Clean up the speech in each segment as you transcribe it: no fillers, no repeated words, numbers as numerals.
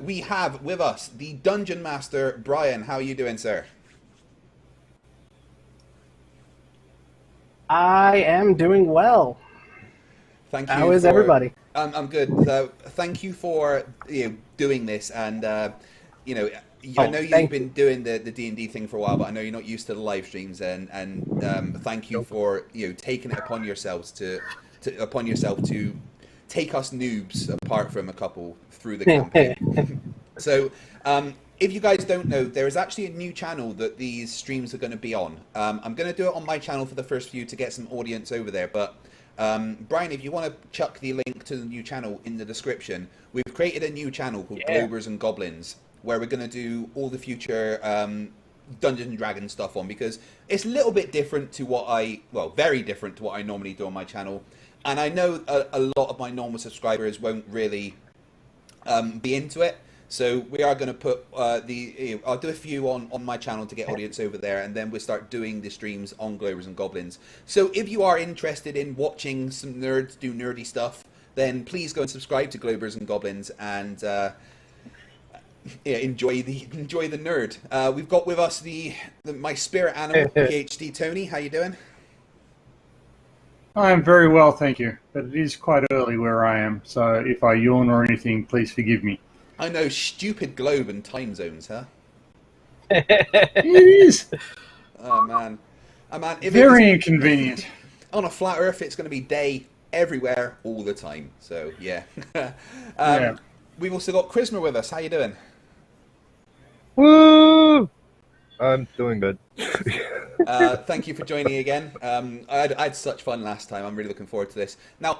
We have with us the Dungeon Master, Brian. How are you doing, sir? I am doing well. Thank you. How is everybody? I'm good. Thank you for doing this, and I know you've been doing the D&D thing for a while, but I know you're not used to the live streams, and thank you for taking it upon yourselves to take us noobs apart from a couple through the campaign. So, if you guys don't know, there is actually a new channel that these streams are going to be on. I'm going to do it on my channel for the first few to get some audience over there, but Brian, if you want to chuck the link to the new channel in the description, we've created a new channel called Globers and Goblins, where we're going to do all the future Dungeons and Dragons stuff on, because it's a little bit different to very different to what I normally do on my channel. And I know a lot of my normal subscribers won't really be into it. So we are going to put I'll do a few on my channel to get audience over there, and then we'll start doing the streams on Globers and Goblins. So if you are interested in watching some nerds do nerdy stuff, then please go and subscribe to Globers and Goblins and enjoy the nerd. We've got with us my spirit animal, PhD Tony. How you doing? I am very well, thank you. But it is quite early where I am, so if I yawn or anything, please forgive me. I know, stupid globe and time zones, huh? It is. Oh man, Very inconvenient. On a flat Earth, it's going to be day everywhere all the time. So yeah. We've also got Chrisma with us. How you doing? Woo! I'm doing good. Thank you for joining again. I had such fun last time. I'm really looking forward to this. Now,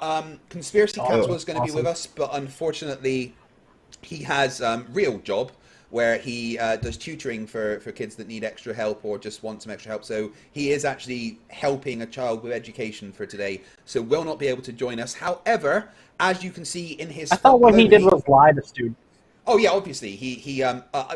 Conspiracy Catz was going to be with us, but unfortunately, he has a real job where he does tutoring for kids that need extra help or just want some extra help. So he is actually helping a child with education for today. So will not be able to join us. However, as you can see in his... I thought what he did was lie to students. Oh yeah, obviously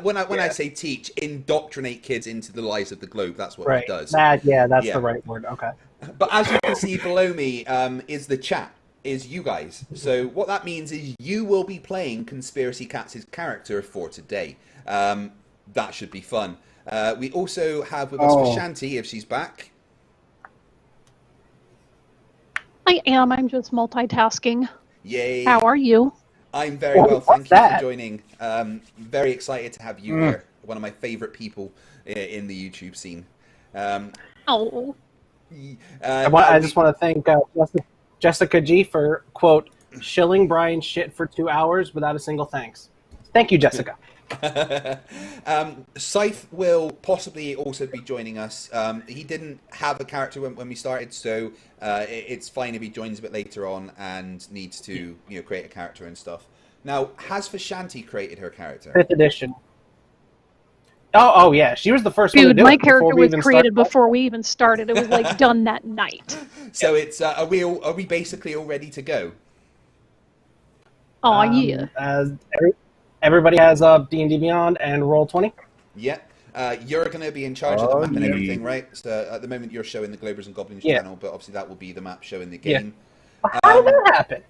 when I say teach, indoctrinate kids into the lies of the globe. That's what he does. That's the right word. Okay. But as you can see below me is the chat, is you guys. So what that means is you will be playing Conspiracy Catz's character for today. That should be fun. We also have with us Vishanti, if she's back. I am. I'm just multitasking. Yay. How are you? I'm very well, thank you for joining. Very excited to have you here, one of my favourite people in the YouTube scene. Oh. I just want to thank Jessica G for, quote, shilling Brian's shit for 2 hours without a single thanks. Thank you, Jessica. Scythe will possibly also be joining us. He didn't have a character when we started, so it's fine if he joins a bit later on and needs to create a character and stuff. Now, has Vishanti created her character? 5th edition. Oh yeah, she was the first one to do it. My character was created before we even started. It was like done that night. So it's are we basically all ready to go? Oh yeah. As everybody has D&D Beyond and Roll20. Yeah. You're going to be in charge of the map and everything, right? So at the moment you're showing the Globers and Goblins channel, but obviously that will be the map showing the game. Yeah. How did that happen?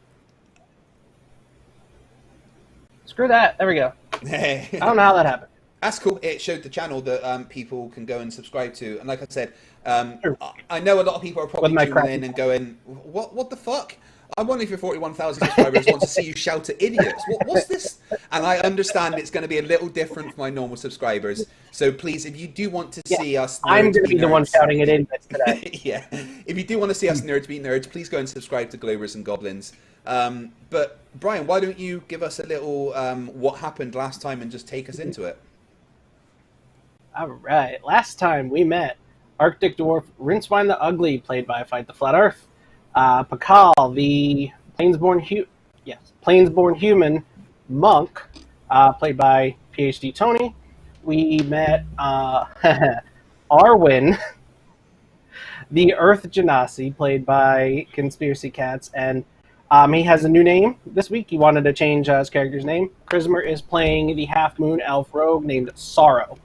Screw that. There we go. I don't know how that happened. That's cool. It showed the channel that people can go and subscribe to. And like I said, I know a lot of people are probably tuning in and going, what the fuck? I wonder if your 41,000 subscribers want to see you shout at idiots. What's this? And I understand it's going to be a little different for my normal subscribers. So please, if you do want to see us nerds I'm going to be the one shouting at idiots today. Yeah. If you do want to see us nerds be nerds, please go and subscribe to Globers and Goblins. But Brian, why don't you give us a little what happened last time and just take us into it? All right. Last time we met Arctic Dwarf Rincewynd the Ugly, played by Fight the Flat Earth. Pacal, the Plainsborn human monk, played by PhD Tony. We met Arwijn, the Earth Genasi, played by Conspiracy Catz, and he has a new name this week. He wanted to change his character's name. Chrismer is playing the half-moon elf rogue named Sarro.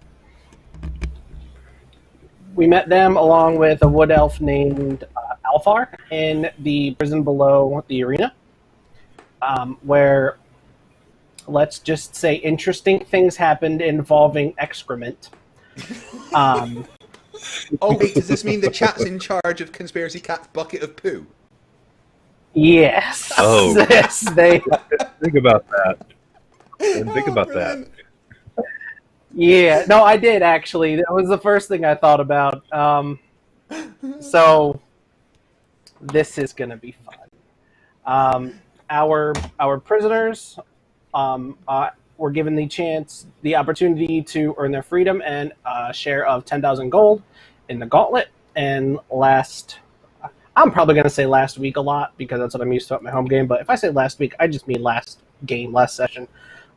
We met them along with a wood elf named Alfar in the prison below the arena, where let's just say interesting things happened involving excrement. Oh wait, does this mean the chat's in charge of Conspiracy Cat's bucket of poo? Yes. Oh. Yes, they. Think about that. And think about brilliant. that. Yeah, no, I did actually. That was the first thing I thought about. So this is gonna be fun. Our prisoners were given the opportunity to earn their freedom and a share of 10,000 gold in the gauntlet. And I'm probably gonna say last week a lot because that's what I'm used to at my home game. But if I say last week, I just mean last session.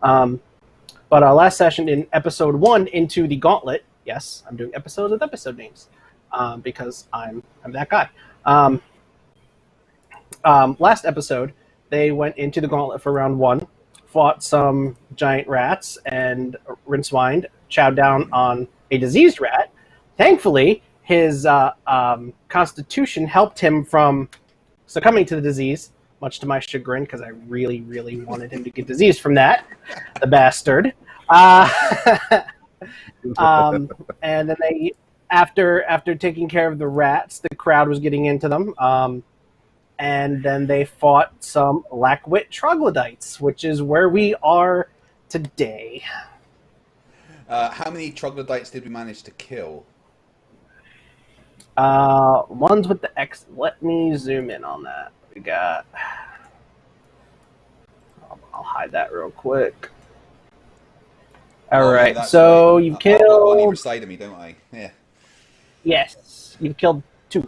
But last session in episode 1 into the gauntlet, yes, I'm doing episodes with episode names because I'm that guy. Last episode, they went into the gauntlet for round 1, fought some giant rats, and Rincewynd chowed down on a diseased rat. Thankfully, his constitution helped him from succumbing to the disease, much to my chagrin, because I really, really wanted him to get diseased from that, the bastard. And then they, after taking care of the rats, the crowd was getting into them, and then they fought some Lackwit troglodytes, which is where we are today. How many troglodytes did we manage to kill? Ones with the X. Let me zoom in on that. We got. I'll hide that real quick. All right. No, so right. you've I've got one either killed. side of me, don't I? Yeah. Yes, you've killed 2. I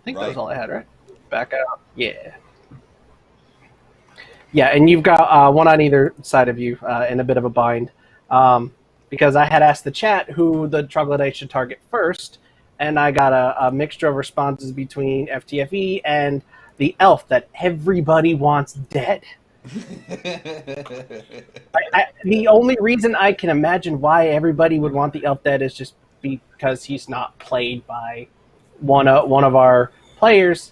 think that Right. was all I had, right? Back out. Yeah. Yeah, and you've got one on either side of you in a bit of a bind. Because I had asked the chat who the troglodyte should target first, and I got a mixture of responses between FTFE and the elf that everybody wants dead. The only reason I can imagine why everybody would want the elf dead is just because he's not played by one of our players,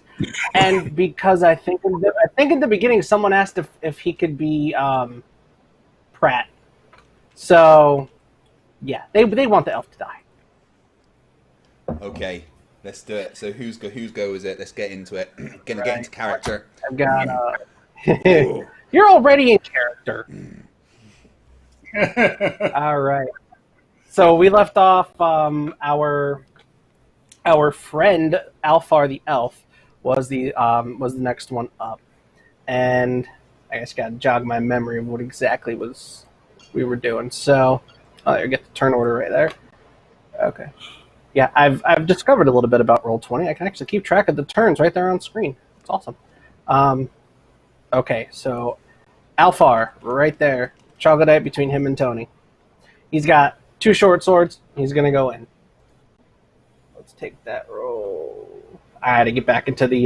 and because I think in the beginning someone asked if he could be Pratt. So. Yeah, they want the elf to die. Okay, let's do it. So whose go is it? Let's get into it. Gonna get into character. I've got. You're already in character. All right. So we left off. Our friend Alfar the elf was the next one up, and I just got to jog my memory of what exactly we were doing. So. Oh, there, get the turn order right there. Okay. Yeah, I've discovered a little bit about Roll20. I can actually keep track of the turns right there on screen. It's awesome. Okay, so Alfar, right there. Troglodyte between him and Tony. He's got 2 short swords. He's going to go in. Let's take that roll. I had to get back into the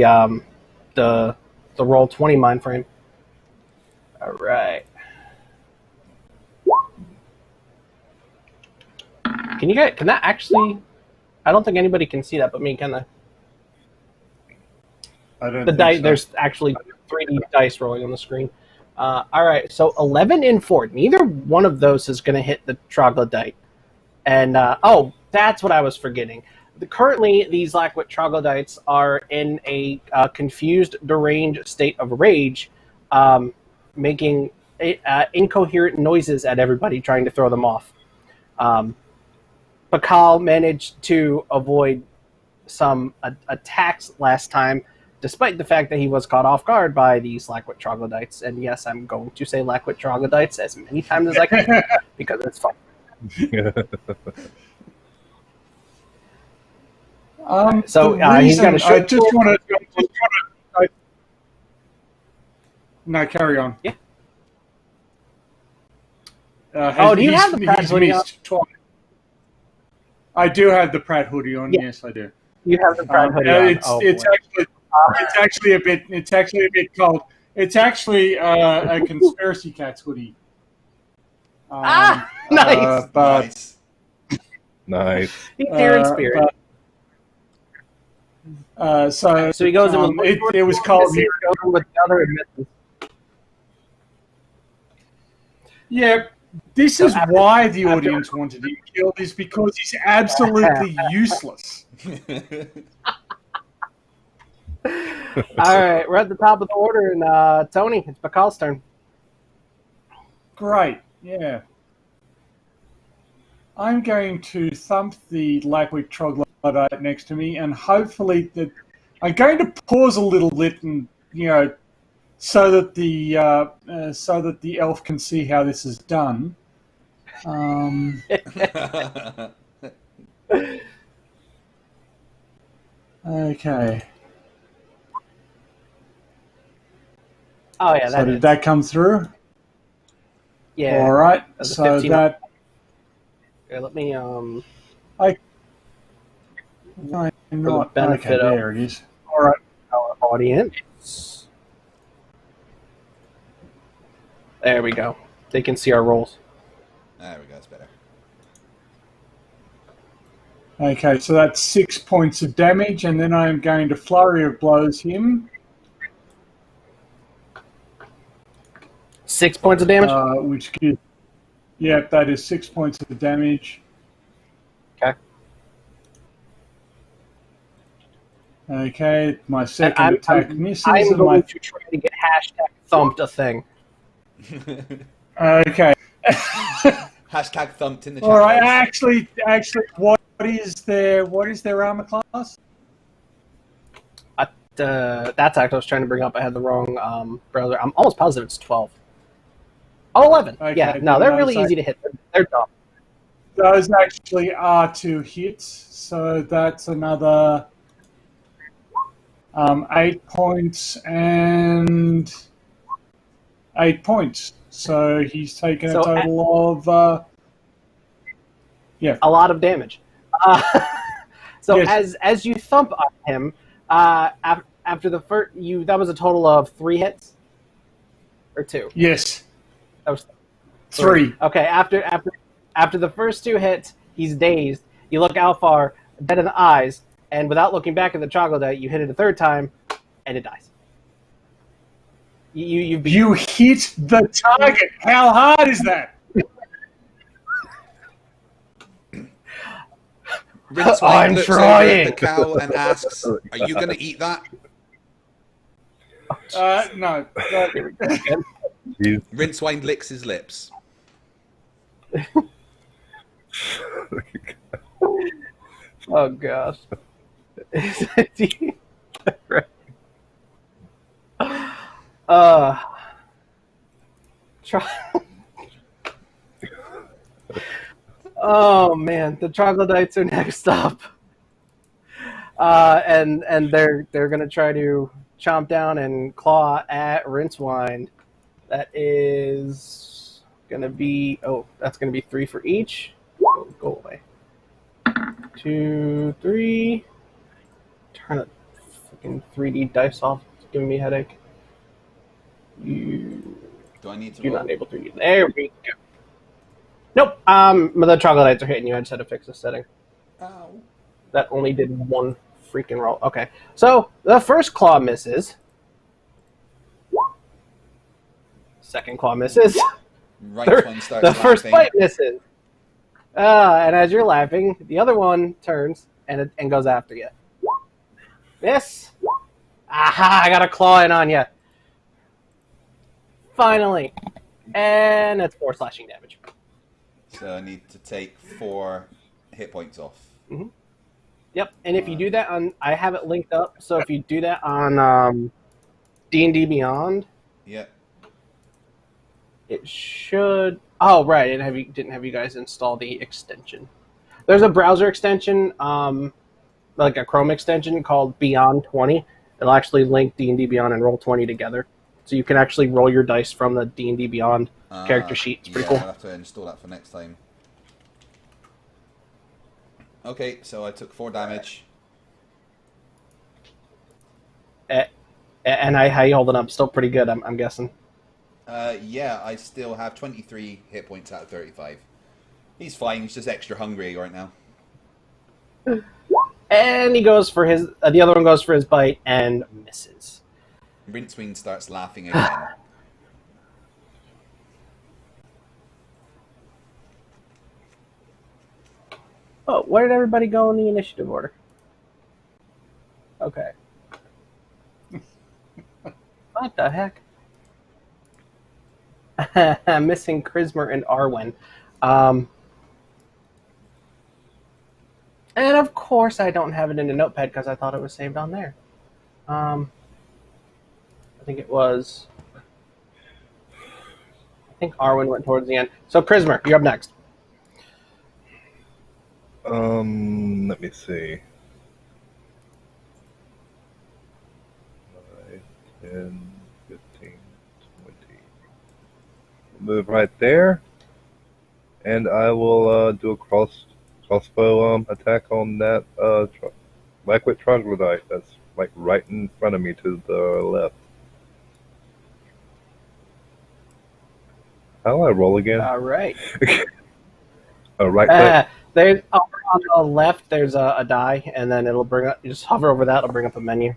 Roll20 mind frame. All right. Can that actually? I don't think anybody can see that, but me. Can the? I don't. The think dice. so. There's actually 3D dice rolling on the screen. All right, so 11 and 4. Neither one of those is going to hit the troglodyte. And that's what I was forgetting. Currently, these Lackwit troglodytes are in a confused, deranged state of rage, making incoherent noises at everybody, trying to throw them off. Pacal managed to avoid some attacks last time, despite the fact that he was caught off guard by these Lackwit troglodytes. And yes, I'm going to say Lackwit troglodytes as many times as I can, because it's fun. So he's got a short. I just want to. No, carry on. Yeah. Do you have the Pratt hoodie on? I do have the Pratt hoodie on. Yeah. Yes, I do. You have the Pratt hoodie on. It's actually a bit cold. It's actually a Conspiracy Catz hoodie. Nice. Nice. Nice. He's here in spirit. So he goes in with it was called. He goes in with the other admittance. Yeah, this is why the audience wanted him killed, is because he's absolutely useless. All right, we're at the top of the order, and Tony, it's Pacal's turn. Great, yeah. I'm going to thump the Lackwick troglodyte next to me, and hopefully I'm going to pause a little bit, and so that the elf can see how this is done. Okay. Oh yeah, So did that come through? Yeah. All right. That's So that. Here, let me I'm For the not. benefit Okay, of- there it is. All right. our audience. There we go. They can see our rolls. There we go. It's better. Okay, so that's 6 points of damage, and then I'm going to flurry of blows him. 6 points of damage. Which gives. Yep, that is 6 points of damage. Okay. Okay, my second And attack misses. I'm and going my... to try to get #thumped a thing. Okay. Hashtag thumped in the chat. All right. box. Actually, what is their armor class? That's actually I was trying to bring up. I had the wrong browser. I'm almost positive it's 12. Oh, 11. Okay, Yeah, no, they're really so- easy to hit. They're dumb. Those actually are 2 hits, so that's another 8 points and 8 points. So he's taken a total of A lot of damage. So Yes. as you thump on him, after the first, that was a total of 3 hits, or 2. yes, That was 3. Okay, after the first 2 hits, he's dazed. You look Alfar dead in the eyes, and without looking back at the troglodyte, you hit it a 3rd time, and it dies. You hit the target. How hard is that? Rincewynd I'm looks trying. over at the cow and asks, "Are you going to eat that?" No. Jeez. Rincewynd licks his lips. Oh gosh. Try. Oh man, the troglodytes are next up, and they're gonna try to chomp down and claw at Rincewynd. That is gonna be that's gonna be 3 for each. Go away. 2, 3. Turn the fucking 3D dice off. It's giving me a headache. Do I need to You're roll? not able to read. There we go. Nope. The troglodytes are hitting you. I just had to fix the setting. Ow. That only did 1 freaking roll. Okay. So the first claw misses. Second claw misses. Right one starts The first laughing. bite misses. And as you're laughing, the other one turns and goes after you. Miss. Aha! I got a claw in on you. Finally. And that's 4 slashing damage. So I need to take 4 hit points off. Yep. And if you do that on, I have it linked up. So if you do that on D&D Beyond, Yeah. it should. Oh, right. It didn't have you guys install the extension. There's a browser extension, like a Chrome extension called Beyond 20. It'll actually link D&D Beyond and Roll20 together, so you can actually roll your dice from the D&D Beyond character sheet. It's pretty cool. I'll have to install that for next time. Okay, so I took 4 damage. And how you holding up? Still pretty good, I'm guessing. Yeah, I still have 23 hit points out of 35. He's fine. He's just extra hungry right now. And he goes for his. The other one goes for his bite and misses. Rincewynd starts laughing again. Oh, where did everybody go in the initiative order? Okay. What the heck? I'm missing Chrismer and Arwijn. And of course I don't have it in a notepad because I thought it was saved on there. I think it was... I think Arwijn went towards the end. So Chrismer, you're up next. Let me see. 5, 10, 15, 20. Move right there, and I will do a crossbow attack on that Blackwood troglodyte that's like right in front of me to the left. How do I roll again? All right. Right click. There's on the left. There's a die, and then it'll bring up. You just hover over that. It'll bring up a menu.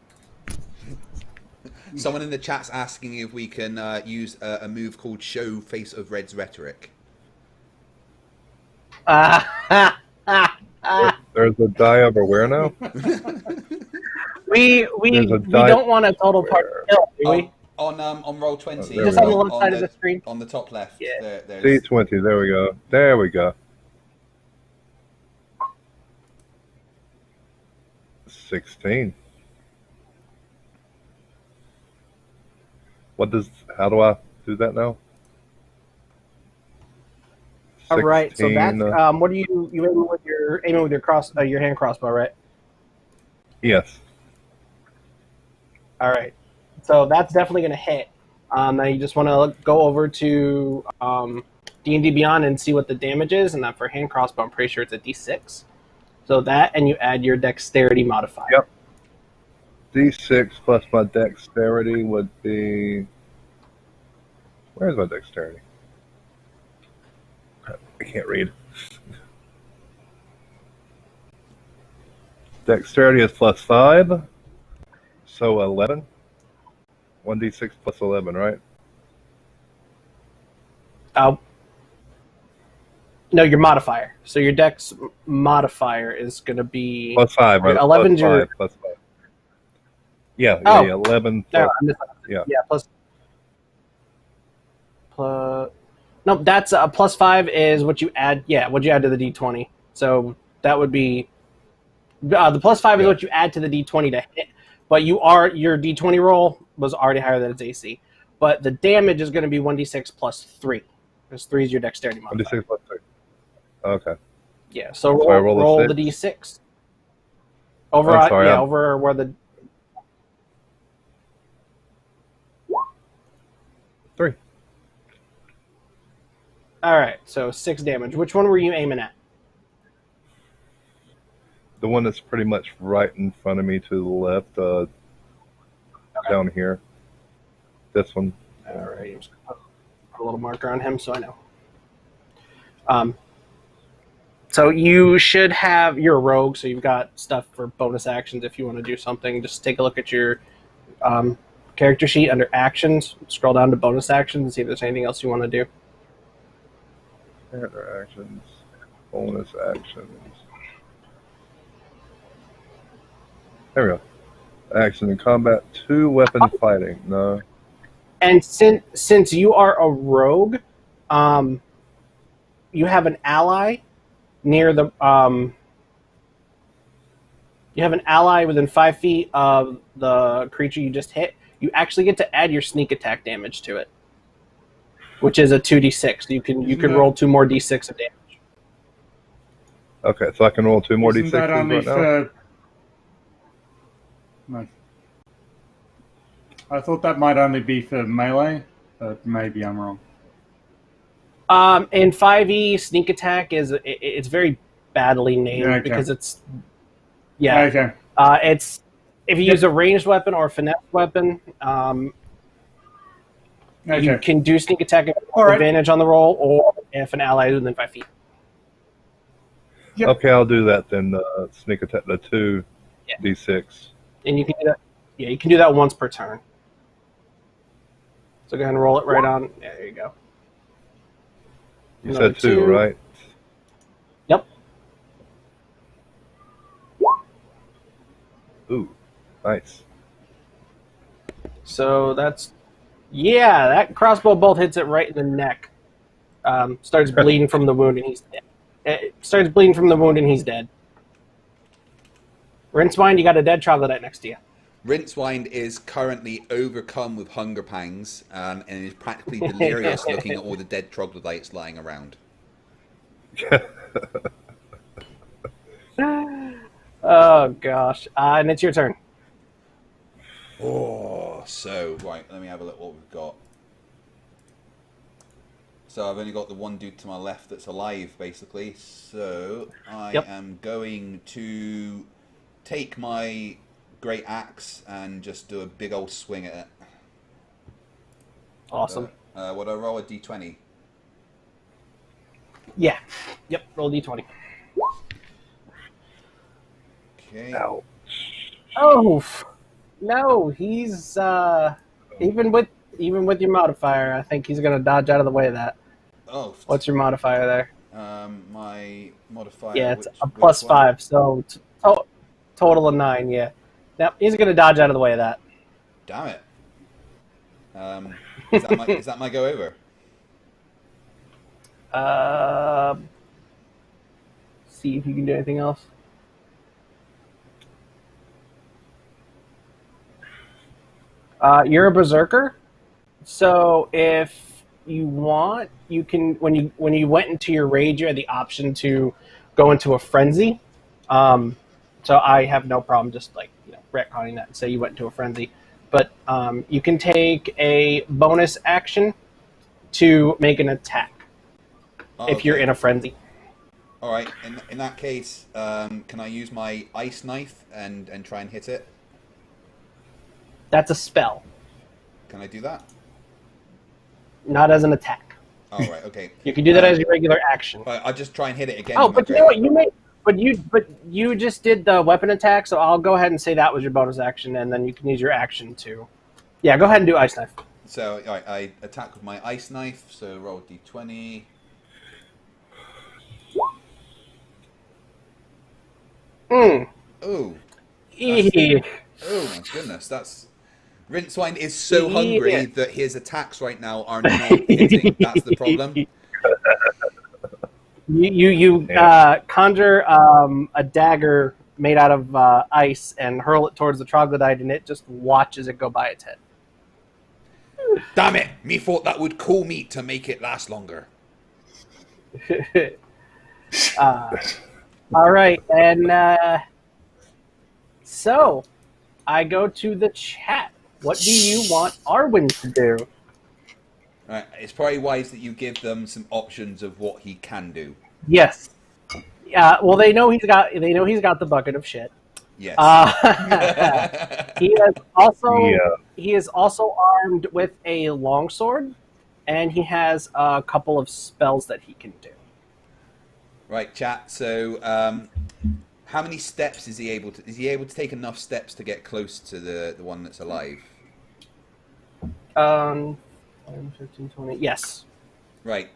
Someone in the chat's asking if we can use a move called Show Face of Red's Rhetoric. There's a die over where now? we don't want a total party kill, do we? On roll 20. Just on the left side of the screen. On the top left. Yeah. D20. There we go. There we go. 16. How do I do that now? 16, all right, so that's what do you aiming with your hand crossbow, right? Yes. All right, so that's definitely going to hit. Now you just want to go over to D&D Beyond and see what the damage is, and then for hand crossbow, I'm pretty sure it's a D6. So that, and you add your dexterity modifier. Yep. D6 plus my dexterity would be... Where's my dexterity? I can't read. Dexterity is plus 5, so 11. 1d6 plus 11, right? No, your modifier. So your dex modifier is going to be... Plus 5, right? 11 plus 5. Yeah, oh. yeah, 11. Plus, yeah, plus... No, that's plus 5 is what you add. Yeah, what you add to the d20. So that would be the plus 5 is what you add to the d20 to hit. But your d20 roll was already higher than its AC. But the damage is going to be 1d6 plus 3. Because 3 is your dexterity modifier. 1d6 plus 3. Okay. Yeah. So roll the d6. Over where the 3. All right, so 6 damage. Which one were you aiming at? The one that's pretty much right in front of me to the left, down here. This one. All right, I'm just gonna put a little marker on him so I know. So you should have, you're a rogue, so you've got stuff for bonus actions if you want to do something. Just take a look at your character sheet under actions. Scroll down to bonus actions and see if there's anything else you want to do. Character actions, bonus actions. There we go. Action in combat, 2 weapon fighting. No. And since you are a rogue, you have an ally near the you have an ally within 5 feet of the creature you just hit. You actually get to add your sneak attack damage to it, which is a 2d6. You can roll 2 more d6 of damage. Okay, so I can roll 2 more d6 that only right now? No. I thought that might only be for melee, but maybe I'm wrong. In 5e, sneak attack it's very badly named because it's Okay. It's if you use a ranged weapon or a finesse weapon, you can do sneak attack advantage on the roll, or if an ally is within 5 feet. Yep. Okay, I'll do that then. Sneak attack, the 2 d6. And you can do that. Yeah, you can do that once per turn. So go ahead and roll it right on. Yeah, there you go. You said 2, right? Yep. Ooh, nice. So that's that crossbow bolt hits it right in the neck. Starts bleeding from the wound, and he's dead. It starts bleeding from the wound, and he's dead. Rincewynd, you got a dead troglodyte next to you. Rincewynd is currently overcome with hunger pangs and is practically delirious looking at all the dead troglodytes lying around. Oh, gosh. And it's your turn. Oh, so, right, let me have a look what we've got. So I've only got the one dude to my left that's alive, basically. So I am going to take my great axe and just do a big old swing at it. Awesome. Would I roll a d20? Yeah. Yep, roll d20. Okay. Ow. Oh, no, he's, even with your modifier, I think he's going to dodge out of the way of that. Oh. What's your modifier there? My modifier. Yeah, it's a plus 5, so total of 9, yeah. Now, he's going to dodge out of the way of that. Damn it. Is that my go over? See if you can do anything else. You're a berserker, so if you want, you can. When you went into your rage, you had the option to go into a frenzy. So I have no problem just retconning that and say you went into a frenzy. But you can take a bonus action to make an attack if you're in a frenzy. All right. In that case, can I use my ice knife and try and hit it? That's a spell. Can I do that? Not as an attack. Oh, right. Okay. You can do that as your regular action. But I'll just try and hit it again. Oh, but you know what? But you just did the weapon attack, so I'll go ahead and say that was your bonus action, and then you can use your action to. Yeah, go ahead and do ice knife. So I attack with my ice knife. So roll d20. Mm. Oh. Oh my goodness, that's. Rincewynd is so hungry that his attacks right now are not hitting. That's the problem. You conjure a dagger made out of ice and hurl it towards the troglodyte, and it just watches it go by its head. Damn it! Me thought that would cool meat to make it last longer. All right, and so I go to the chat. What do you want Arwijn to do? Right, it's probably wise that you give them some options of what he can do. Yes. Well, they know he's got the bucket of shit. Yes. He is also armed with a longsword, and he has a couple of spells that he can do. Right, chat. So, how many steps is he able to? Is he able to take enough steps to get close to the one that's alive? 10, 15, 20. Yes. Right.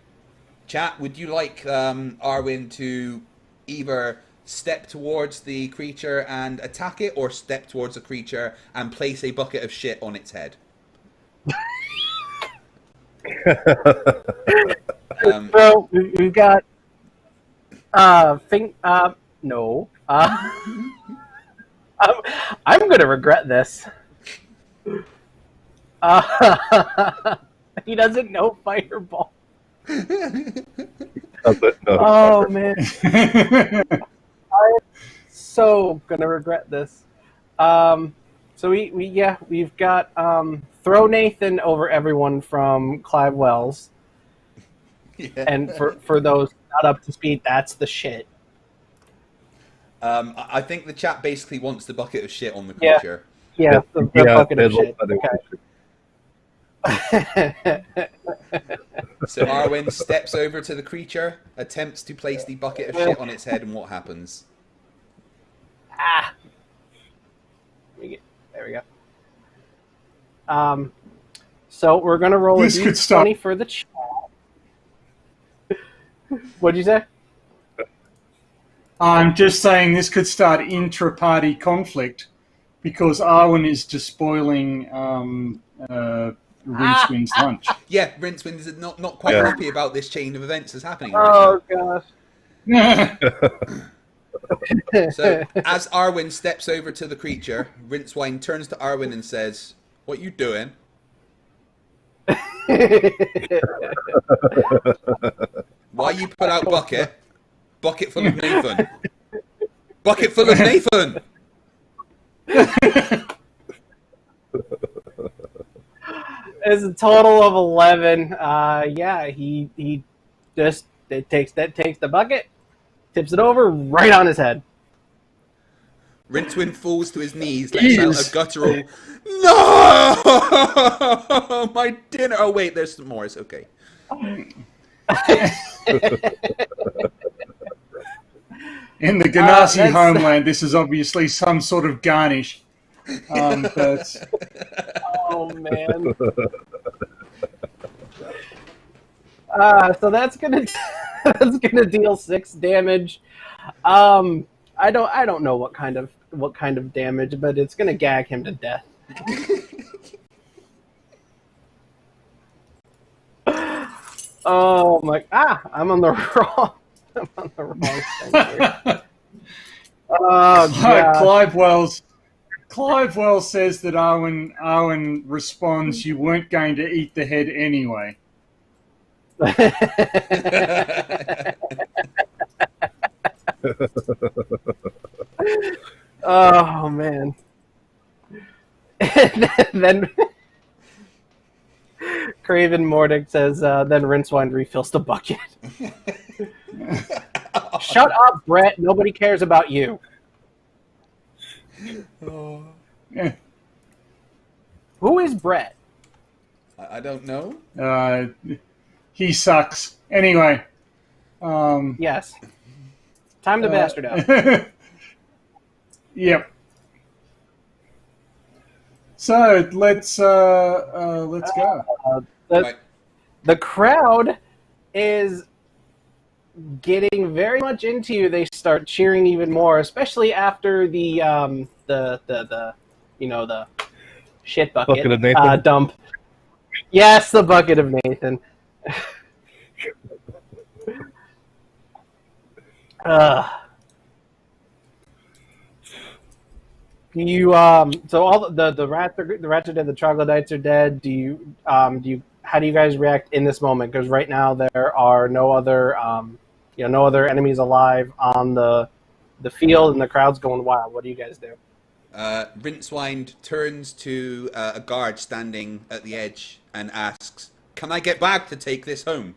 Chat, would you like Arwijn to either step towards the creature and attack it, or step towards the creature and place a bucket of shit on its head? So we've got no. I'm gonna regret this. He doesn't know fireball. Oh man, I'm so gonna regret this. So we've got throw Nathan over everyone from Clive Wells. Yeah. And for those not up to speed, that's the shit. I think the chat basically wants the bucket of shit on the creature. Yeah, the bucket of shit. Okay. So Arwijn steps over to the creature, attempts to place the bucket of shit on its head, and what happens? There we go. So we're gonna roll a d20 for the chat. What'd you say? I'm just saying this could start intra-party conflict because Arwyn is despoiling Rincewind's lunch. Yeah, Rincewynd is not quite happy about this chain of events that's happening Oh right gosh. now. So, as Arwyn steps over to the creature, Rincewynd turns to Arwyn and says, "What you doing?" Why you put out bucket? Bucket full of Nathan. Bucket full of Nathan. It's a total of 11. Yeah, he just takes the bucket, tips it over right on his head. Rincewynd falls to his knees, lets out a guttural, "No! My dinner!" Oh wait, there's some more. It's okay. In the Ganassi homeland, this is obviously some sort of garnish. But... Oh man. So that's gonna deal 6 damage. I don't know what kind of damage, but it's gonna gag him to death. Oh my! I'm on the wrong thing here. Oh God. Clive Wells says that Arwyn responds, "You weren't going to eat the head anyway." Oh man. And then Craven Mordic says, then Rincewynd refills the bucket. Shut up, Brett. Nobody cares about you. Who is Brett? I don't know. He sucks. Anyway. Yes. Time to bastard out. Yep. So let's go. The crowd is getting very much into you. They start cheering even more, especially after the shit bucket of Nathan. dump. Yes, the bucket of Nathan. You so all the rats are dead, the troglodytes are dead. How do you guys react in this moment? Because right now there are no other enemies alive on the field, and the crowd's going wild. What do you guys do? Rincewynd turns to a guard standing at the edge and asks, "Can I get back to take this home?"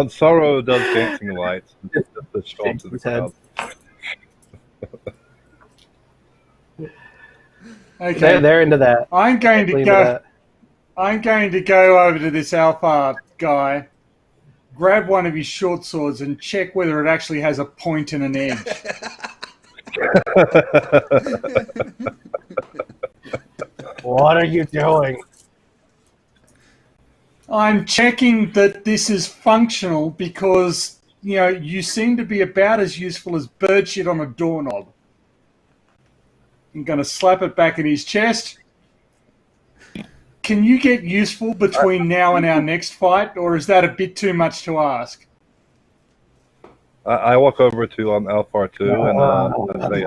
Sarro does dancing lights to show to the crowd. Okay, they're into that. I'm going to go over to this Alpha guy, grab one of his short swords, and check whether it actually has a point and an edge. What are you doing? I'm checking that this is functional because, you seem to be about as useful as bird shit on a doorknob. I'm going to slap it back in his chest. Can you get useful between now and our next fight, or is that a bit too much to ask? I walk over to Alphar too, and I say,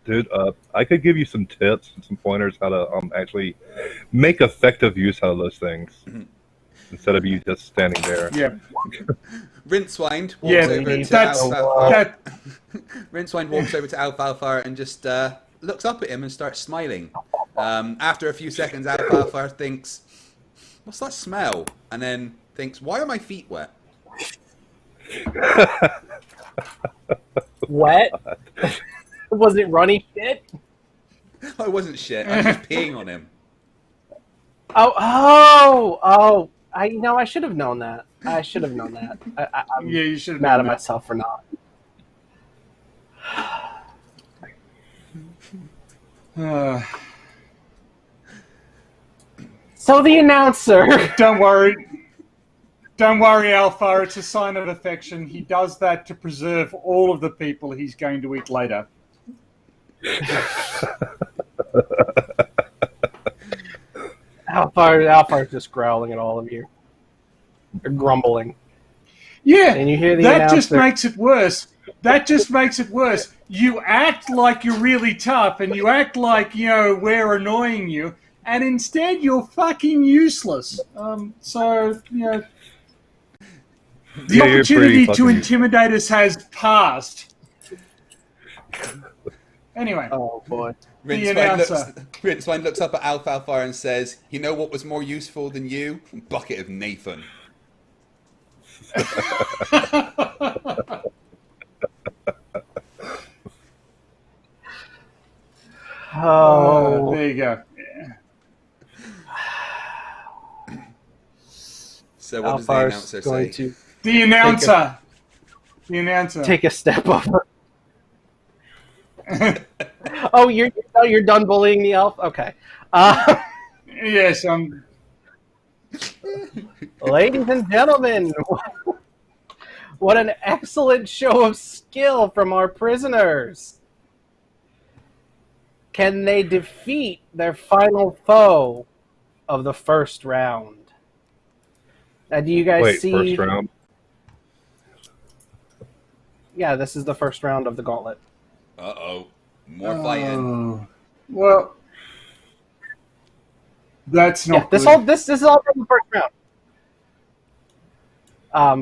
dude, I could give you some tips and some pointers how to actually make effective use out of those things instead of you just standing there. Yeah. Rincewynd walks over to Rincewynd walks over to Alfalfar and just looks up at him and starts smiling. After a few seconds, Alfalfar thinks, "What's that smell?" And then thinks, "Why are my feet wet?" Wet? Was it runny shit? I wasn't shit. I was just peeing on him. Oh! I should have known that. I'm you should have mad at myself for not. So the announcer. Don't worry. Don't worry, Alpha. It's a sign of affection. He does that to preserve all of the people he's going to eat later. Alphar's just growling at all of you. They're grumbling. Yeah, and you hear the that announcer. just makes it worse. That just makes it worse. You act like you're really tough, and you act like, we're annoying you, and instead you're fucking useless. The opportunity to intimidate us has passed. Anyway. Oh, boy. Rincewynd looks up at Alfalfa and says, "You know what was more useful than you? Bucket of Nathan." Oh, there you go. Yeah. So what does the announcer say? The announcer. Take a step over. Oh, you're done bullying the elf? Okay. Yes, Ladies and gentlemen, what an excellent show of skill from our prisoners. Can they defeat their final foe of the first round? Now, do you guys see... First round? Yeah, this is the first round of the gauntlet. Uh-oh. More fighting. Well, that's not good. This is all from the first round.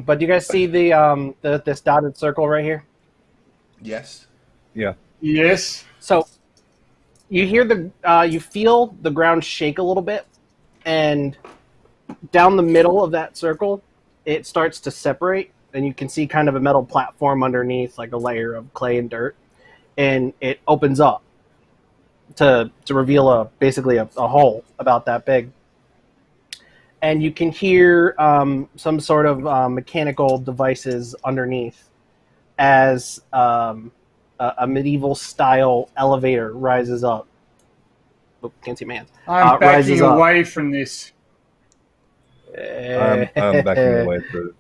But do you guys see this dotted circle right here? Yes. Yeah. Yes. So you hear you feel the ground shake a little bit, and down the middle of that circle, it starts to separate, and you can see kind of a metal platform underneath, like a layer of clay and dirt, and it opens up to reveal basically a hole about that big. And you can hear some sort of mechanical devices underneath as a medieval-style elevator rises up. Oh, can't see my hands. I'm backing away from this. I'm backing away through.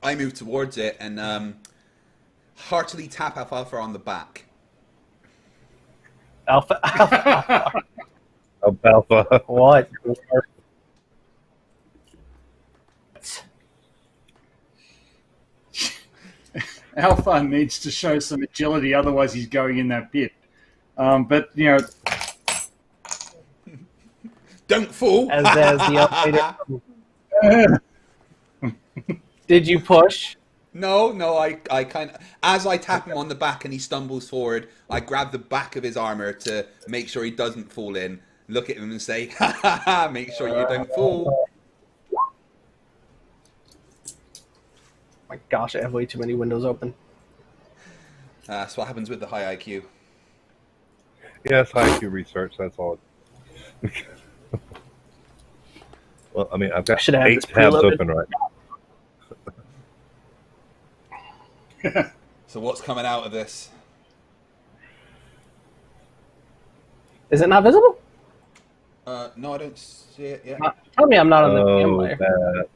I move towards it and heartily tap Alfalfa on the back. Alpha. Alfalfa. What? Alpha needs to show some agility, otherwise he's going in that pit. But don't fall. As the elevator. Did you push? No, I kind of... As I tap him on the back and he stumbles forward, I grab the back of his armor to make sure he doesn't fall in, look at him and say, "Ha ha ha, make sure you don't fall." My gosh, I have way too many windows open. That's what happens with the high IQ. Yes, high IQ research, that's all. Well, I mean, I've got 8 tabs open right now. So what's coming out of this? Is it not visible? No, I don't see it yet. Tell me I'm not on the DM layer.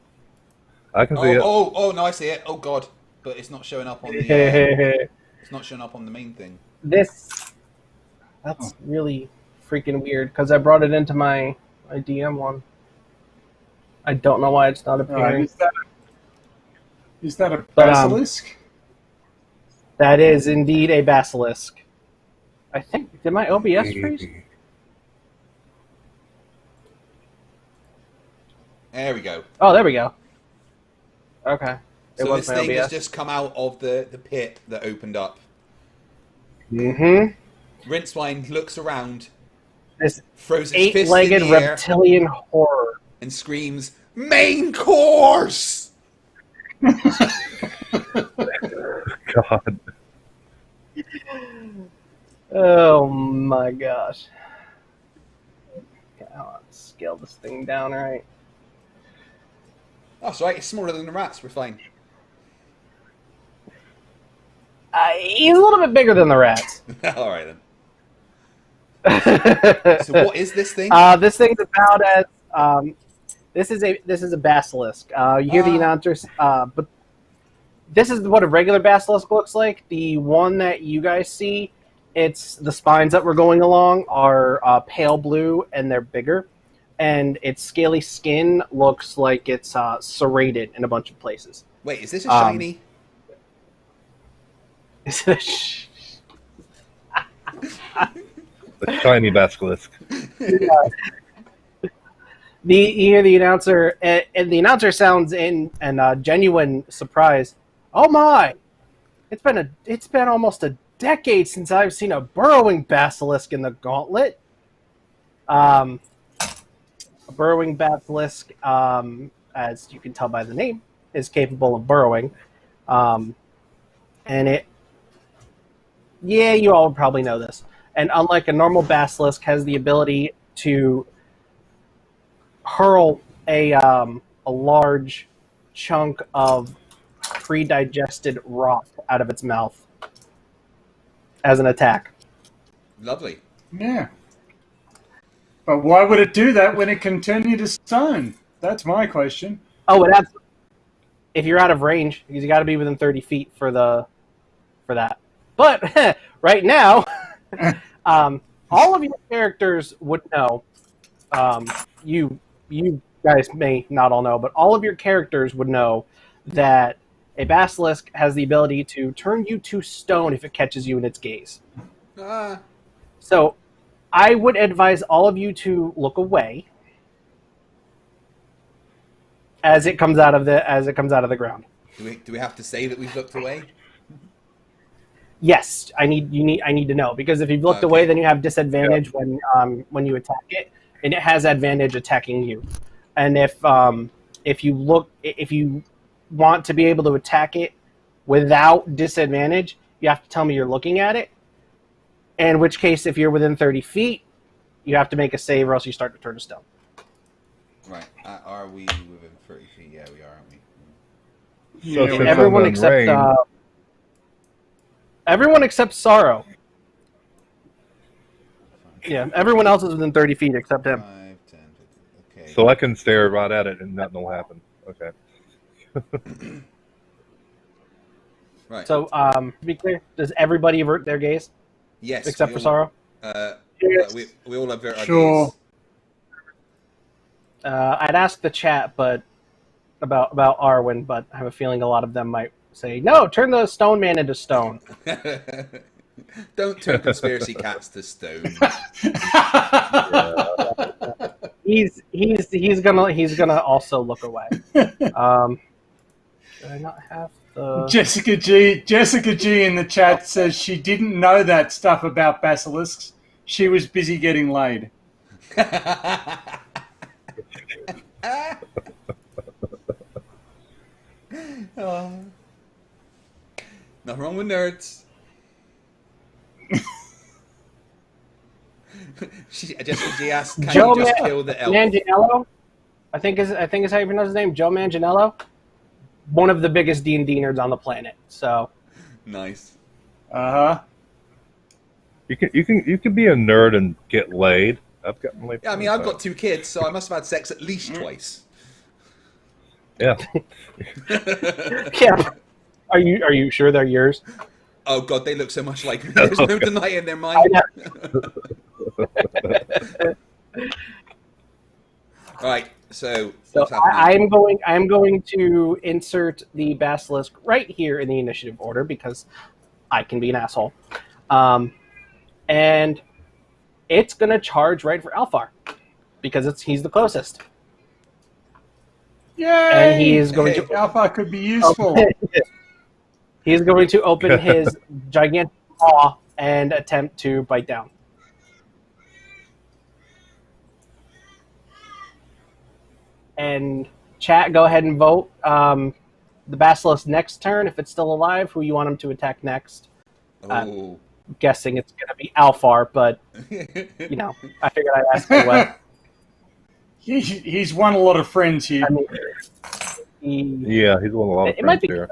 I can see it. Oh, no, I see it. Oh God, but it's not showing up on the. It's not showing up on the main thing. That's really freaking weird because I brought it into my DM one. I don't know why it's not appearing. Is that a basilisk? That is indeed a basilisk. I think, did my OBS freeze? There we go. Oh, there we go. Okay. So this thing has just come out of the pit that opened up. Mm-hmm. Rincewynd looks around, this throws his fist in eight-legged the air, reptilian horror, and screams, "Main course!" God. Oh my gosh. Okay, I'll scale this thing down, right? That's right, it's smaller than the rats, we're fine. He's a little bit bigger than the rats. Alright then. So what is this thing? This thing's about as This is a basilisk. You hear the announcers, but this is what a regular basilisk looks like. The one that you guys see, it's the spines that were going along are pale blue and they're bigger, and its scaly skin looks like it's serrated in a bunch of places. Wait, is this a shiny? Is it The shiny basilisk. You hear the announcer, and the announcer sounds in genuine surprise. Oh my! It's been almost a decade since I've seen a burrowing basilisk in the gauntlet. A burrowing basilisk, as you can tell by the name, is capable of burrowing, and you all probably know this. And unlike a normal basilisk, has the ability to hurl a large chunk of pre-digested rock out of its mouth as an attack. Lovely. Yeah. But why would it do that when it can turn you to stone? That's my question. Oh, it absolutely. If you're out of range, because you got to be within 30 feet for that. But right now, all of your characters would know. You guys may not all know, but all of your characters would know that a basilisk has the ability to turn you to stone if it catches you in its gaze. So I would advise all of you to look away as it comes out of the ground. Do we have to say that we've looked away? Yes, I need to know, because if you've looked away, then you have disadvantage when you attack it, and it has advantage attacking you. And if you want to be able to attack it without disadvantage, you have to tell me you're looking at it. In which case, if you're within 30 feet, you have to make a save, or else you start to turn to stone. Right. Are we within 30 feet? Yeah, we are, aren't we? So since everyone I'm in except range, everyone except Sarro. Yeah, everyone else is within 30 feet except him. 5, 10, 15. Okay. so I can stare right at it and nothing will happen. Okay. Right. So, to be clear, does everybody avert their gaze? Yes. Except for Sarro? Yes. We all avert our Sure. gaze. I'd ask the chat about Arwyn, but I have a feeling a lot of them might say, no, turn the stone man into stone. Don't turn conspiracy cats to stone. He's gonna also look away. Do I not have the Jessica G in the chat says she didn't know that stuff about basilisks. She was busy getting laid. Nothing wrong with nerds. Jessica G asked, "Can Joe you just kill the elf?" Manganiello? I think is how you pronounce his name. Joe Manganiello, one of the biggest D&D nerds on the planet. So Nice. You can be a nerd and get laid. I've gotten laid. Yeah, I mean, I've got 2 kids, so I must have had sex at least twice. Yeah. yeah. Are you sure they're yours? Oh god, they look so much like me. There's no denying their mind. Right, so what's happening? I'm going to insert the basilisk right here in the initiative order because I can be an asshole. And it's gonna charge right for Alfar because he's the closest. Yay! And he is going to Alpha could be useful. He's going to open his gigantic paw and attempt to bite down. And chat, go ahead and vote. The basilisk next turn, if it's still alive, who you want him to attack next. Oh. Guessing it's going to be Alfar, but, you know, I figured I'd ask anyway. He's won a lot of friends here. I mean, Yeah, he's won a lot of it might friends be here.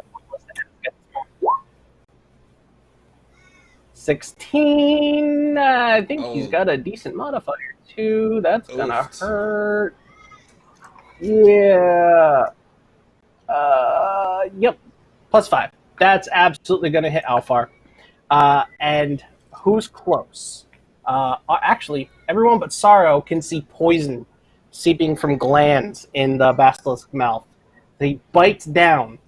16. I think he's got a decent modifier too. That's gonna hurt. Yeah. Yep. +5. That's absolutely going to hit Alfar. And who's close? Actually, everyone but Sarro can see poison seeping from glands in the basilisk's mouth. He bites down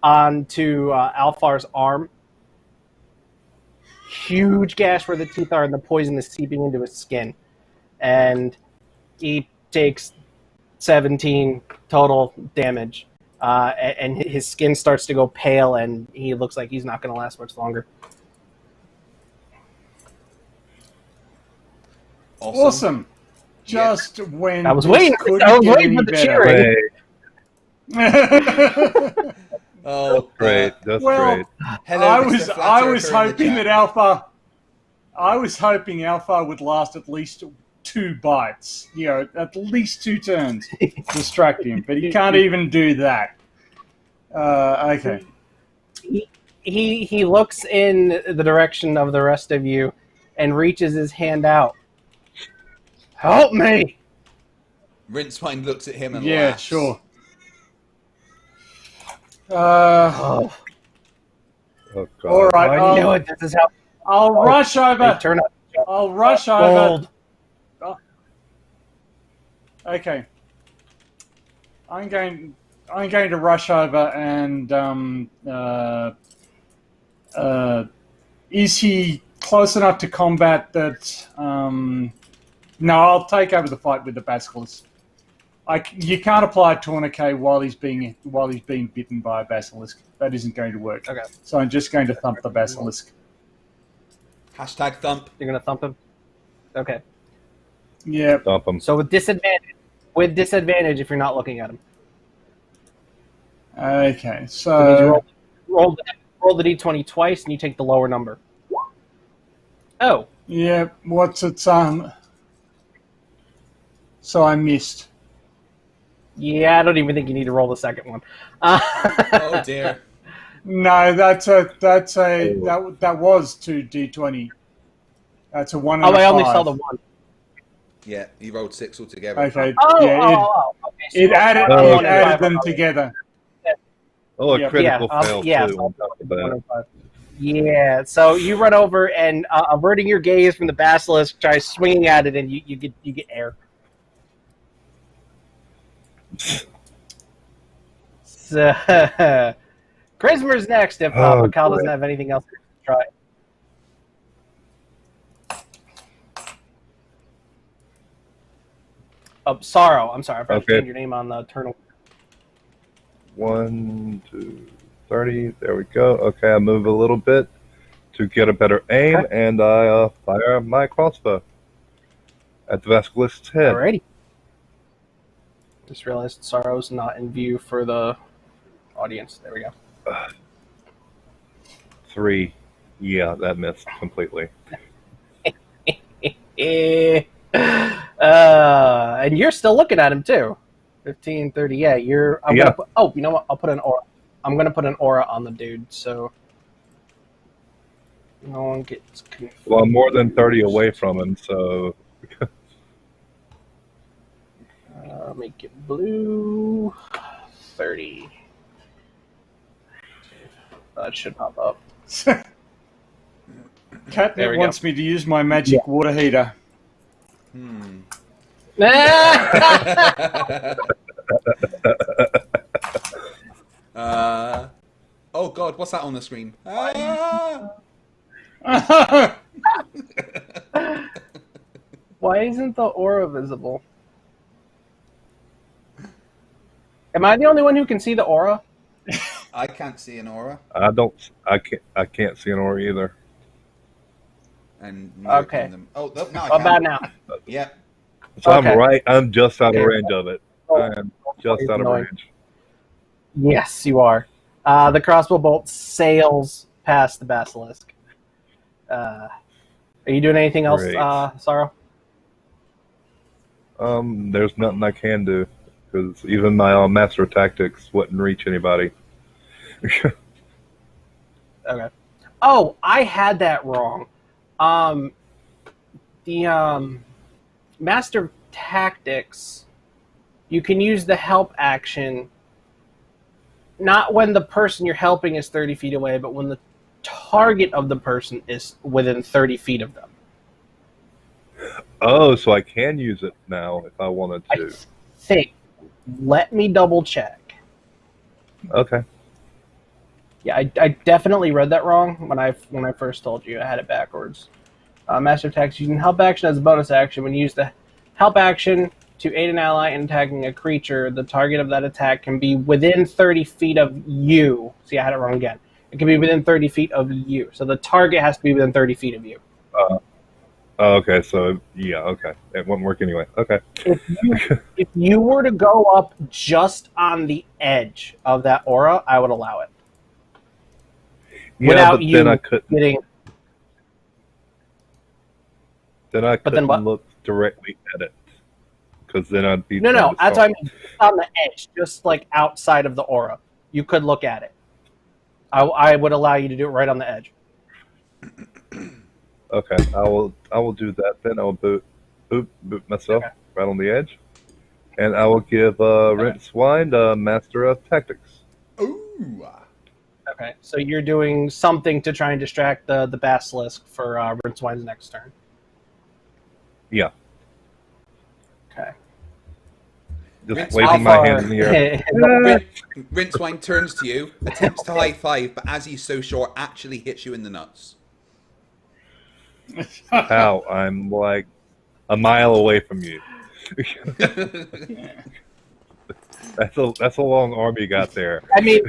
onto Alfar's arm. Huge gash where the teeth are, and the poison is seeping into his skin. And he takes 17 total damage. And his skin starts to go pale, and he looks like he's not going to last much longer. Awesome. Just when I was waiting for the cheering. Oh, Great. That's great. Hello, I Mr. was Flatter in the hoping chat. that I was hoping Alpha would last at least 2 bites. You know, at least 2 turns. Distract him, but he can't even do that. Okay. He looks in the direction of the rest of you and reaches his hand out. Help me! Rincewynd looks at him and Yeah, laughs. sure. Oh, Oh, God. All right. I knew it. This is how I'll rush over. they turn up. I'll rush over. Gold. Okay. I'm going to rush over and is he close enough to combat that? No, I'll take over the fight with the basilisk. You can't apply a tourniquet while he's being bitten by a basilisk. That isn't going to work. Okay. So I'm just going to thump the basilisk. Hashtag thump. You're going to thump him? Okay. Yeah. Dump him. So with disadvantage if you're not looking at him. Okay. So you So roll the d20 twice, and you take the lower number. Oh. yeah. What's its So I missed. Yeah, I don't even think you need to roll the second one. Oh dear. No, that was 2d20. That's a 1 and Oh, a I only 5. saw the one. Yeah, he rolled 6 altogether. Okay. Oh, yeah, okay. So it added Oh, it okay. added them together. Oh, a Yeah, critical yeah, fail, yeah, too, so on top of that. Yeah, so you run over and averting your gaze from the basilisk, try swinging at it, and you get air. So, Charisma's next if Pacal doesn't have anything else to try. Oh, Sarro. I'm sorry, I forgot to change your name on the turn. 1, 2, 30. There we go. Okay, I move a little bit to get a better aim, and I fire my crossbow at the basilisk's head. Alrighty. Just realized Sarro's not in view for the audience. There we go. 3. Yeah, that missed completely. And you're still looking at him too. 15, 30. Yeah, you're. Yeah. You know what? I'll put an aura. I'm gonna put an aura on the dude, so no one gets confused. Well, I'm more than 30 away from him, so Make it blue. 30. That should pop up. There Catnip we wants me to use my magic water heater. Oh god, what's that on the screen? Ah! Why isn't the aura visible? Am I the only one who can see the aura? I can't see an aura. I can't see an aura either. And Okay. Oh, no, I How can. about now? Yeah. So Okay. I'm just out of Okay. range of it. I am just out of Annoying. range. Yes, you are. The crossbow bolt sails past the basilisk. Are you doing anything else, Great. Sarro? There's nothing I can do because even my master tactics wouldn't reach anybody. Okay. Oh, I had that wrong. The Master Tactics you can use the help action not when the person you're helping is 30 feet away, but when the target of the person is within 30 feet of them. Oh, so I can use it now if I wanted to. I think. Let me double check. Okay. Yeah, I definitely read that wrong when I first told you. I had it backwards. Master attacks using help action as a bonus action. When you use the help action to aid an ally in attacking a creature, the target of that attack can be within 30 feet of you. See, I had it wrong again. It can be within 30 feet of you. So the target has to be within 30 feet of you. Okay, so yeah, okay. It won't work anyway. Okay. If you were to go up just on the edge of that aura, I would allow it. Yeah, Without but you then I couldn't. getting... Then I But then couldn't what? look directly at it. Because then I'd be... No, trying to that's what I solve mean. On the edge, just like outside of the aura. You could look at it. I would allow you to do it right on the edge. Okay, I will do that then. I will boot myself right on the edge. And I will give Rincewynd Master of Tactics. Ooh. Okay, so you're doing something to try and distract the basilisk for Rincewind's next turn. Yeah. Okay. Just waving my hand in the air. Rincewynd turns to you, attempts to high five, but as he's so short, actually hits you in the nuts. Ow, I'm like a mile away from you. That's a long arm you got there. I mean,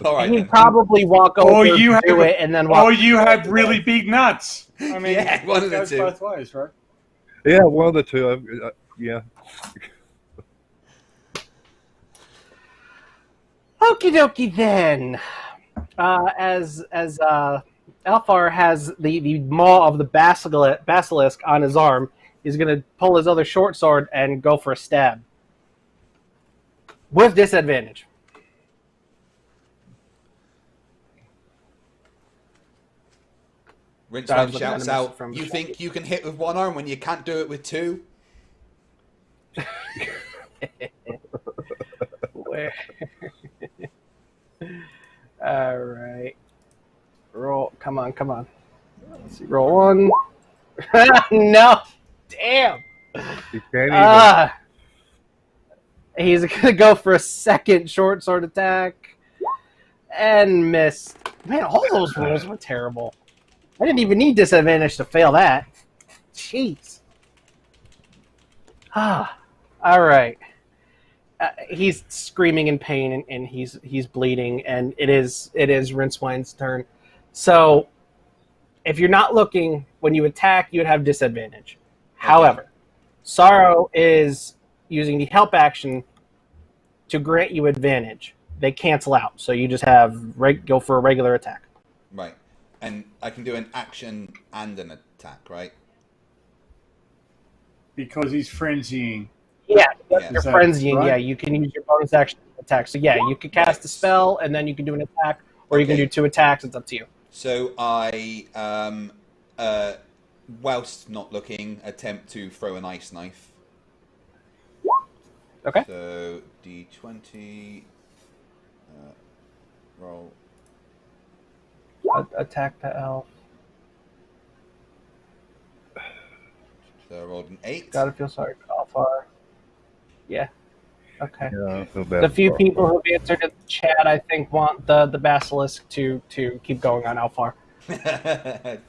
All right, he'd then. probably walk over, do it, and then walk. Or you have really big nuts. I mean, Yeah, one of it the goes two. both ways, right? Yeah, one of the two. Yeah. Okie dokie then. As Alfar has the maw of the basilisk on his arm, he's going to pull his other short sword and go for a stab. With disadvantage. Rincewynd shouts out, "You think you can hit with one arm when you can't do it with two?" Where? All right. Roll. Come on. Let's see. Roll one. No. Damn. You can't even. He's going to go for a second short sword attack. And miss. Man, all those rolls were terrible. I didn't even need disadvantage to fail that. Jeez. All right. He's screaming in pain and he's bleeding, and it is Rincewind's turn. So, if you're not looking when you attack, you would have disadvantage. Okay. However, Sarro is using the help action to grant you advantage. They cancel out, so you just have go for a regular attack. Right, and I can do an action and an attack, right? Because he's frenzying. Yeah, Yeah. you're frenzying. Right? Yeah, you can use your bonus action attack. So yeah, you could cast a spell and then you can do an attack, or you can do two attacks. It's up to you. So I, whilst not looking, attempt to throw an ice knife. Okay. So D20, roll. Attack the elf. So I rolled an 8. Gotta feel sorry for Alfar. Yeah. Okay. Yeah, I feel bad The few for people who've answered in the chat, I think, want the basilisk to keep going on Alfar.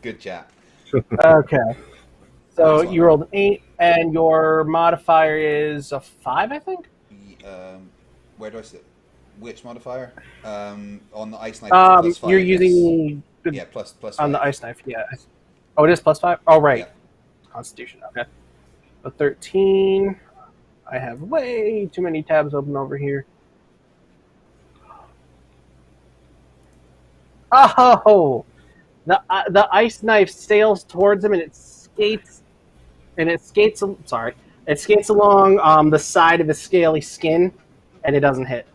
Good chat. Okay. So you rolled an 8, and your modifier is a 5, I think? Where do I sit? Which modifier? On the ice knife. It's +5, you're using yeah, plus on 5. the ice knife. Yeah. Oh, it is +5. Oh, right. Yeah. Constitution. Okay. A 13. I have way too many tabs open over here. Oh, the ice knife sails towards him and it skates. Sorry, it skates along the side of his scaly skin, and it doesn't hit.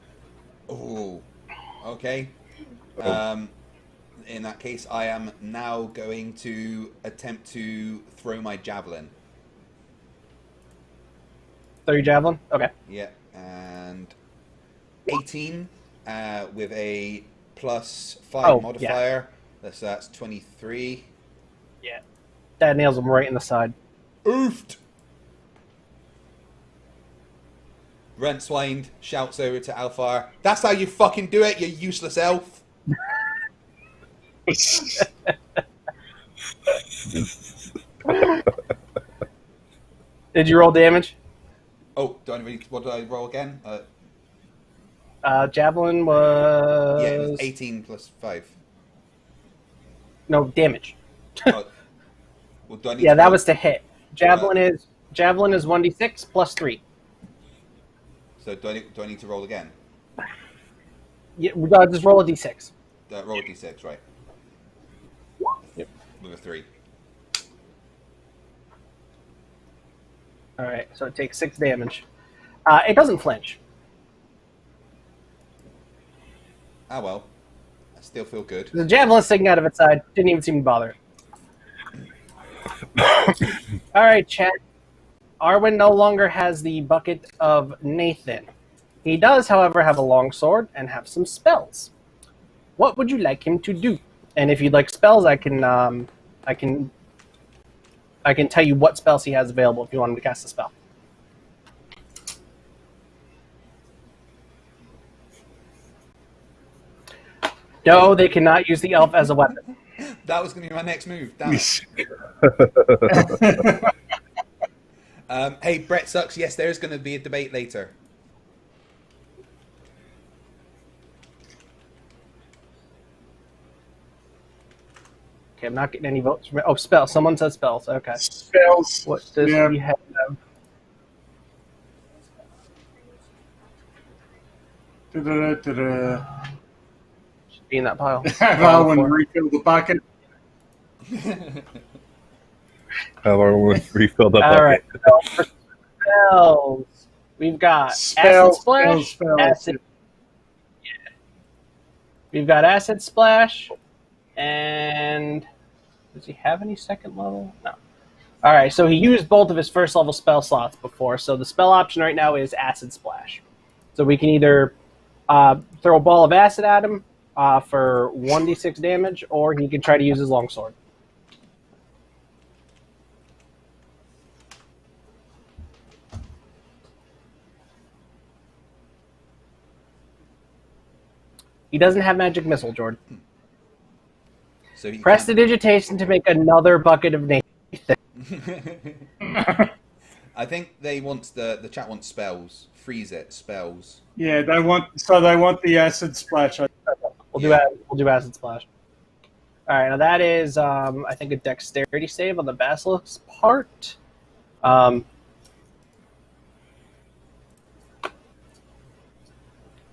Oh, okay. In that case, I am now going to attempt to throw my javelin. Throw your javelin? Okay. Yeah, and 18 with a +5 modifier. Yeah. That's 23. Yeah. That nails him right in the side. Oofed! Rincewynd shouts over to Alfar, "That's how you fucking do it, you useless elf!" Did you roll damage? Oh, what do I roll again? Javelin was... Yeah, it was 18 +5. No, damage. Well, do I need yeah, to that roll? was to hit. Javelin is 1d6 plus 3. So do I need to roll again? Yeah, just roll a d6. Roll a d6, right? Yep. With a 3. All right, so it takes 6 damage. It doesn't flinch. Ah well, I still feel good. The javelin sticking out of its side didn't even seem to bother. All right, chat. Arwijn no longer has the bucket of Nathan. He does, however, have a long sword and have some spells. What would you like him to do? And if you'd like spells, I can tell you what spells he has available if you want him to cast a spell. No, they cannot use the elf as a weapon. That was going to be my next move. Damn it. Hey, Brett sucks. Yes, there is going to be a debate later. Okay, I'm not getting any votes. Oh, spells. Someone said spells. Okay. Spells. What does he have? Should be in that pile. Have Arwijn refill the bucket. Have Arwijn refill the bucket. All right. So for spells, we've got acid splash. Acid. Yeah. We've got acid splash, and does he have any second level? No. All right. So he used both of his first level spell slots before. So the spell option right now is acid splash. So we can either throw a ball of acid at him for 1d6 damage, or he can try to use his longsword. He doesn't have magic missile, Jordan. So he Prestidigitation to make another bucket of Nathan. I think they want the chat wants spells. Freeze it, spells. Yeah, they want the acid splash. We'll do acid splash. All right, now that is I think a dexterity save on the basilisk's part.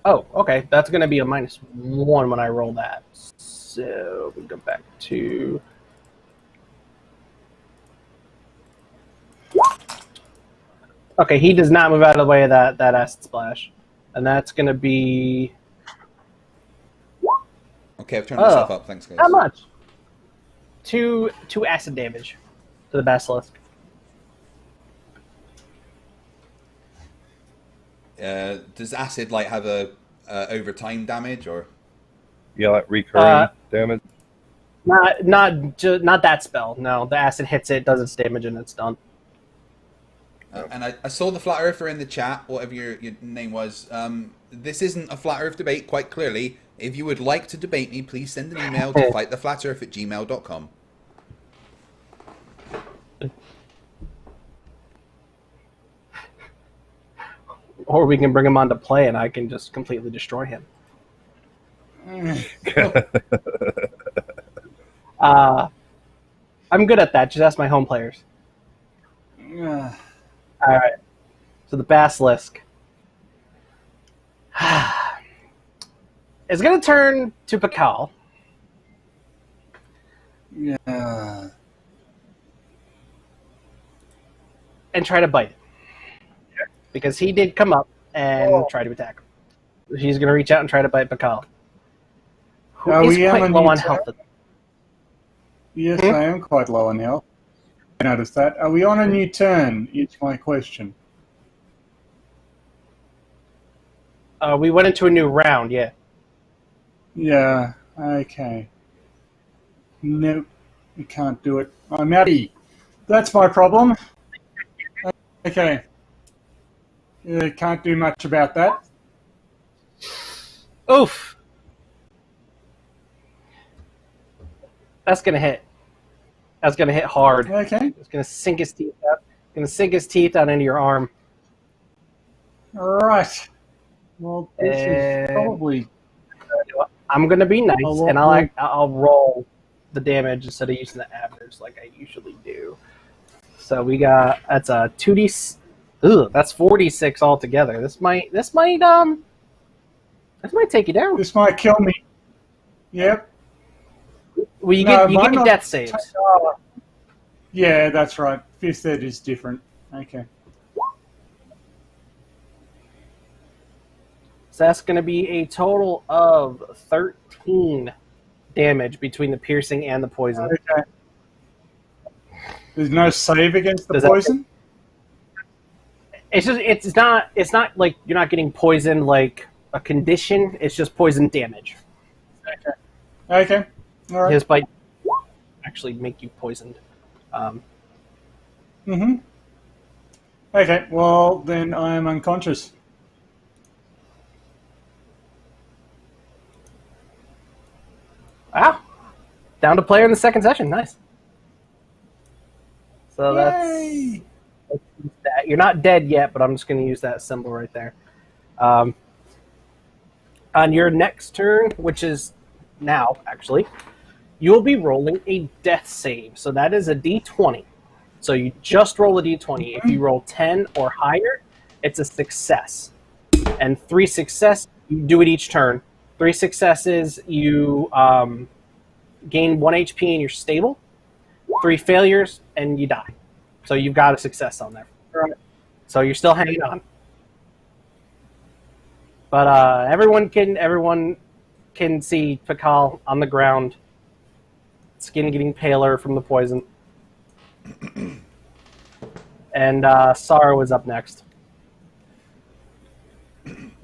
Oh, okay. That's going to be a -1 when I roll that. So we go back to... Okay, he does not move out of the way of that acid splash. And that's going to be... Okay, I've turned myself up. Thanks, guys. Not much. Two acid damage to the basilisk. Does acid like have a over time damage or? Yeah, like recurring damage. Not that spell. No, the acid hits it, does its damage, and it's done. And I saw the Flat Earther in the chat, whatever your name was. This isn't a Flat Earth debate, quite clearly. If you would like to debate me, please send an email to fighttheflatearth@gmail.com. Or we can bring him on to play, and I can just completely destroy him. I'm good at that. Just ask my home players. All right. So the basilisk is going to turn to Pacal. Yeah. And try to bite it. Because he did come up and try to attack him. He's going to reach out and try to bite Pacal. Who is quite low on health. Yes, I am quite low on health. I noticed that. Are we on a new turn? It's my question. We went into a new round, yeah. Yeah, okay. Nope, you can't do it. I'm out. That's my problem. Okay. Can't do much about that. Oof. That's gonna hit. That's gonna hit hard. Okay. It's gonna sink his teeth out. Gonna sink his teeth out into your arm. All right. Well, this is probably. I'm gonna be nice, Oh, and well, I'll roll the damage instead of using the average like I usually do. So we got that's a 2d. Ooh, that's 4d6 altogether. This might take you down. This might kill me. Yep. Well, you No, get mine not- death saves. Yeah, that's right. Fifth ed is different. Okay. So that's going to be a total of 13 damage between the piercing and the poison. Okay. There's no save against the Does that- poison? It's not like you're not getting poisoned like a condition. It's just poison damage. Okay. All right. His bite actually make you poisoned. Mm-hmm. Okay, well, then I am unconscious. Wow. Down to player in the second session. Nice. So Yay! that's that. You're not dead yet, but I'm just going to use that symbol right there. On your next turn, which is now, actually, you'll be rolling a death save. So that is a d20. So you just roll a d20. If you roll 10 or higher, it's a success. And 3 success, you do it each turn. 3 successes, you gain 1 HP and you're stable. 3 failures, and you die. So you've got a success on there. Right. So you're still hanging on. But everyone can see Pacal on the ground, skin getting paler from the poison. And Sarro is up next.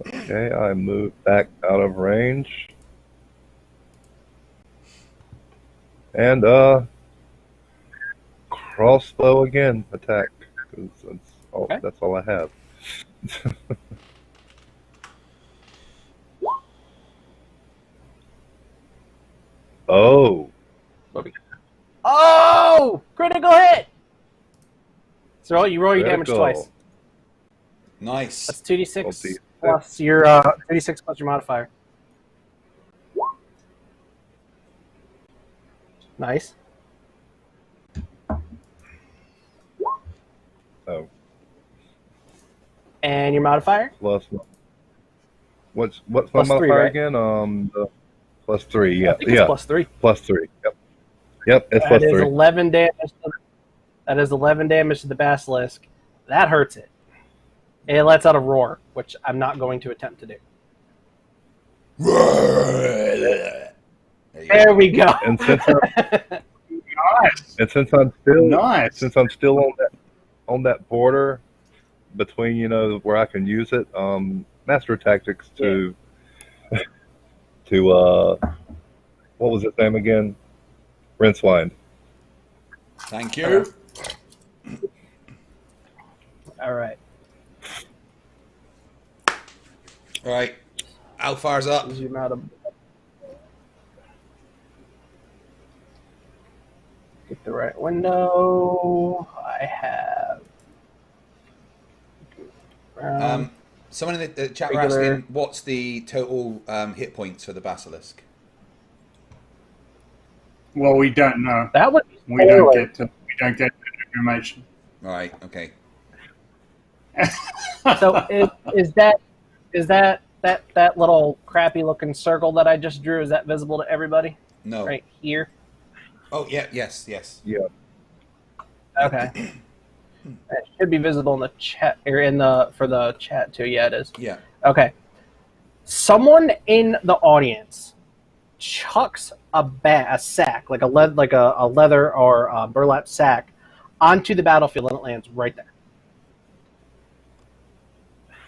Okay, I move back out of range. And crossbow again, attack. 'Cause that's all I have. Oh. Oh! Critical hit! So you roll your damage Critical. twice. Nice. That's 2d6 2d6. plus your 2d6 plus your modifier. Nice. Oh. And your modifier? Plus what's my Plus 3, modifier right? again? Plus 3, yeah. I think it's plus 3. Plus 3. Yep. Yep, it's That plus is 3. 11 damage. That is 11 damage to the basilisk. That hurts it. It lets out a roar, which I'm not going to attempt to do. There we go. And since Nice. I'm still Nice. since I'm still on that border between where I can use it, master tactics to what was his name again? Rincewynd. Thank you. All right. All right. Alfar's up. Zoom out of. Get the right window. I have. Someone in the chat were Regular. asking, what's the total hit points for the basilisk? Well, we don't know. That would. We don't get that information. All right. Okay. So is that little crappy looking circle that I just drew? Is that visible to everybody? No. Right here. Oh yeah. Yes. Yeah. Okay. It should be visible in the chat or for the chat too. Yeah, it is. Yeah. Okay. Someone in the audience chucks a sack, like a leather or a burlap sack, onto the battlefield, and it lands right there.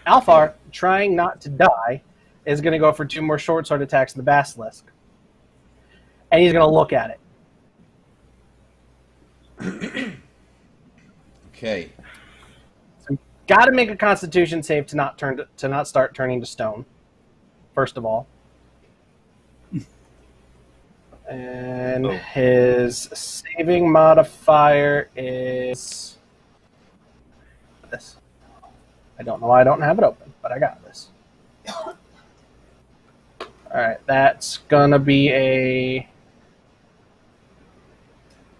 Alfar trying not to die, is going to go for 2 more short sword attacks in the basilisk. And he's going to look at it. Okay. So got to make a Constitution save to not start turning to stone. First of all. And his saving modifier is this. I don't know why I don't have it open, but I got this. Alright, that's gonna be a...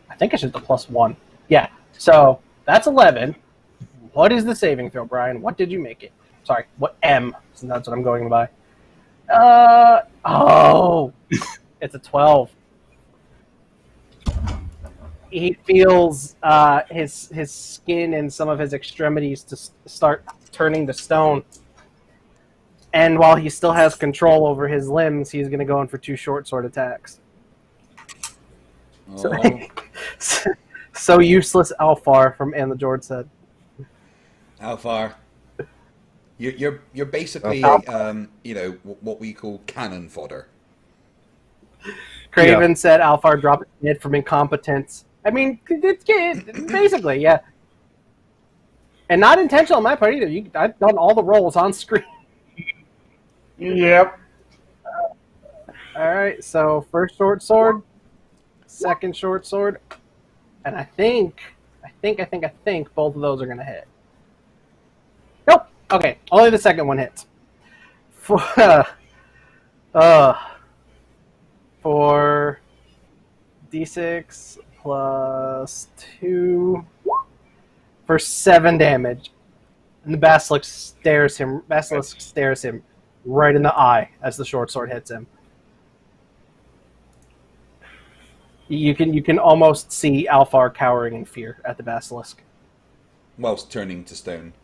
I think I should do +1. Yeah, so that's 11. What is the saving throw, Brian? What did you make it? Sorry, what M? So that's what I'm going by. It's a 12. He feels his skin and some of his extremities to start turning to stone. And while he still has control over his limbs, he's going to go in for 2 short sword attacks. Oh. So useless, Alfar from And the Jord said. Alfar, you're basically what we call cannon fodder. Craven said Alfar dropped his head from incompetence. I mean, it's basically, yeah. And not intentional on my part either. I've done all the rolls on screen. Yep. All right, so first short sword, second short sword, and I think both of those are going to hit. Nope. Okay, only the second one hits. For D6 plus 2 for 7 damage. And the basilisk stares him right in the eye as the short sword hits him. You can almost see Alfar cowering in fear at the basilisk. Whilst turning to stone.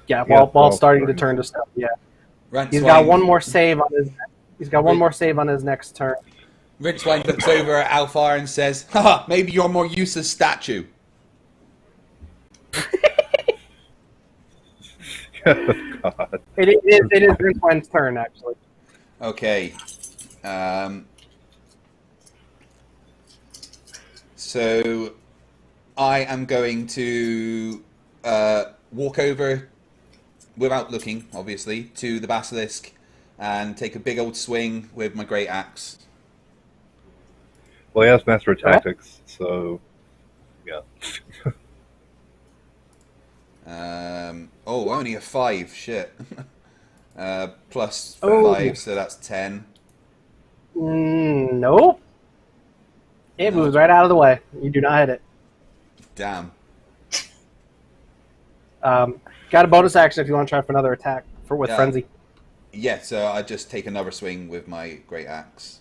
Yeah, while starting to turn to stone. Yeah. He's got one more save on his. He's got one more save on his next turn. Rincewynd looks over at Alfar and says, "Haha, maybe you're more useless statue." God. It is Rincewind's turn, actually. Okay. So I am going to walk over, without looking, obviously, to the basilisk and take a big old swing with my great axe. Well, he has master of tactics, so yeah. Only a 5. Shit. Plus 5, so that's 10. Nope. It moves right out of the way. You do not hit it. Damn. Got a bonus action if you want to try for another attack with Frenzy. Yeah, so I just take another swing with my great axe.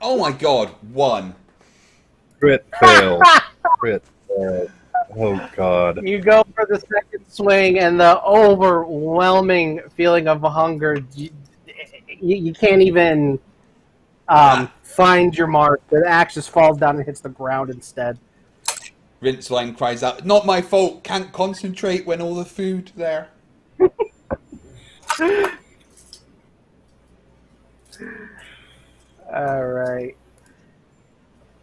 Oh my god, 1. Crit fail. Crit fail. Oh god. You go for the second swing, and the overwhelming feeling of hunger, you can't even find your mark. The axe just falls down and hits the ground instead. Rincewynd cries out, "Not my fault, can't concentrate when all the food there." Alright.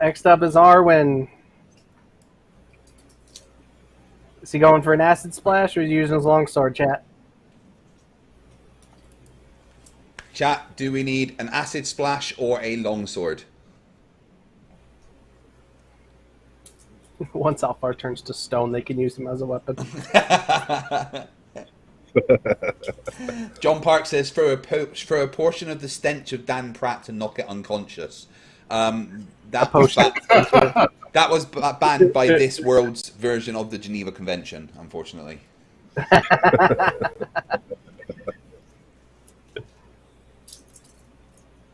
Next up is Arwijn. Is he going for an acid splash, or is he using his longsword, chat? Chat, do we need an acid splash or a longsword? Once Alfar turns to stone, they can use him as a weapon. John Park says, throw a portion of the stench of Dan Pratt to knock it unconscious. That was banned by this world's version of the Geneva Convention, unfortunately.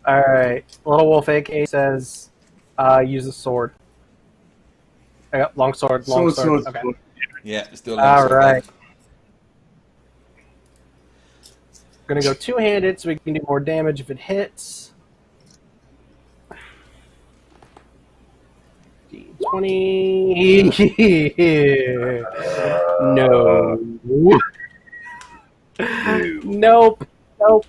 All right. Little Wolf AK says, use a sword. I got long sword. Sword. Okay. Yeah, still all right. Gonna go two-handed so we can do more damage if it hits. 20. No. Nope. Nope.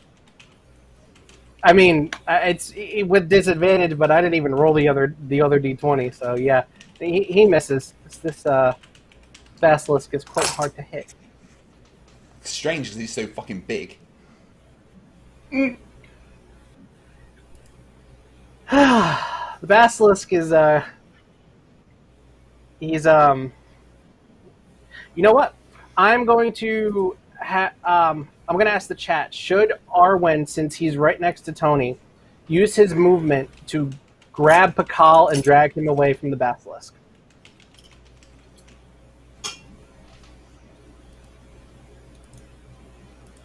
I mean, it's with disadvantage, but I didn't even roll the other d20. So yeah, he misses. This basilisk is quite hard to hit. It's strange because he's so fucking big. The basilisk is he's you know what? I'm going to I'm going to ask the chat, should Arwijn, since he's right next to Tony, use his movement to grab Pacal and drag him away from the basilisk?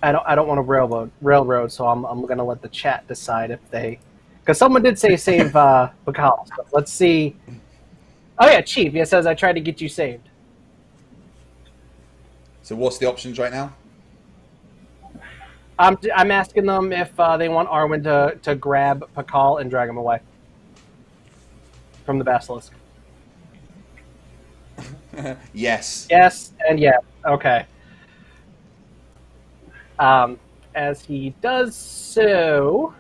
I don't want to railroad, so I'm going to let the chat decide if they... Because someone did say save Pacal. So let's see. Oh yeah, Chief. It says I tried to get you saved. So what's the options right now? I'm asking them if they want Arwijn to grab Pacal and drag him away from the basilisk. Yes. Yes, and yes. Okay. As he does so,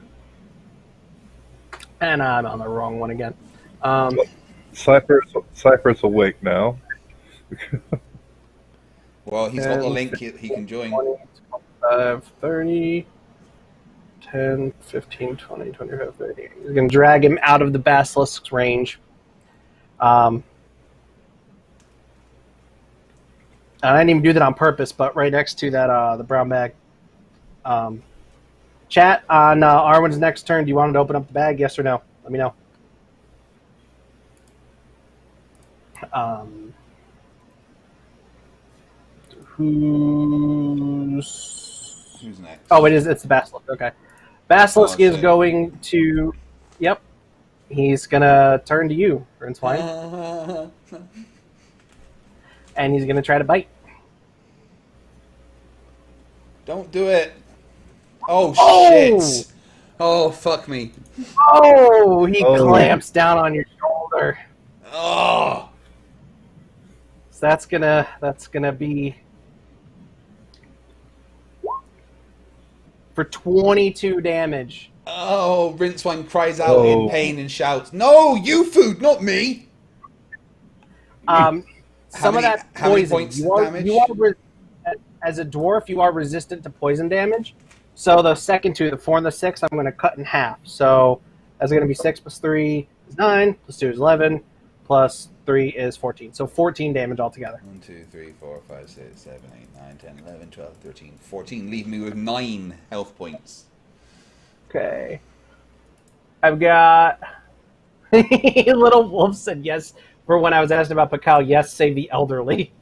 and I'm on the wrong one again. Cypher's awake now. Well, he's got the link. He can join. 20, 25, 30, 10, 15, 20, 25, 30. He's going to drag him out of the basilisk's range. I didn't even do that on purpose, but right next to that, the brown bag. Chat, on Arwin's next turn, do you want him to open up the bag? Yes or no? Let me know. Who's next? Oh, it's the Basilisk. Okay. Basilisk is going to... Yep. He's going to turn to you, Rincewynd. And he's going to try to bite. Don't do it. Oh, shit. Oh, fuck me. Oh, he clamps down on your shoulder. Oh. So that's gonna be for 22 damage. Oh, Rincewynd cries out in pain and shouts, "No, you food, not me!" Some of that poison. As a dwarf, you are resistant to poison damage. So the second two, the 4 and the 6, I'm going to cut in half. So that's going to be 6 plus 3 is 9, plus 2 is 11, plus 3 is 14. So 14 damage altogether. 1, 2, 3, 4, 5, 6, 7, 8, 9, 10, 11, 12, 13, 14. Leave me with 9 health points. Okay. I've got... Little Wolf said yes for when I was asked about Pacal. Yes, save the elderly.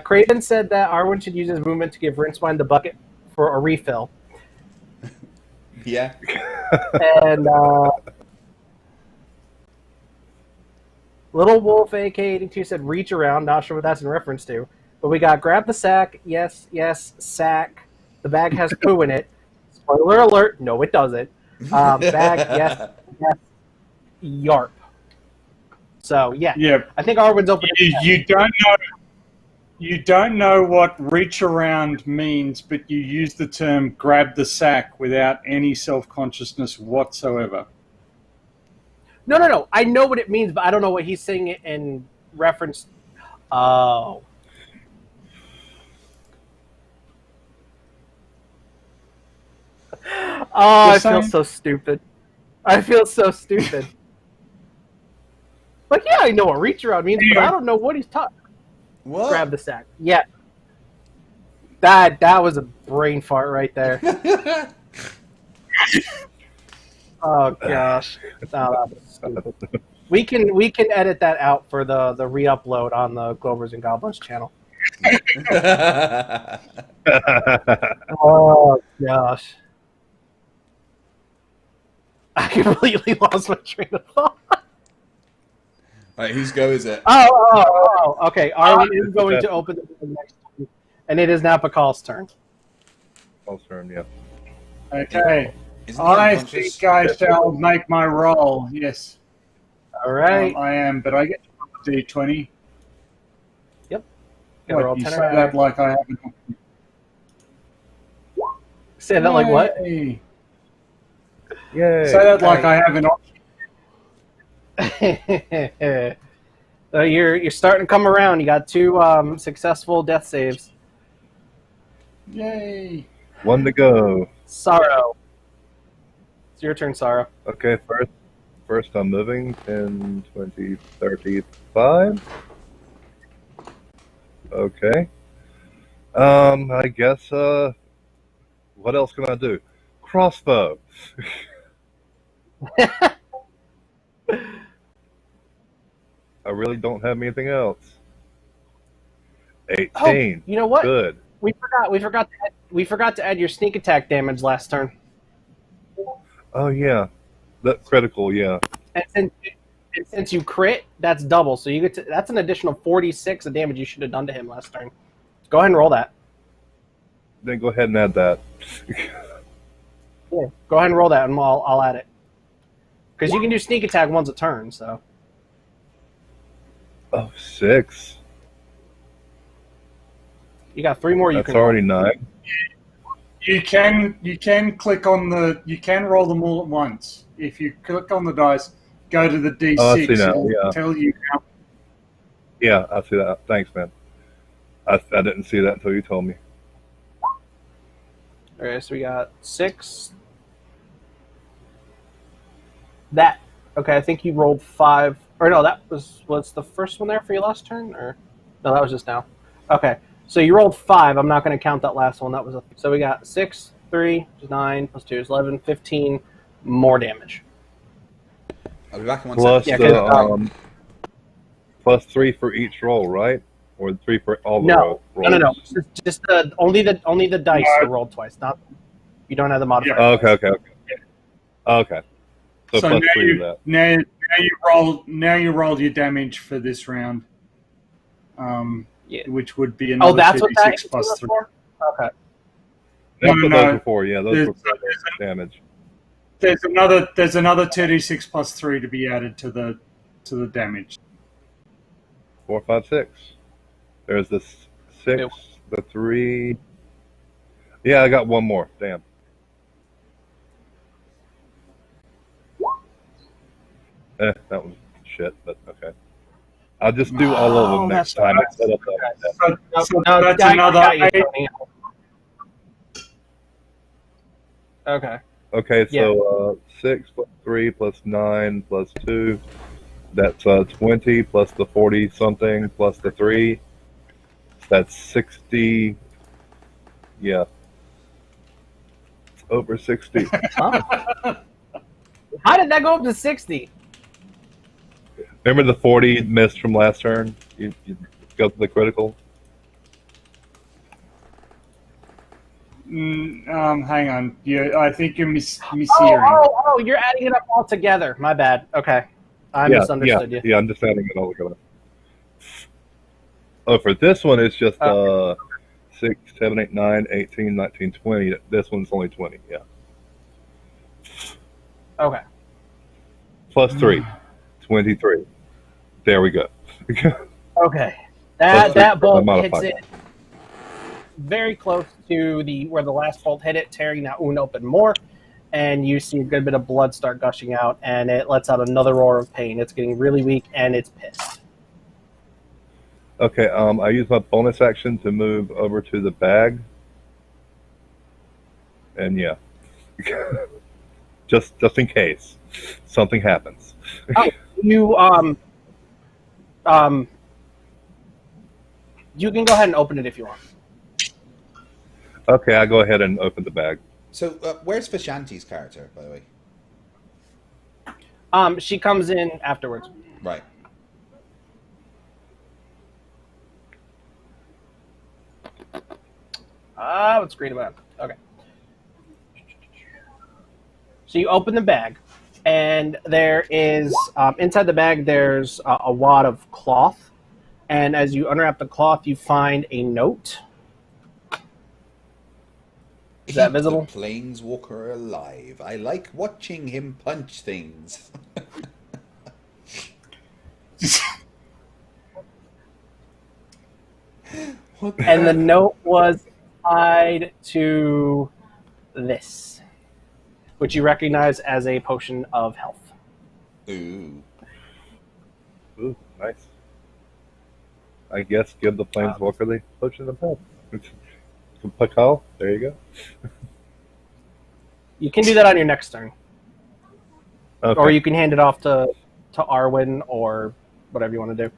Craven said that Arwijn should use his movement to give Rincewynd the bucket for a refill. Yeah. And Little Wolf AK82 said reach around. Not sure what that's in reference to. But we got grab the sack. Yes, yes, sack. The bag has poo in it. Spoiler alert. No, it doesn't. Bag, yes, yes. Yarp. So yeah. I think Arwin's open. You don't know what reach around means, but you use the term grab the sack without any self-consciousness whatsoever. No. I know what it means, but I don't know what he's saying in reference. Oh. Oh, I feel so stupid. I feel so stupid. Like, yeah, I know what reach around means, but I don't know what he's talking. What? Grab the sack. Yeah. That was a brain fart right there. Oh gosh. Oh, that was stupid. We can edit that out for the re-upload on the Glovers and Goblins channel. Oh gosh. I completely lost my train of thought. All right, whose go is it? Oh, okay. Arwijn is going to open the next turn, and it is now Pacal's turn. Pacal's turn, yeah. Okay. I think I shall make my roll, yes. All right. I am, but I get to D20. Yep. Gotta roll You 10 say or higher. that like I haven't. Say that like what? Yay. Yay! Say that like I haven't. So you're starting to come around. You got 2 successful death saves. Yay. One to go. Sarro. It's your turn, Sarro. Okay, first I'm moving 10, 20, 35. Okay. I guess, what else can I do? Crossbow. I really don't have anything else. 18. Oh, you know what? Good. We forgot to add your sneak attack damage last turn. Oh, yeah. That critical, yeah. And since you crit, that's double. So you get to, that's an additional 46 of damage you should have done to him last turn. Go ahead and roll that. Then go ahead and add that. Yeah. Go ahead and roll that, and I'll add it. Because you can do sneak attack once a turn. So. Oh, 6. You got 3 more. That's already 9. You can click on the. You can roll them all at once. If you click on the dice, go to the D6. Oh, I see now, It'll yeah. tell you how. Yeah, I see that. Thanks, man. I didn't see that until you told me. All right, so we got 6. That. Okay, I think you rolled 5. Or no, that was the first one there for your last turn, or no, that was just now. Okay, so you rolled 5. I'm not going to count that last one. That was so we got 6, 3, which is 9 plus 2 is 11, 15 more damage. I'll be back in one Plus second. Yeah, plus 3 for each roll, right? Or 3 for all the rolls? No. Just only the dice are rolled twice. Not you don't have the modifier. Oh, okay. So plus now 3 you, of that. now you rolled your damage for this round. Yeah. Which would be another that's what that 2d6 plus 3. for? Okay. That's what No. those were for, yeah. Those were for damage. There's another 2d6 plus 3 to be added to the damage. 4, 5, 6. There's the 6, Yep. the 3. Yeah, I got one more. Damn. That was shit, but okay. I'll just do all of them next time. Instead of that. So No, that's I another got you, 8. Tony. Okay. Okay, so 6 plus 3 plus 9 plus 2. That's 20 plus the 40 something plus the 3. That's 60. Yeah. Over 60. Huh? How did that go up to 60? Remember the 40 missed from last turn? You go to the critical? Hang on. I think you're mishearing. Oh, you're adding it up all together. My bad. Okay. I misunderstood you. Yeah, I'm just adding it all together. Oh, for this one, it's just 6, 7, 8, 9, 18, 19, 20. This one's only 20, yeah. Okay. Plus 3, 23. There we go. Okay. That bolt hits modifier. it very close to where the last bolt hit it, tearing that wound open more, and you see a good bit of blood start gushing out, and it lets out another roar of pain. It's getting really weak, and it's pissed. Okay, I use my bonus action to move over to the bag. And yeah. just in case something happens. You can go ahead and open it if you want. Okay, I go ahead and open the bag. So, where's Vishanti's character, by the way? She comes in afterwards. Right. What's great about it? Okay. So you open the bag, and there is, inside the bag, there's a wad of cloth. And as you unwrap the cloth, you find a note. Is that visible? The planeswalker alive. I like watching him punch things. And the note was tied to this, which you recognize as a potion of health. Ooh. Ooh, nice. I guess give the planeswalker the potion of health. Pacal, there you go. You can do that on your next turn. Okay. Or you can hand it off to Arwijn or whatever you want to do.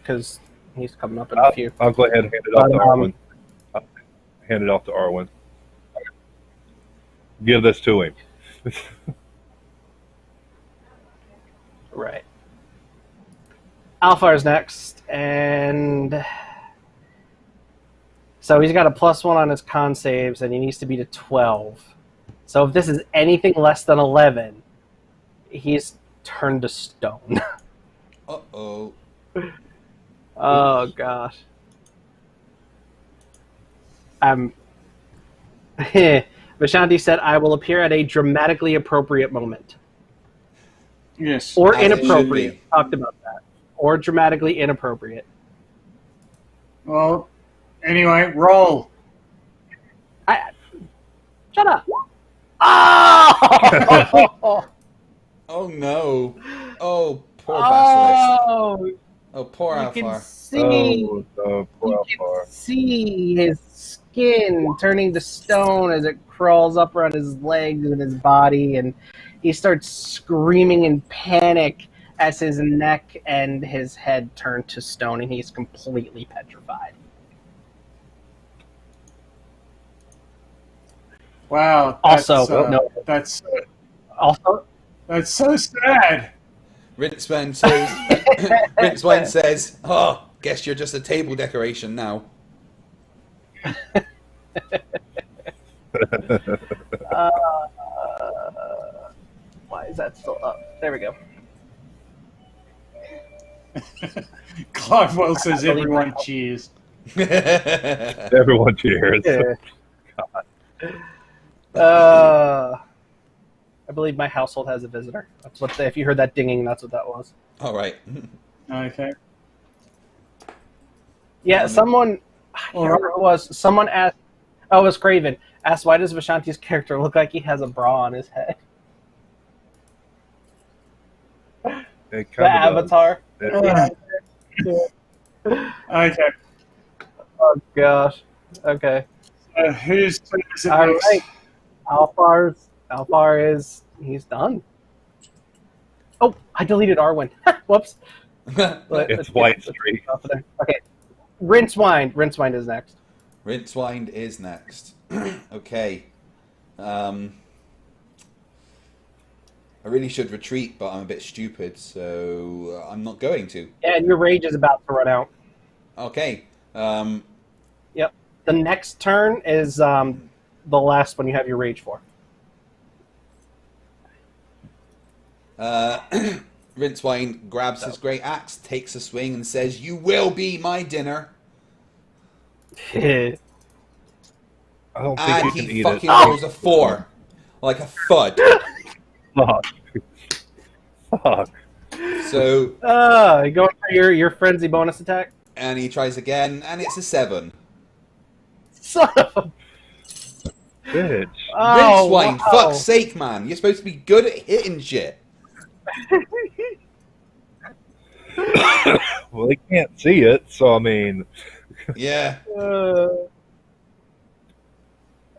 Because he's coming up in a few. I'll go ahead and hand it off to Arwijn. I'll hand it off to Arwijn. Give this to him. Right. Alfar's next, and so he's got a +1 on his con saves, and he needs to beat a 12. So if this is anything less than 11, he's turned to stone. Uh-oh. Oh, gosh. Vishanti said, I will appear at a dramatically appropriate moment. Yes. Or As it should inappropriate. be. Talked about that. Or dramatically inappropriate. Well, anyway, roll. Shut up. Oh! Oh no. Oh, poor Basilisk. Oh, Oh, poor you can Alfar. see, Oh, no, poor you can Alfar. see his skin turning to stone as it crawls up around his legs and his body, and he starts screaming in panic as his neck and his head turn to stone, and he's completely petrified. Wow. Also, That's Also, that's so sad. Rincewynd says, Rincewynd says, oh, guess you're just a table decoration now. why is that still up? There we go. Clive says everyone cheers. Everyone cheers. I believe my household has a visitor. That's what if you heard that dinging, that's what that was. All right. Okay. Yeah, someone, I can't remember who it was. Someone asked, oh, it was Craven, asked, why does Vishanti's character look like he has a bra on his head? It The avatar. Okay. Oh, gosh. Okay. Who's turn is it All next? right. Alfar is, he's done. Oh, I deleted Arwijn. Whoops. It's white streak. Okay. Rincewynd is next. Rincewynd is next. Okay. I really should retreat, but I'm a bit stupid, so I'm not going to. Yeah, and your rage is about to run out. Okay. Yep. The next turn is the last one you have your rage for. Rincewynd grabs his great axe, takes a swing, and says, "You will be my dinner." I don't think And you can he eat fucking it. rolls a 4. Like a thud. Fuck. Fuck. So, You going for your frenzy bonus attack? and he tries again, and it's a 7. Son of a... Bitch. Oh, Rincewynd, wow. fuck's sake, man. You're supposed to be good at hitting shit. Well, they can't see it, so I mean. Yeah.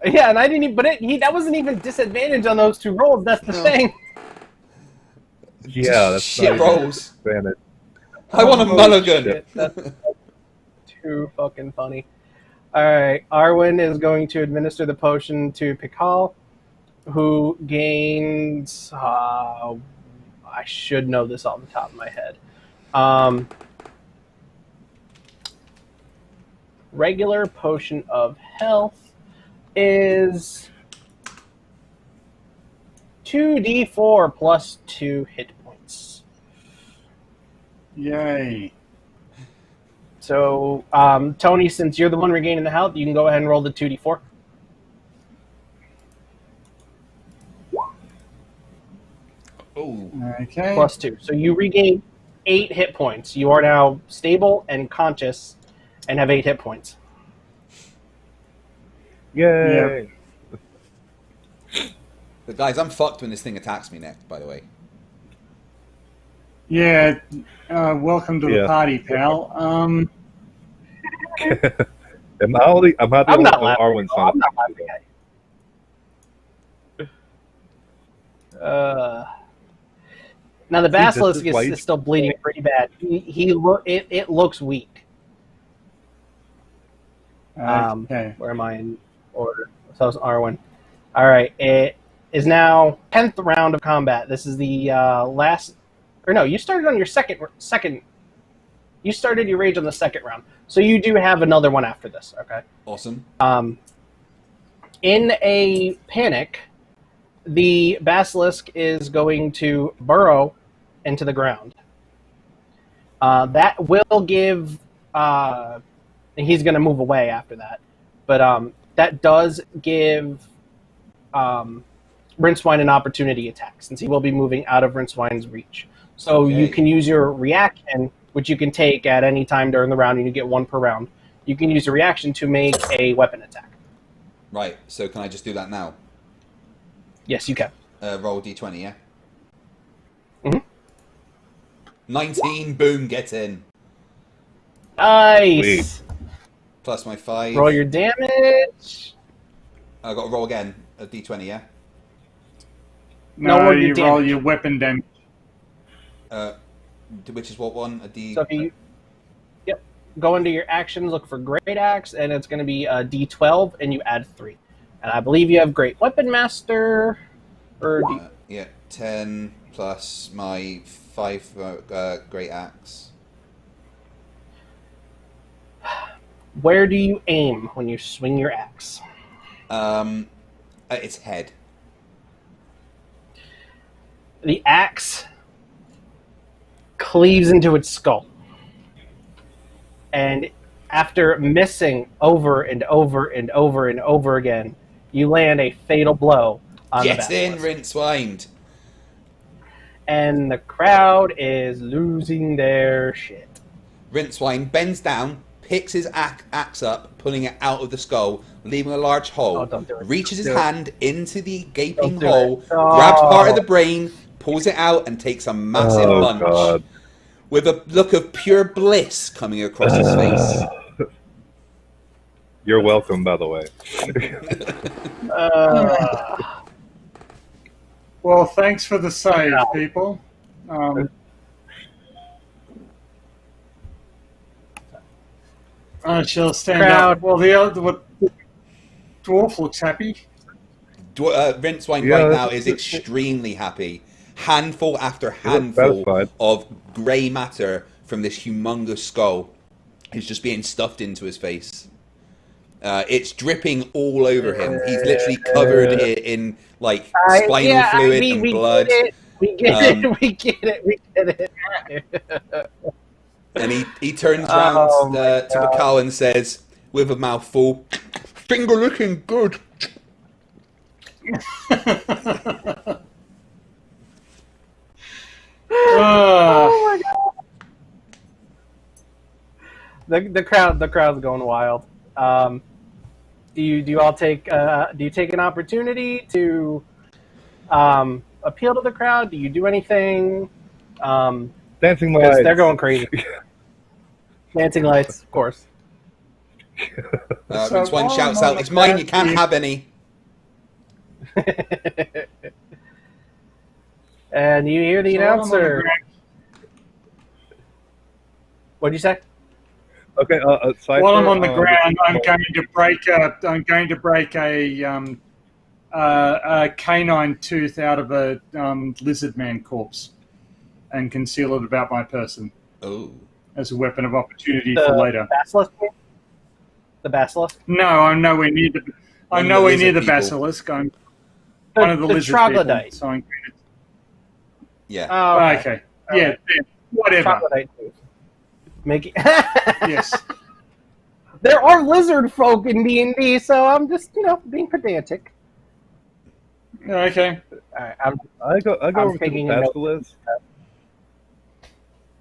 Yeah, and I didn't even... But that wasn't even disadvantage on those two rolls. That's the thing. Yeah, that's shit not even rolls. advantage. I want a Holy mulligan. shit, that's too fucking funny. Alright, Arwijn is going to administer the potion to Pacal, who gains... I should know this off the top of my head. Regular potion of health is 2d4 plus 2 hit points. Yay. So, Tony, since you're the one regaining the health, you can go ahead and roll the 2d4. Oh. Okay. Plus 2. So you regain 8 hit points. You are now stable and conscious and have 8 hit points. Yay! But guys, I'm fucked when this thing attacks me next, by the way. Yeah, welcome to the party, pal. I'm not laughing. Arwin's I'm not laughing. Now the basilisk is still bleeding pretty bad. It looks weak. Okay. Where am I in order? So it's Arwyn. All right. It is now 10th round of combat. This is the last. Or no, you started on your second. You started your rage on the second round, so you do have another one after this. Okay. Awesome. In a panic, the basilisk is going to burrow into the ground. That will give. And he's going to move away after that, but that does give Rincewynd an opportunity attack, since he will be moving out of Rincewind's reach. So you can use your reaction, which you can take at any time during the round, and you get 1 per round. You can use a reaction to make a weapon attack. Right, so can I just do that now? Yes, you can. Roll d20, yeah? Mm-hmm. 19, boom, get in. Nice! Plus my 5. Roll your damage. I got to roll again, a d20, yeah? No, you roll your weapon damage. Which is what one? A d... So if you... Yep. Go into your actions, look for Great Axe, and it's going to be a d12, and you add 3. And I believe you have Great Weapon Master, or... yeah, 10 plus my 5 Great Axe. Where do you aim when you swing your axe? Its head. The axe cleaves into its skull. And after missing over and over and over and over again, you land a fatal blow on the basilisk. Get in, Rincewynd! And the crowd is losing their shit. Rincewynd bends down, picks his axe up, pulling it out of the skull, leaving a large hole, reaches his hand into the gaping hole, grabs part of the brain, pulls it out, and takes a massive punch. God. With a look of pure bliss coming across his face. You're welcome, by the way. Well, thanks for the save, people. I shall stand up. Well, the dwarf looks happy. Rincewynd right now is extremely happy. Handful after handful of grey matter from this humongous skull is just being stuffed into his face. It's dripping all over him. He's literally covered in like spinal fluid and blood. We get it. And he turns around to Pacal and says, with a mouthful, "Finger looking good." Oh my god! The crowd's going wild. Do you all take do you take an opportunity to appeal to the crowd? Do you do anything? Dancing lights. They're going crazy. Dancing lights, of course. Rincewynd shouts out, "It's mine, you can't have any." And you hear the announcer. What'd you say? Okay. While I'm on the ground, I'm going to break a canine tooth out of a lizard man corpse and conceal it about my person. Oh. As a weapon of opportunity for later. Basilisk? The basilisk? No, I'm nowhere near the. I'm nowhere near the basilisk. I'm one of the lizard troglodyte. People. So I'm. Yeah. Oh, okay. Yeah. Whatever. Troglodyte. Make it. Yes. There are lizard folk in D&D, so I'm just being pedantic. Okay. All right, I go over to the basilisk.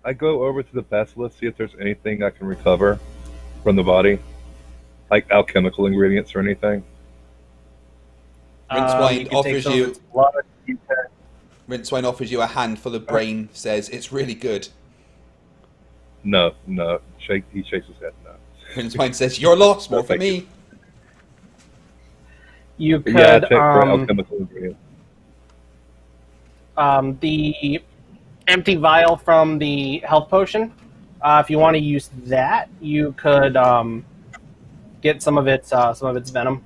I go over to the basilisk, see if there's anything I can recover. from the body? Like alchemical ingredients or anything? Rincewynd can take offers some of you. its blood. Rincewynd offers you a handful of brain. Says it's really good. No. He shakes his head. No. Rincewynd says your loss, more for Thank you. me. You could Yeah, check for alchemical ingredients. the empty vial from the health potion. If you want to use that, you could get some of its venom.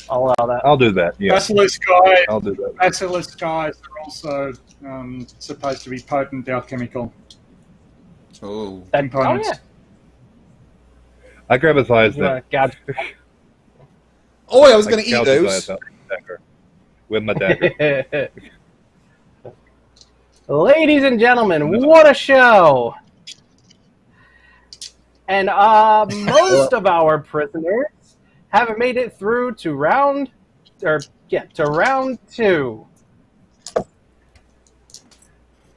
I'll allow that. I'll do that. Yeah, Basilisk eyes. I'll do that. Basilisk eyes are also supposed to be potent alchemical Oh, components. Oh, yeah. I grab his eyes You then. wanna gouge- oh! I was going to eat gouge his those. eyes out with my dagger. Ladies and gentlemen, what a show! And most of our prisoners haven't made it through to round 2.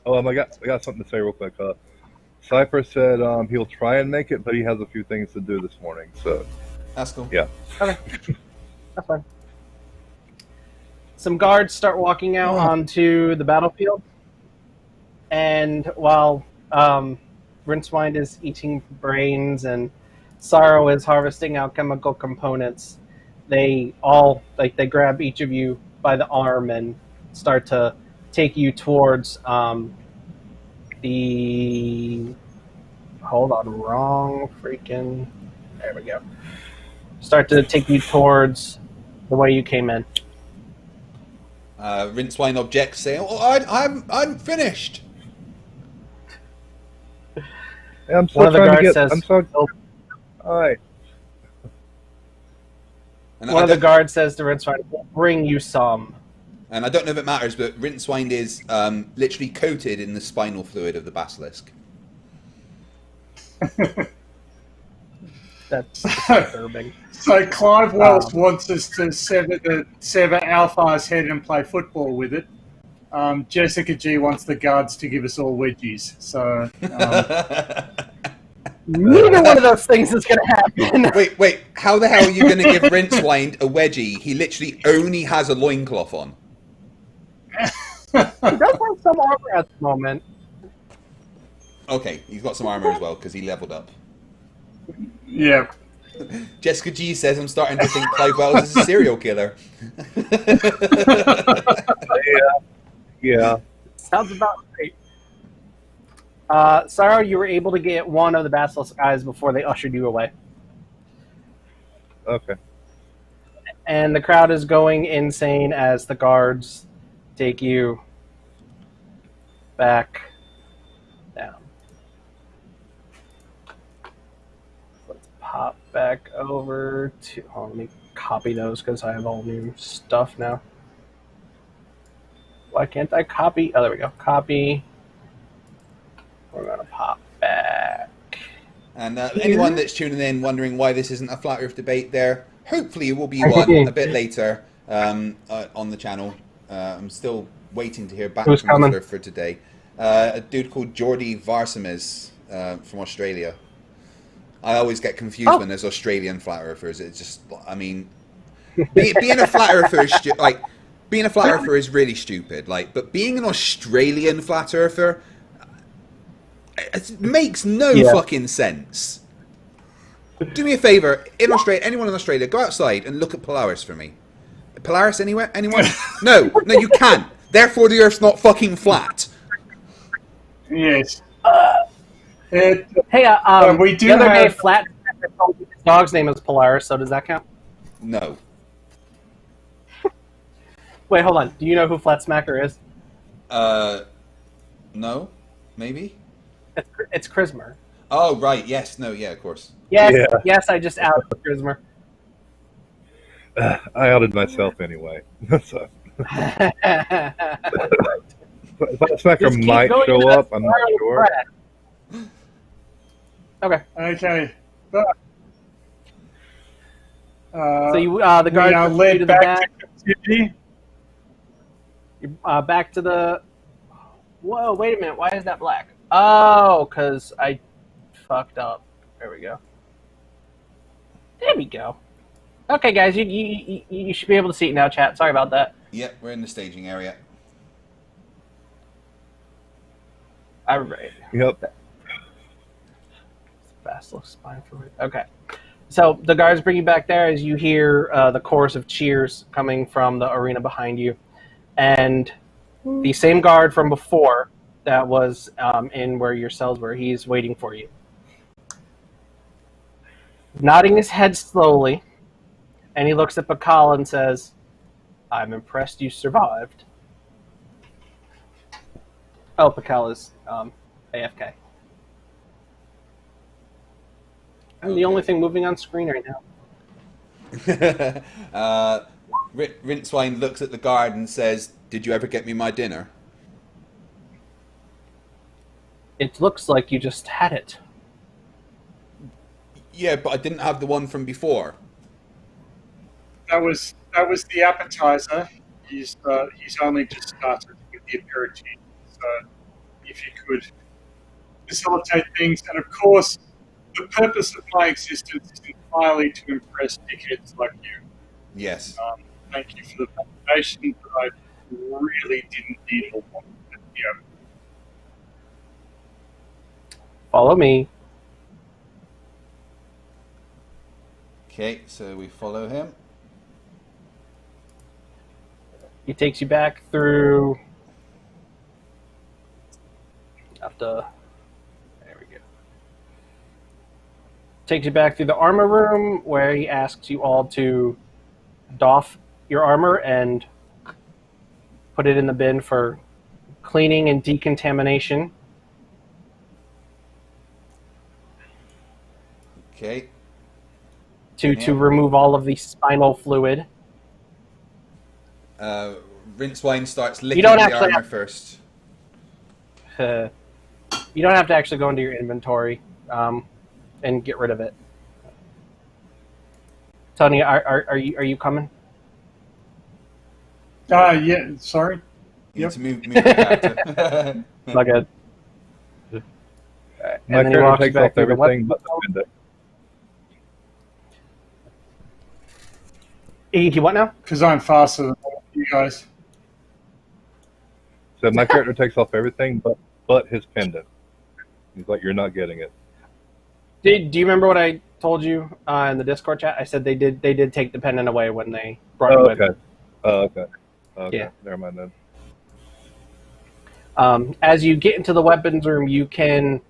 Oh, I got something to say real quick. Cypher said he'll try and make it, but he has a few things to do this morning. So That's cool. yeah. Okay, that's fine. Some guards start walking out onto the battlefield, and while Rincewynd is eating brains and Sarro is harvesting alchemical components, they all they grab each of you by the arm and start to take you towards the wrong freaking there we go. Start to take you towards the way you came in. Rincewynd objects, saying, "Oh, I'm finished." Yeah, I'm still One of the trying to guards get. says, I'm so. All right. And one I of the don't- guards says to Rincewynd, "We'll bring you some." And I don't know if it matters, but Rincewynd is literally coated in the spinal fluid of the basilisk. That's disturbing. So Clive Wells wants us to sever Alphar's head and play football with it. Jessica G wants the guards to give us all wedgies. So Neither one of those things is going to happen. Wait, how the hell are you going to give Rincewynd a wedgie? He literally only has a loincloth on. He does have some armor at the moment. Okay, he's got some armor as well because he leveled up. yeah. Jessica G says, I'm starting to think Clive Wells is a serial killer. Yeah. Sounds about right. Sarro, you were able to get one of the basilisk eyes before they ushered you away. Okay. And the crowd is going insane as the guards take you back down. Let's pop back over to... Oh, let me copy those because I have all new stuff now. Why can't I copy? Oh, there we go. Copy. We're going to pop back. And anyone that's tuning in wondering why this isn't a Flat Earth debate there, hopefully it will be one a bit later on the channel. I'm still waiting to hear back Who's from coming? Flat Earth for today. A dude called Jordi Varsamis from Australia. I always get confused when there's Australian Flat Earthers. It's just, I mean, being a Flat Earther is being a Flat Earther is really stupid. But being an Australian Flat Earther, it makes no fucking sense. Do me a favor, in Australia, anyone in Australia, go outside and look at Polaris for me. Polaris anywhere? Anyone? No, you can't. Therefore, the Earth's not fucking flat. Yes. Hey, we do the other day, have- Flat told me his dog's name is Polaris, so does that count? No. Wait, hold on. Do you know who Flat Smacker is? No, maybe. It's Chrismer. Oh, right. Yes. No. Yeah. Of course. Yes, Yeah. yes, I just outed Chrismer. I outed myself anyway. So Flat Smacker Just keep might going show to that up. I'm not spiral sure. thread. Okay. Okay. But, So you, the we are guards led to the back back. to captivity. You're, back to the. Whoa! Wait a minute. Why is that black? Oh, because I fucked up. There we go. There we go. Okay, guys, you should be able to see it now, chat. Sorry about that. Yep, we're in the staging area. All right. Yep. Fast looks spine fluid. Okay. So the guards bring you back there as you hear the chorus of cheers coming from the arena behind you. And the same guard from before that was in where your cells were, he's waiting for you. Nodding his head slowly, and he looks at Pacal and says, I'm impressed you survived. Oh, Pacal is AFK. I'm the only thing moving on screen right now. Rincewynd looks at the guard and says, did you ever get me my dinner? It looks like you just had it. Yeah, but I didn't have the one from before. That was the appetizer. He's only just started with the aperitif. So if you could facilitate things, and of course, the purpose of my existence is entirely to impress dickheads like you. Yes. Thank you for the validation, but I really didn't need a lot. Follow me. Okay, so we follow him. He takes you back through. There we go. Takes you back through the armor room where he asks you all to doff your armor and put it in the bin for cleaning and decontamination. Okay. To remove all of the spinal fluid. Rincewynd starts licking the armor first. You don't have to actually go into your inventory and get rid of it. Tony, are you coming? Yeah, sorry. You need to move the character. Not good. My character takes off everything but the window. He what now? Because I'm faster than you guys. So my character takes off everything but his pendant. He's like, you're not getting it. Do you remember what I told you in the Discord chat? I said they did take the pendant away when they brought it with. Okay. Yeah. Never mind then. As you get into the weapons room, you can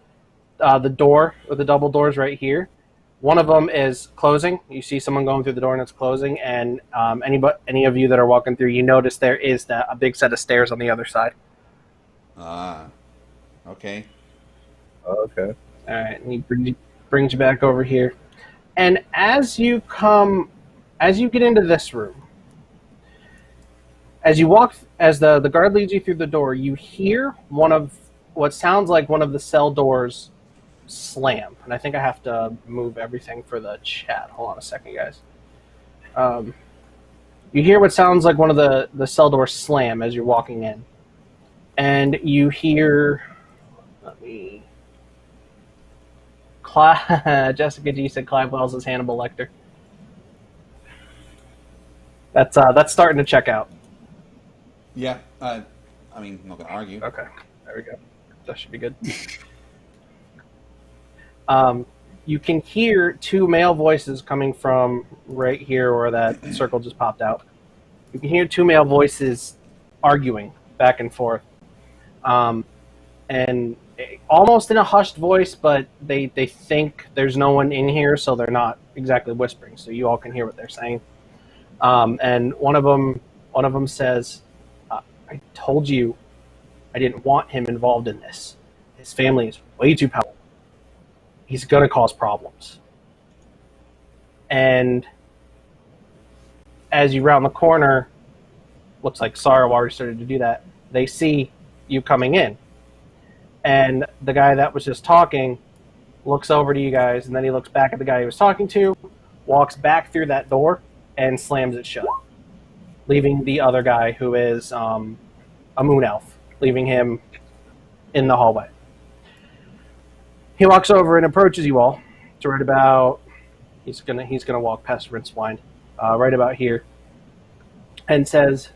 the door or the double doors right here. One of them is closing. You see someone going through the door and it's closing. And any of you that are walking through, you notice there is a big set of stairs on the other side. Okay. Okay. All right, and he brings you back over here. And as you get into this room, as the guard leads you through the door, you hear one of what sounds like one of the cell doors slam. And I think I have to move everything for the chat. Hold on a second, guys. You hear what sounds like one of the cell doors slam as you're walking in. And you hear... Jessica G said Clive Wells is Hannibal Lecter. That's starting to check out. Yeah, I mean, I'm not going to argue. Okay, there we go. That should be good. You can hear two male voices coming from right here where that circle just popped out. You can hear two male voices arguing back and forth. And almost in a hushed voice, but they think there's no one in here, so they're not exactly whispering, so you all can hear what they're saying. And one of them says, I told you I didn't want him involved in this. His family is way too powerful. He's going to cause problems. And as you round the corner, looks like Sarro already started to do that, they see you coming in. And the guy that was just talking looks over to you guys, and then he looks back at the guy he was talking to, walks back through that door, and slams it shut, leaving the other guy, who is a moon elf, leaving him in the hallway. He walks over and approaches you all, to right about. He's gonna walk past Rincewynd, right about here, and says,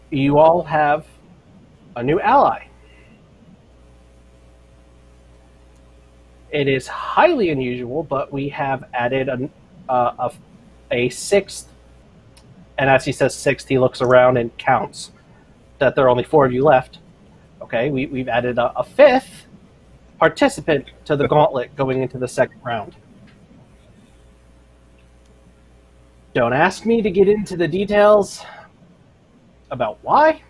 "You all have a new ally. It is highly unusual, but we have added a sixth." And as he says sixth, he looks around and counts that there are only 4 of you left. Okay, we've added a fifth participant to the gauntlet going into the second round. Don't ask me to get into the details about why.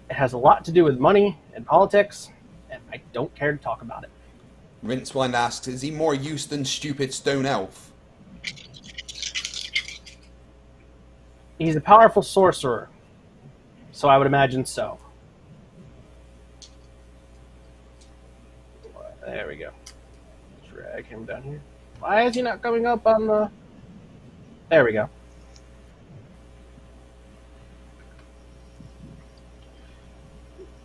It has a lot to do with money and politics, and I don't care to talk about it. Rincewynd asks, is he more use than stupid stone elf? He's a powerful sorcerer, so I would imagine so. There we go. Drag him down here. Why is he not coming up on the... There we go.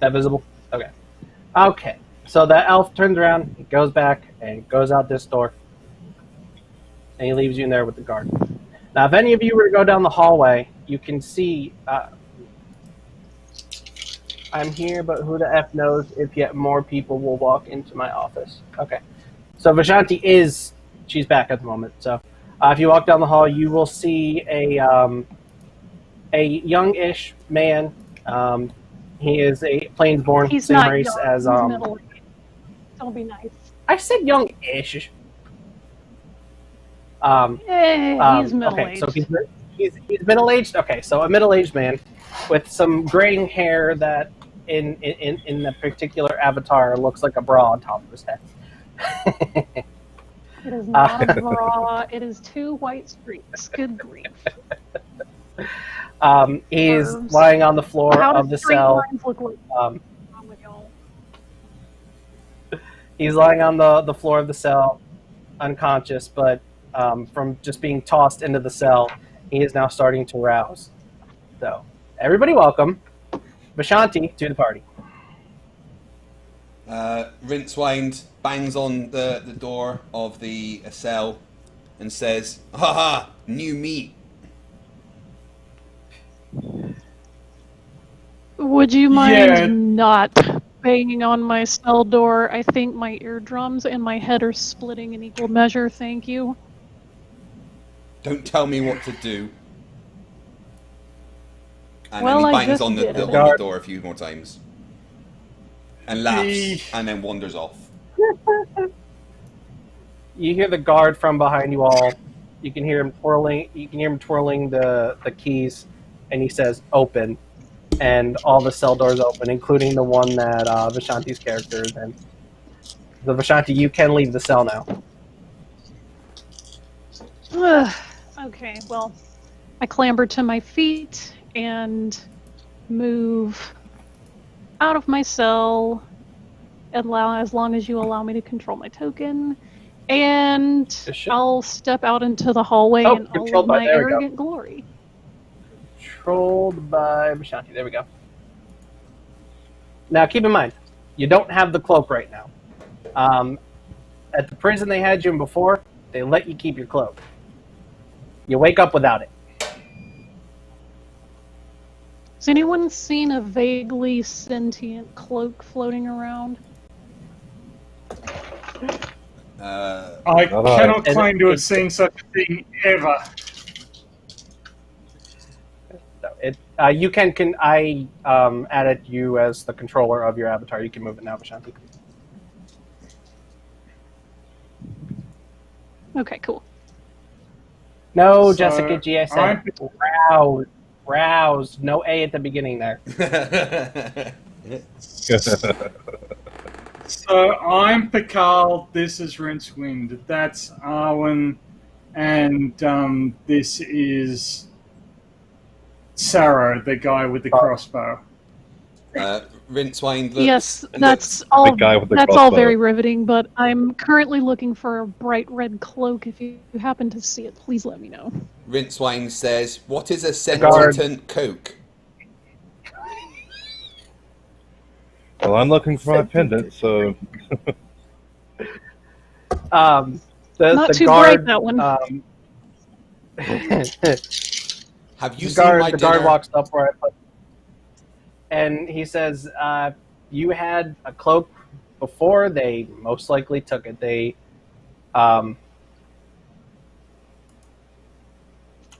That visible? Okay. Okay. So that elf turns around, he goes back, and goes out this door. And he leaves you in there with the guard. Now, if any of you were to go down the hallway, you can see... I'm here, but who the F knows if yet more people will walk into my office. Okay. So Vishanti is... She's back at the moment. So if you walk down the hall, you will see a young-ish man. He is a Plainsborn, He's same not race young. as... He's middle-aged. Don't be nice. I said young-ish. He's middle-aged. Okay, so he's middle-aged. Okay, so a middle-aged man with some graying hair that in the particular avatar looks like a bra on top of his head. It is not a bra. It is 2 white streaks. Good grief. He's Curves. lying on the floor How of does the straight cell. lines look like? What's wrong with y'all? He's lying on the floor of the cell, unconscious, but from just being tossed into the cell, he is now starting to rouse. So, everybody welcome Vishanti to the party. Rincewynd bangs on the door of the cell and says, "Haha, new meat." Would you mind Yeah. not banging on my cell door? I think my eardrums and my head are splitting in equal measure. Thank you. Don't tell me what to do. And Well, then I he bangs just on the did it. door a few more times. And laughs, The- and then wanders off. You hear the guard from behind you all. You can hear him twirling. You can hear him twirling the keys, and he says, "Open," and all the cell doors open, including the one that Vishanti's character is in. So Vishanti, you can leave the cell now. Okay, well, I clamber to my feet and move out of my cell, as long as you allow me to control my token, and Sure. I'll step out into the hallway Oh, in all controlled of by- my there we go. arrogant glory. Controlled by Vishanti. There we go. Now, keep in mind, you don't have the cloak right now. At the prison they had you in before, they let you keep your cloak. You wake up without it. Has anyone seen a vaguely sentient cloak floating around? I Not cannot I. claim to have seen such a thing ever. So you can I added you as the controller of your avatar. You can move it now, Vishanti. Okay, cool. No, So, Jessica G. I said rouse. No A at the beginning there. So I'm Pacal, this is Rincewynd, that's Arwijn, and this is Sarro, the guy with the crossbow. Rincewynd looks... Yes, that's all. The guy with the That's all crossbow. very riveting. But I'm currently looking for a bright red cloak. If you happen to see it, please let me know. Rincewynd says, "What is a guard. sentient coke?" Well, I'm looking for my pendant, so... The Not the too guard, bright, that one. Have you the seen my guard dinner? walks up where I put, and he says, "You had a cloak before. They most likely took it. They, I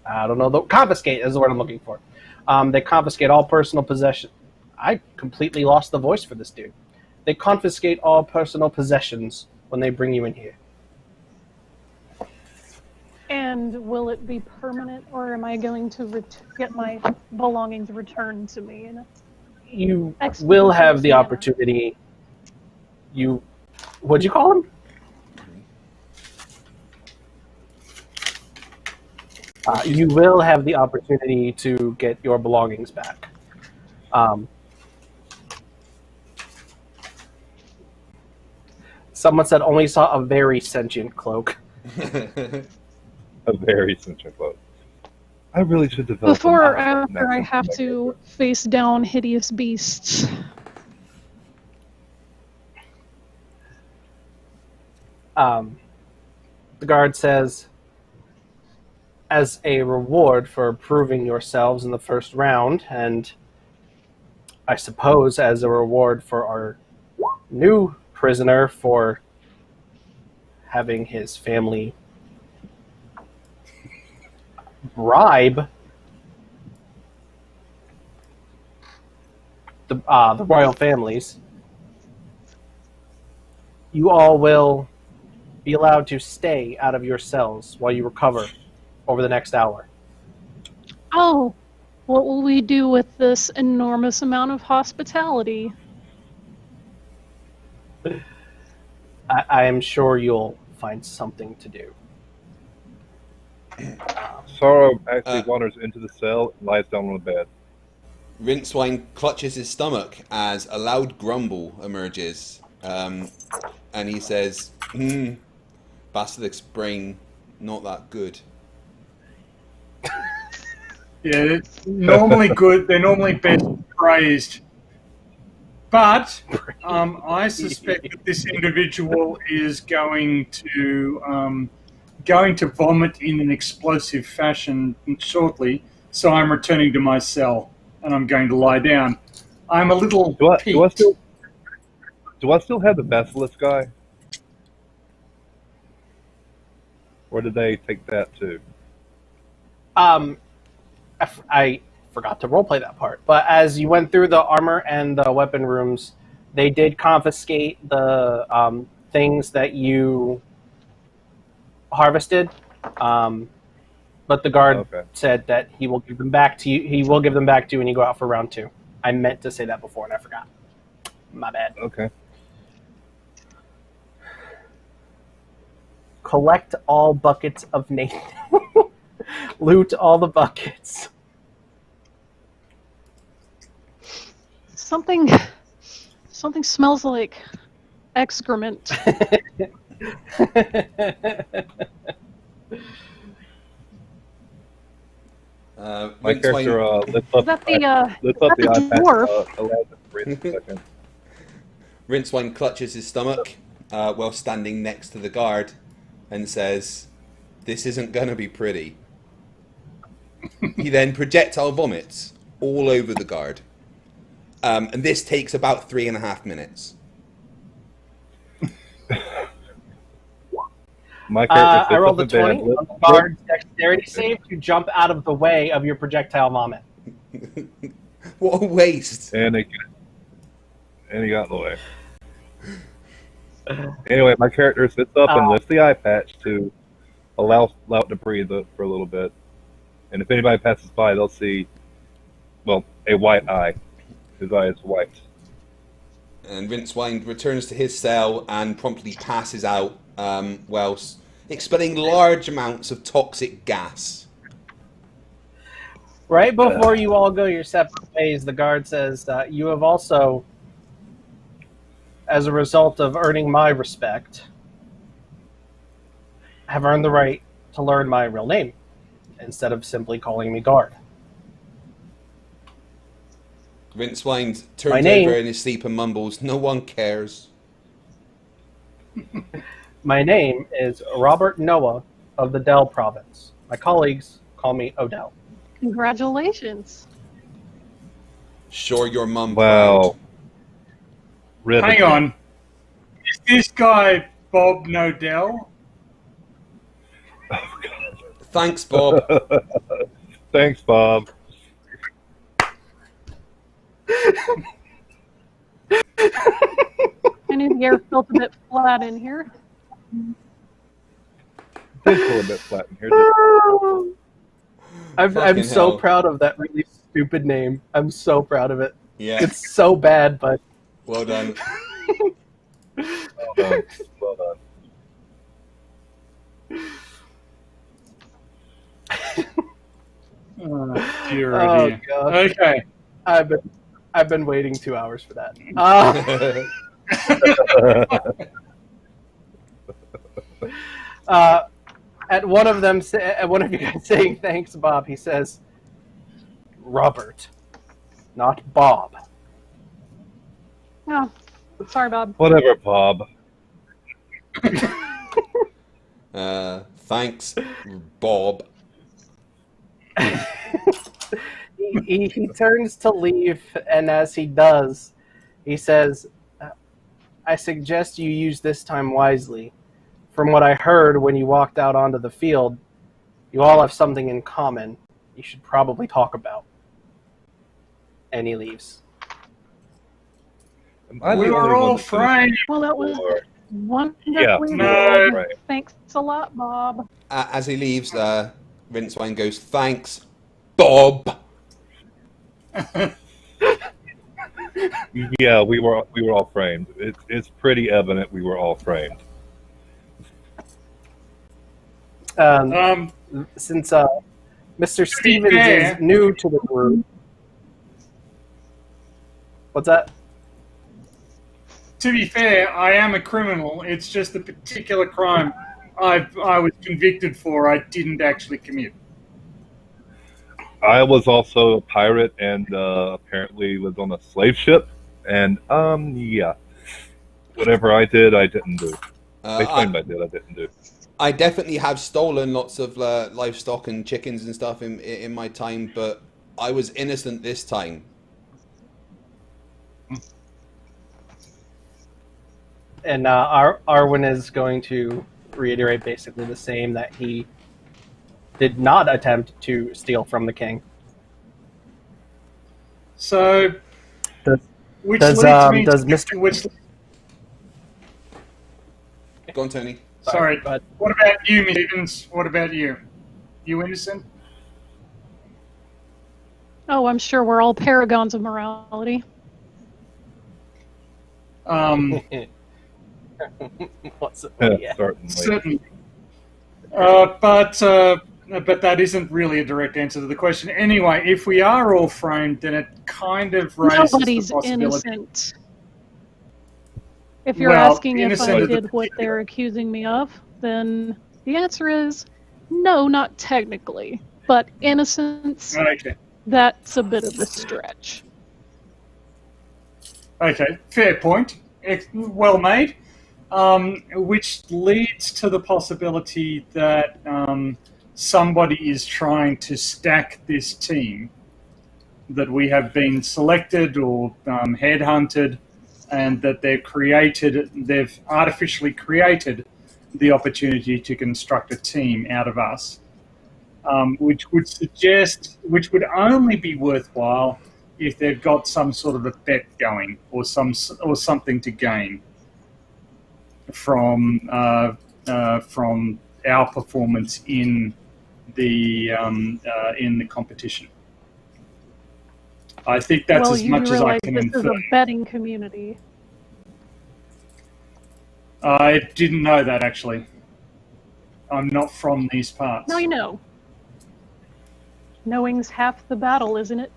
don't know. Confiscate is the word I'm looking for. They confiscate all personal possession. I completely lost the voice for this dude. They confiscate all personal possessions when they bring you in here. And will it be permanent, or am I going to get my belongings returned to me? You will have the opportunity. What'd you call him? You will have the opportunity to get your belongings back. Someone said only saw a very sentient cloak. A very sentient cloak. I really should develop... Before or after I have to face down hideous beasts? The guard says, as a reward for proving yourselves in the first round, and I suppose as a reward for our new prisoner for having his family bribe the royal families, you all will be allowed to stay out of your cells while you recover over the next hour. Oh, what will we do with this enormous amount of hospitality? I am sure you'll find something to do. Sarro actually wanders into the cell and lies down on the bed. Rincewynd clutches his stomach as a loud grumble emerges, and he says, Basilic's brain, not that good. Yeah, normally good. They're normally best praised. But I suspect that this individual is going to vomit in an explosive fashion shortly. So I'm returning to my cell and I'm going to lie down. I'm a little peaked. Do I still have the basilisk guy? Or did they take that too? I forgot to roleplay that part, but as you went through the armor and the weapon rooms, they did confiscate the things that you harvested, but the guard said that he will give them back to you. He will give them back to you when you go out for round 2. I meant to say that before and I forgot. My bad. Okay. Collect all buckets of Nathan. Loot all the buckets. Something smells like excrement. My character lifts up the dwarf? Rincewynd clutches his stomach while standing next to the guard and says, "This isn't going to be pretty." He then projectile vomits all over the guard. And this takes about 3.5 minutes. My character I rolled a 20 on the guard's dexterity save to jump out of the way of your projectile vomit. What a waste. And he got in the way. Anyway, my character sits up and lifts the eye patch to allow it to breathe for a little bit. And if anybody passes by, they'll see, well, a white eye. His eye is white. And Rincewynd returns to his cell and promptly passes out whilst expelling large amounts of toxic gas. Right before you all go your separate ways, the guard says, you have also, as a result of earning my respect, have earned the right to learn my real name instead of simply calling me guard. Rincewynd My turns name- over in his sleep and mumbles, "No one cares." My name is Robert Noah of the Dell province. My colleagues call me Odell. Congratulations. Sure, your mum Wow. Riveting. Hang on. Is this guy Bob Nodell? Oh, God. Thanks, Bob. Thanks, Bob. I knew the air felt a bit flat in here. Did feel a bit flat in here. didn't I'm Fucking so hell. proud of that really stupid name. I'm so proud of it. Yeah, It's so bad, but well done. it? Well done. Well done. Oh, dear, oh dear. gosh, Okay. I've been waiting 2 hours for that. At one of them, at one of you guys saying thanks, Bob, he says, "Robert, not Bob." Oh, sorry, Bob. Whatever, Bob. Thanks, Bob. He turns to leave, and as he does, he says, "I suggest you use this time wisely. From what I heard when you walked out onto the field, you all have something in common you should probably talk about." And he leaves. Am I the We only were one all that finished framed. Well, that was Or- wonderfully Yeah, no. well. right. Thanks a lot, Bob. As he leaves, Rincewynd goes, "Thanks, Bob." Yeah, we were all framed. It's pretty evident we were all framed. Since Mr. Stevens fair- is new to the group. What's that? To be fair, I am a criminal. It's just a particular crime I was convicted for. I didn't actually commit. I was also a pirate and apparently was on a slave ship. And yeah, whatever I did, I didn't do. They claimed I did, I didn't do. I definitely have stolen lots of livestock and chickens and stuff in my time, but I was innocent this time. And Arwijn is going to reiterate basically the same, that he did not attempt to steal from the king. So, Does- which does, leads me does to Mr. which. Go on, Tony. Sorry. Go ahead. What about you, Miss Evans? What about you? You innocent? Oh, I'm sure we're all paragons of morality. What's it? Yeah. Certainly. Certainly. But that isn't really a direct answer to the question. Anyway, if we are all framed, then it kind of raises Nobody's the possibility. innocent. If you're Well, asking if innocent I is a did what they're accusing me of, then the answer is no, not technically. But innocence, Okay. that's a bit of a stretch. Okay. Fair point. Well made. Which leads to the possibility that somebody is trying to stack this team, that we have been selected or headhunted, and that they've artificially created the opportunity to construct a team out of us, which would only be worthwhile if they've got some sort of a bet going or something to gain from our performance in the competition. I think that's well, as you much as I realize can this infer. is a betting community. I didn't know that, actually. I'm not from these parts. Now you know. Knowing's half the battle, isn't it?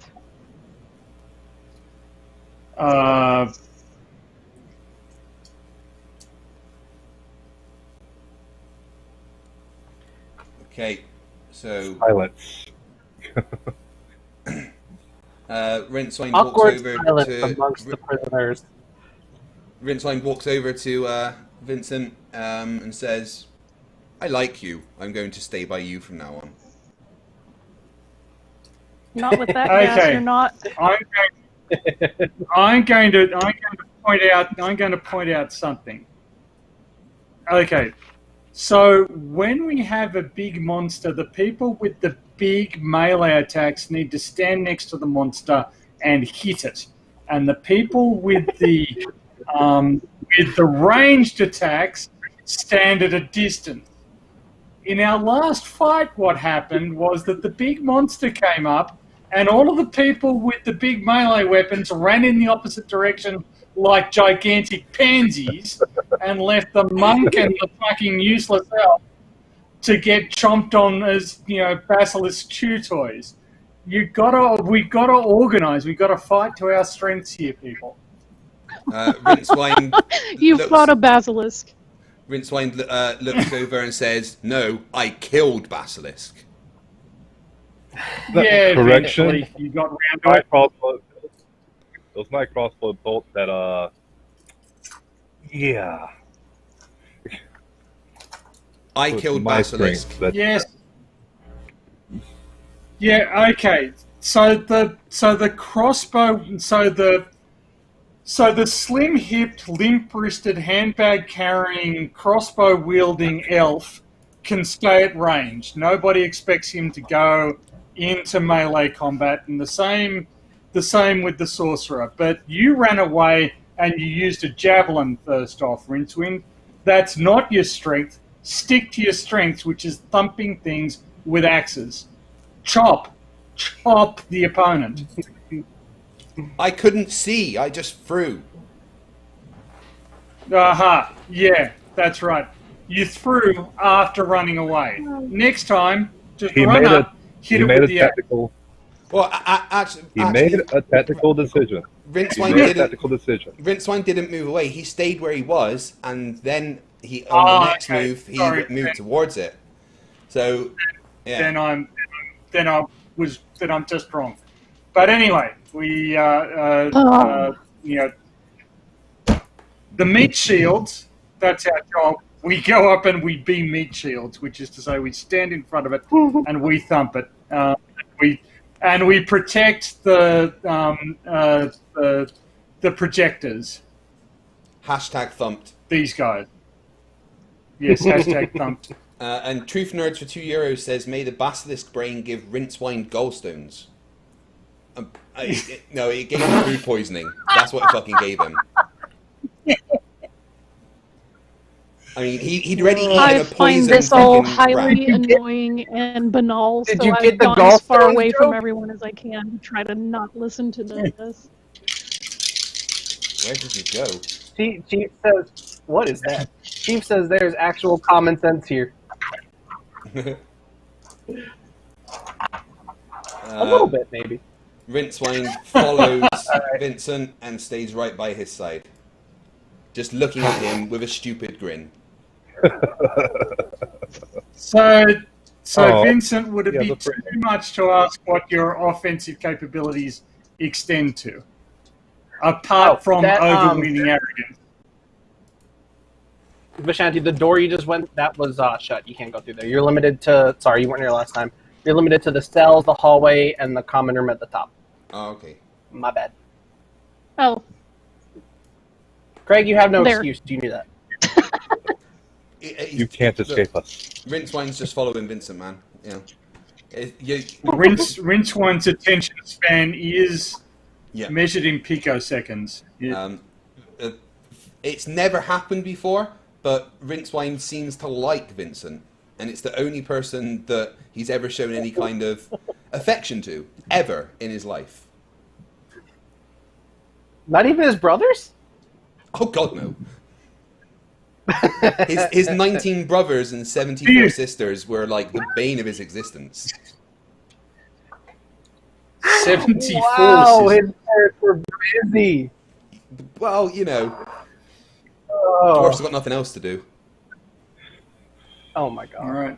Okay, so Silence. Rincewynd walks Awkward over silence to amongst the prisoners. Rincewynd walks over to Vincent and says, "I like you. I'm going to stay by you from now on." Not with that gas, Okay. you're not. I'm going to point out something. Okay. So when we have a big monster, the people with the big melee attacks need to stand next to the monster and hit it, and the people with the ranged attacks stand at a distance. In our last fight, what happened was that the big monster came up, and all of the people with the big melee weapons ran in the opposite direction like gigantic pansies and left the monk and the fucking useless elf to get chomped on as, basilisk chew toys. We gotta organize. We gotta fight to our strengths here, people. Rincewynd You fought a basilisk. Rincewynd looks over and says, "No, I killed Basilisk." Yeah, Correction. eventually you got round to My it. crossbow. It was my crossbow bolt that yeah. I It was killed my Basilisk. strength that- Yes. Yeah. Okay. So the crossbow. So the slim-hipped, limp-wristed, handbag-carrying, crossbow-wielding elf can stay at range. Nobody expects him to go into melee combat, and the same with the sorcerer. But you ran away and you used a javelin first off, Rincewynd. That's not your strength. Stick to your strengths, which is thumping things with axes. Chop the opponent. I couldn't see. I just threw. Aha, yeah, that's right. You threw after running away. Next time, just He run made up, hit he it made with a the axe. tactical. Well, actually, He made a tactical decision. He Rincewynd made a didn't. tactical decision. Rincewynd didn't move away. He stayed where he was, and then on the Ah, next okay. move, he Sorry. moved towards it. So, yeah. Then I'm just wrong. But anyway, the meat shields. That's our job. We go up and we be meat shields, which is to say, we stand in front of it and we thump it. We protect the projectors. Hashtag thumped. These guys. Yes, hashtag thumped. And Truth Nerds for €2 says, "May the basilisk brain give Rincewynd gallstones." No, it gave him food poisoning. That's what it fucking gave him. I mean, he'd already eaten I a find poison this all fucking highly rat. annoying and banal, Did so you I've get the gone as far gallstones away from joke? everyone as I can to try to not listen to this. Where did you go? Chief says, "What is that?" Chief says, "There's actual common sense here." A little bit, maybe. Rincewynd follows Vincent and stays right by his side, just looking at him with a stupid grin. So Oh, Vincent, would it yeah, be the too fr- much to ask what your offensive capabilities extend to? Apart from that, overweening arrogance. Vishanti, the door you just went, that was shut. You can't go through there. You're limited to, sorry, you weren't here last time. You're limited to the cells, the hallway, and the common room at the top. Oh, okay. My bad. Oh, Craig, you have no There. excuse. You knew that. You can't escape us. Rincewind's just following Vincent, man. Yeah. Rincewind's attention span is Yeah. measured in picoseconds. It's never happened before, but Rincewynd seems to like Vincent, and it's the only person that he's ever shown any kind of affection to, ever in his life. Not even his brothers? Oh, God, no. His 19 brothers and 74 sisters were like the bane of his existence. 74 Wow, sisters. his parents were busy. Well, Oh, dwarfs have got nothing else to do. oh my god. All right.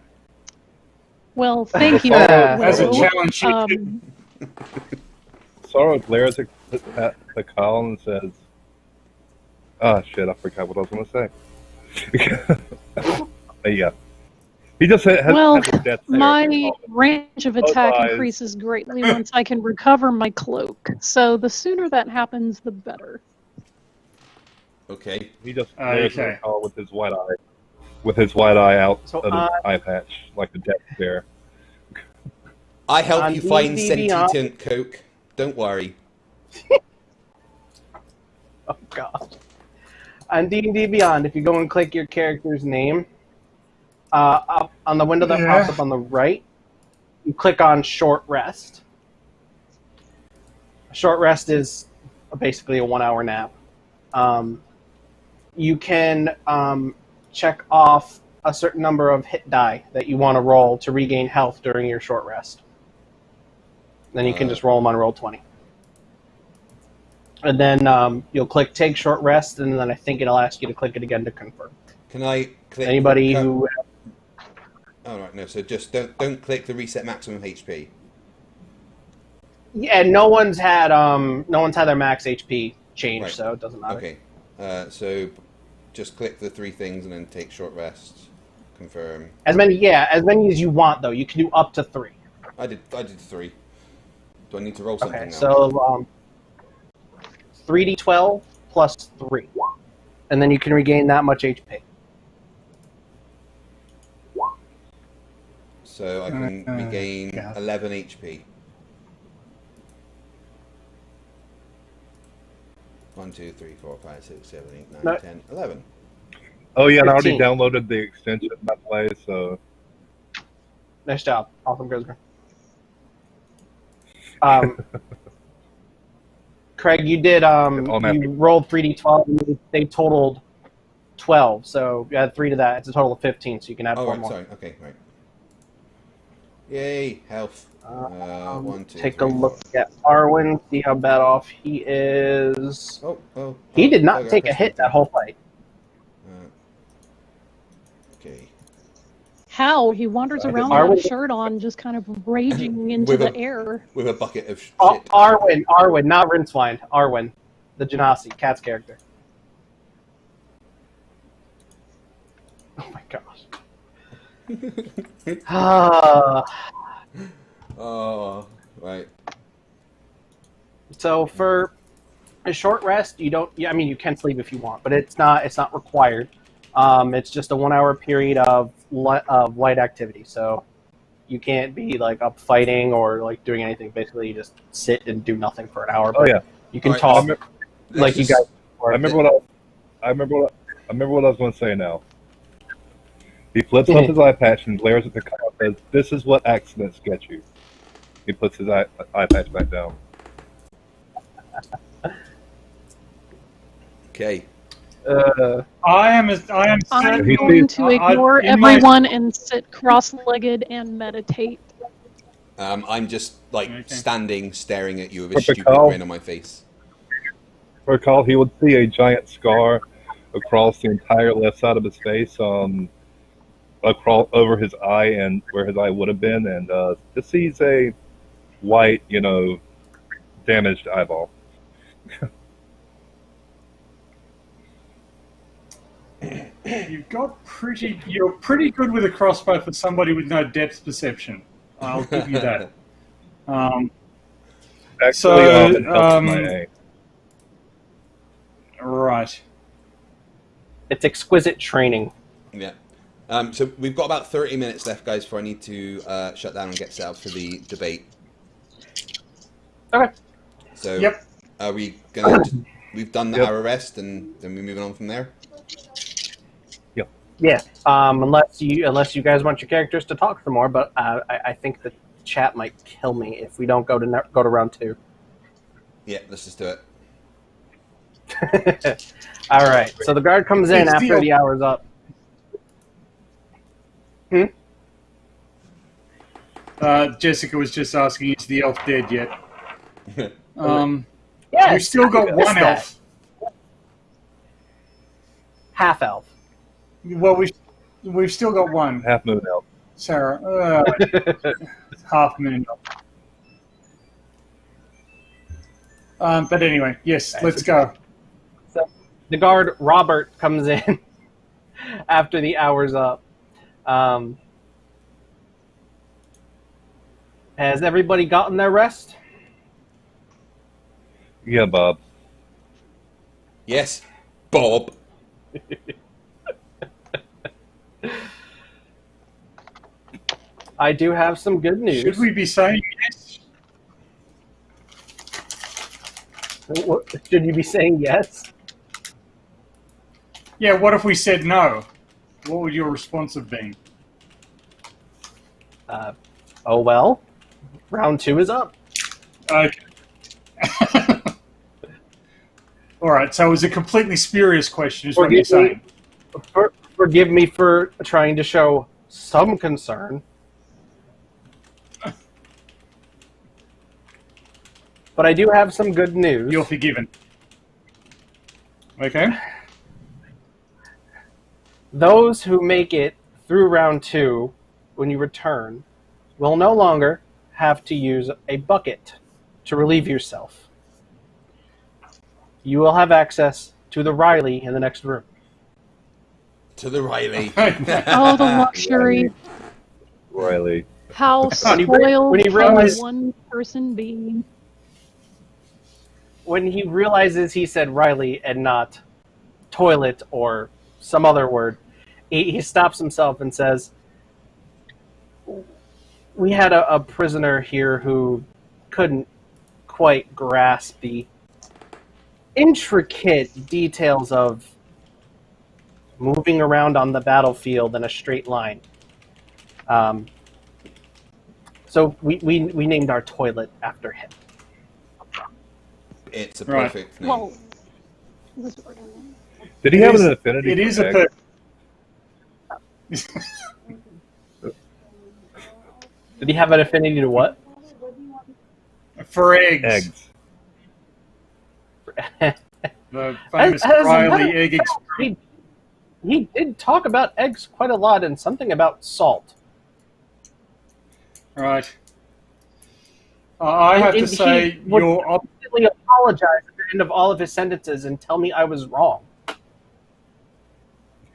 well, thank you. As a Willow. challenge, you Sarro glares at Pacal and says, "Ah, shit! I forgot what I was going to say." Yeah, he just has a death stare my range of attack eyes. increases greatly once I can recover my cloak. So the sooner that happens, the better. Okay. He just glares at Pacal with his white eye out of his eye patch, like a death stare. I help you find D&D sentient coke. Don't worry. Oh god. On D&D Beyond, if you go and click your character's name, up on the window that pops up on the right, you click on Short Rest. A short rest is basically a 1 hour nap. You can check off a certain number of hit die that you want to roll to regain health during your short rest. Then you can just roll them on Roll20. And then you'll click Take Short Rest, and then I think it'll ask you to click it again to confirm. Can I click... Anybody who... Oh, right, no, so just don't click the reset maximum HP. Yeah, no one's had their max HP changed, Right. so it doesn't matter. Okay, so just click the 3 things and then take short rest. Confirm. As many as you want, though. You can do up to 3. I did 3. Do I need to roll something Okay, now? so 3d12 plus 3. And then you can regain that much HP. So I can regain 11 HP. 1, 2, 3, 4, 5, 6, 7, 8, 9, 10, 11. Oh yeah, and I already 15. downloaded the extension by the way, so... Nice job. Awesome, Grismer. Craig, you did, you rolled 3d12, and they totaled 12, so you add 3 to that. It's a total of 15, so you can add 4 right, more. sorry, okay, right. Yay, health. 1, 2, Take 3, a look 4. at Arwyn, see how bad off he is. Oh. He did not okay, take a hit that whole fight. Okay. How? He wanders around without a shirt on, just kind of raging into the air. With a bucket of shit. Arwyn, not Rincewynd. Arwyn, the Genasi, Catz character. Oh my gosh. Oh, right. So for a short rest, you don't. I mean, you can sleep if you want, but it's not required. It's just a 1 hour period of light activity. So you can't be like up fighting or like doing anything. Basically, you just sit and do nothing for an hour. Oh yeah. You can All talk right, like you guys. I remember what I was going to say now. He flips up his eye patch and glares at the car and says, "This is what accidents get you." He puts his eye patch back down. Okay. I am I'm He going sees- to ignore everyone and sit cross-legged and meditate. I'm just like Okay. standing, staring at you with a For stupid Pacal. grin on my face. For Pacal, he would see a giant scar across the entire left side of his face, across over his eye and where his eye would have been, and just sees a white, damaged eyeball. You're pretty good with a crossbow for somebody with no depth perception. I'll give you that. Actually, it helps my aim. Right. It's exquisite training. Yeah. So we've got about 30 minutes left, guys, before I need to shut down and get set up for the debate. Okay. So Yep. are we gonna? We've done Yep. our rest, and then we're moving on from there. Yeah. Unless you guys want your characters to talk some more, but I think the chat might kill me if we don't go to round 2. Yeah, let's just do it. All right. So the guard comes in It's after the hour's up. Jessica was just asking, is the elf dead yet? Yes, We've still got one elf. Half elf. Well, we've still got one. Half moon elf. Sarah. Half moon elf. But anyway, yes, let's go. So the guard Robert comes in after the hour's up. Has everybody gotten their rest? Yeah, Bob. Yes, Bob. I do have some good news. Should we be saying yes? Should you be saying yes? Yeah, what if we said no? What would your response have been? Oh well. Round 2 is up. Okay. All right, so it was a completely spurious question, is what you're saying. Forgive me for trying to show some concern. But I do have some good news. You're forgiven. Okay. Those who make it through round 2, when you return, will no longer have to use a bucket to relieve yourself. You will have access to the Riley in the next room. To the Riley. Oh, the luxury. Riley. How spoiled when he can realized- one person be? When he realizes he said Riley and not toilet or some other word, he stops himself and says, we had a prisoner here who couldn't quite grasp the intricate details of moving around on the battlefield in a straight line. So we named our toilet after him. It's a Right. perfect name. Well, Did he have an affinity? It for is a eggs? Did he have an affinity to what? For eggs. Eggs. The famous As a Riley matter of egg fact, he did talk about eggs quite a lot and something about salt. Right. I have to And say, he would you're constantly apologize at the end of all of his sentences and tell me I was wrong.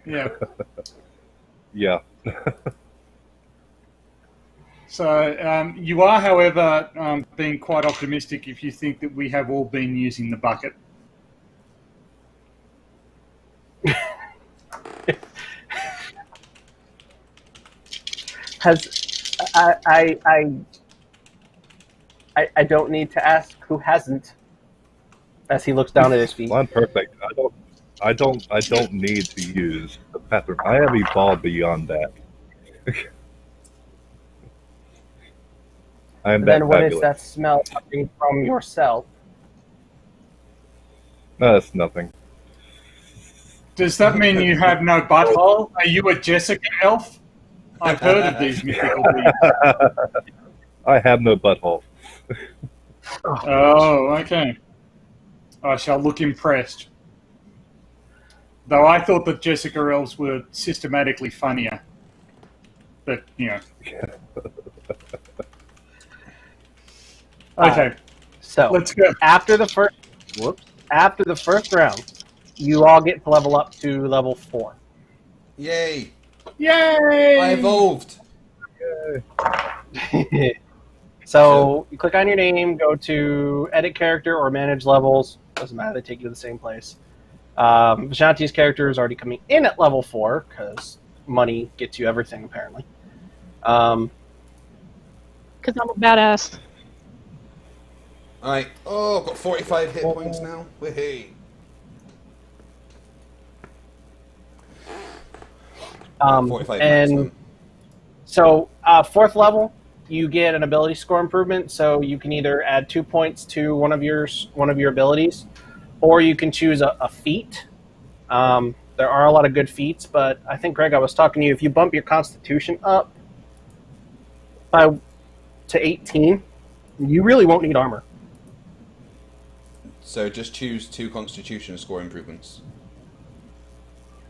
yeah. Yeah. So you are, however, being quite optimistic if you think that we have all been using the bucket. I don't need to ask who hasn't. As he looks down at his feet. Well, I'm perfect. I don't need to use the bathroom. I have evolved beyond that. I am And then that what is fabulous. that smell coming from yourself? No, that's nothing. Does that mean you have no butthole? Are you a Jessica elf? I've heard of these mythical beings. I have no butthole. Oh, okay. I shall look impressed. Though I thought that Jessica elves were systematically funnier. But, you know. Okay, So let's go. after the first round, you all get to level up to level 4. Yay! Yay! I evolved. So you click on your name, go to edit character or manage levels. Doesn't matter, they take you to the same place. Vishanti's character is already coming in at level 4 because money gets you everything apparently. Because I'm a badass. Alright. Oh, I've got 45 hit points now. Wahey. Um, 45 and maximum. so 4th level, you get an ability score improvement. So you can either add 2 points to one of your abilities, or you can choose a feat. There are a lot of good feats, but I think, Greg, I was talking to you. If you bump your Constitution up to 18, you really won't need armor. So just choose 2 Constitution score improvements.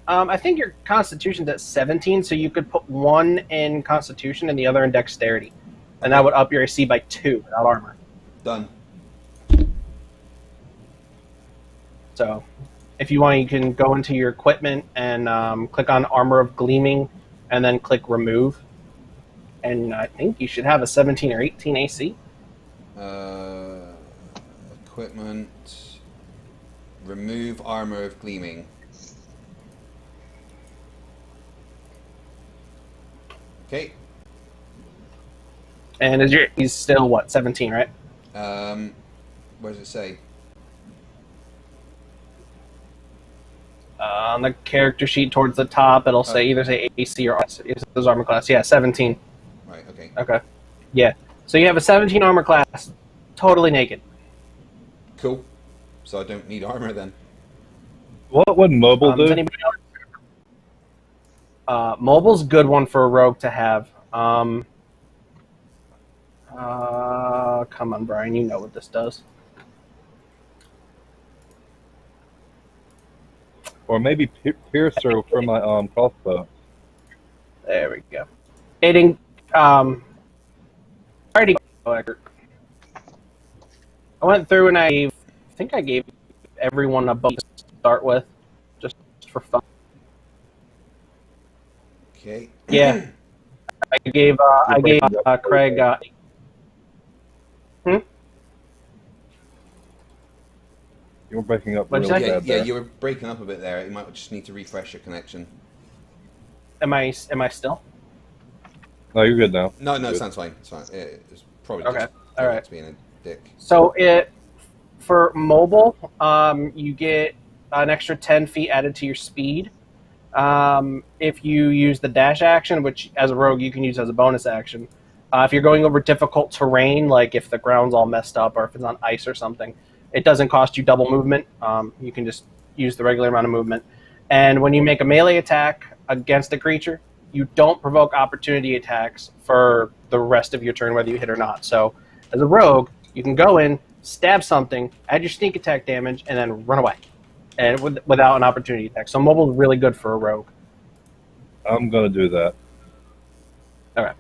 I think your Constitution's at 17, so you could put 1 in Constitution and the other in Dexterity. And that would up your AC by 2 without armor. Done. So if you want, you can go into your equipment and click on Armor of Gleaming, and then click Remove. And I think you should have a 17 or 18 AC. Equipment. Remove Armor of Gleaming. Okay. And he's still, what, 17, right? Where does it say? On the character sheet towards the top, it'll say either say AC or his armor class. Yeah, 17. Right, okay. Okay. Yeah. So you have a 17 armor class, totally naked. Cool. So I don't need armor then. What would mobile do? Does anybody else? Mobile's a good one for a rogue to have. Come on, Brian, you know what this does. Or maybe Piercer for my crossbow. There we go. Aiding, already. I went through and I think I gave everyone a bow to start with, just for fun. Okay. Yeah, I gave Craig. You were breaking up What'd really you say? bad Yeah, there. you were breaking up a bit there. You might just need to refresh your connection. Am I still? No, you're good now. No, it Good. sounds fine. It's fine. It's probably Okay. just All right. being a dick. So for mobile, you get an extra 10 feet added to your speed. If you use the dash action, which as a rogue you can use as a bonus action. If you're going over difficult terrain, like if the ground's all messed up or if it's on ice or something, it doesn't cost you double movement. You can just use the regular amount of movement. And when you make a melee attack against a creature, you don't provoke opportunity attacks for the rest of your turn, whether you hit or not. So as a rogue, you can go in, stab something, add your sneak attack damage, and then run away, and without an opportunity attack. So mobile is really good for a rogue. I'm going to do that. All right.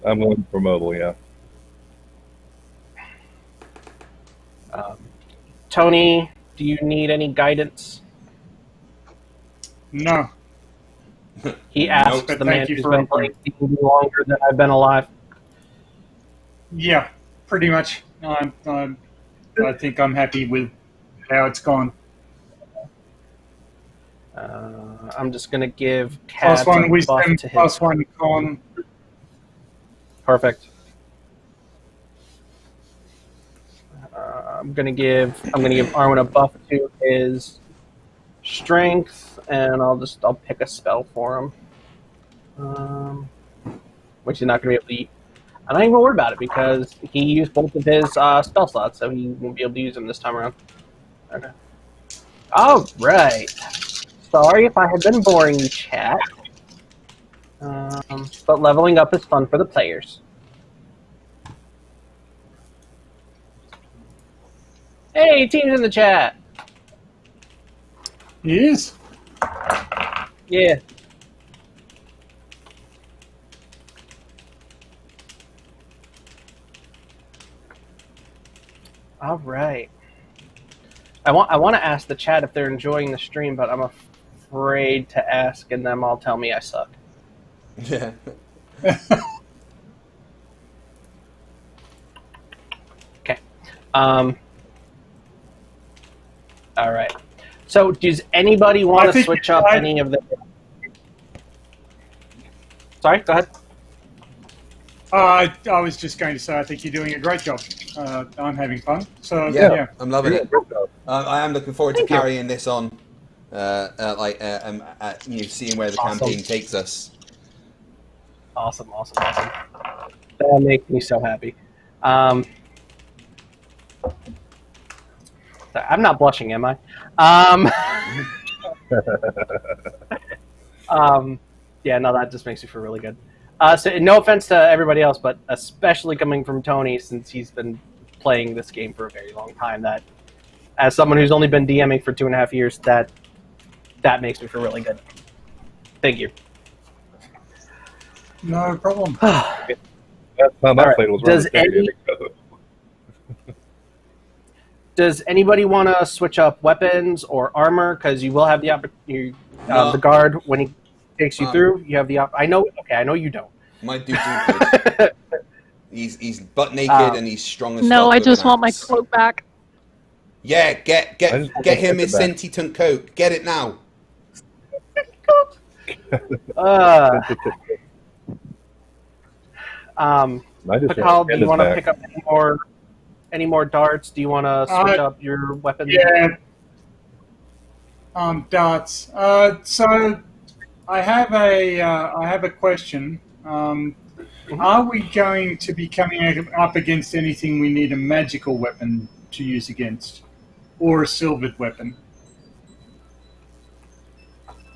I'm going for mobile, yeah. Tony, do you need any guidance? No. He asked But the thank man you who's for been offering. playing longer than I've been alive. Yeah, pretty much. I think I'm happy with how it's gone. I'm just going to give Catz Plus one a buff wisdom, to his... plus one con. Perfect. I'm gonna give Arwyn a buff to his strength, and I'll pick a spell for him, which he's not gonna be able to eat. I'm not even worried about it because he used both of his spell slots, so he won't be able to use them this time around. Okay. All right. Sorry if I have been boring you, chat. But leveling up is fun for the players. Hey, team's in the chat. Yes. Yeah. All right. I want to ask the chat if they're enjoying the stream, but I'm afraid to ask, and then they'll tell me I suck. Yeah. Okay. All right. So, does anybody want to switch up any of the? Sorry, go ahead. I was just going to say I think you're doing a great job. I'm having fun. So Yeah, I'm loving it. Good job. I am looking forward to Thank you. carrying this on, seeing where the Awesome. campaign takes us. Awesome. That makes me so happy. I'm not blushing, am I? Yeah, no, that just makes me feel really good. So, no offense to everybody else, but especially coming from Tony, since he's been playing this game for a very long time, that as someone who's only been DMing for 2.5 years, that makes me feel really good. Thank you. no problem. Last time I All right. played was Does around the any- Does anybody want to switch up weapons or armor? Because you will have the opportunity. The guard, when he takes you through, you have the I know. Okay, I know you don't. My dude's good. He's butt naked and he's strong as No, fuck I with just an want my axe. cloak back. Yeah, get him his back. sentient coat. Get it now. Pacal, do you want to pick up any more darts? Do you want to switch up your weapons? Yeah. Darts. So I have a question. Are we going to be coming up against anything we need a magical weapon to use against, or a silvered weapon?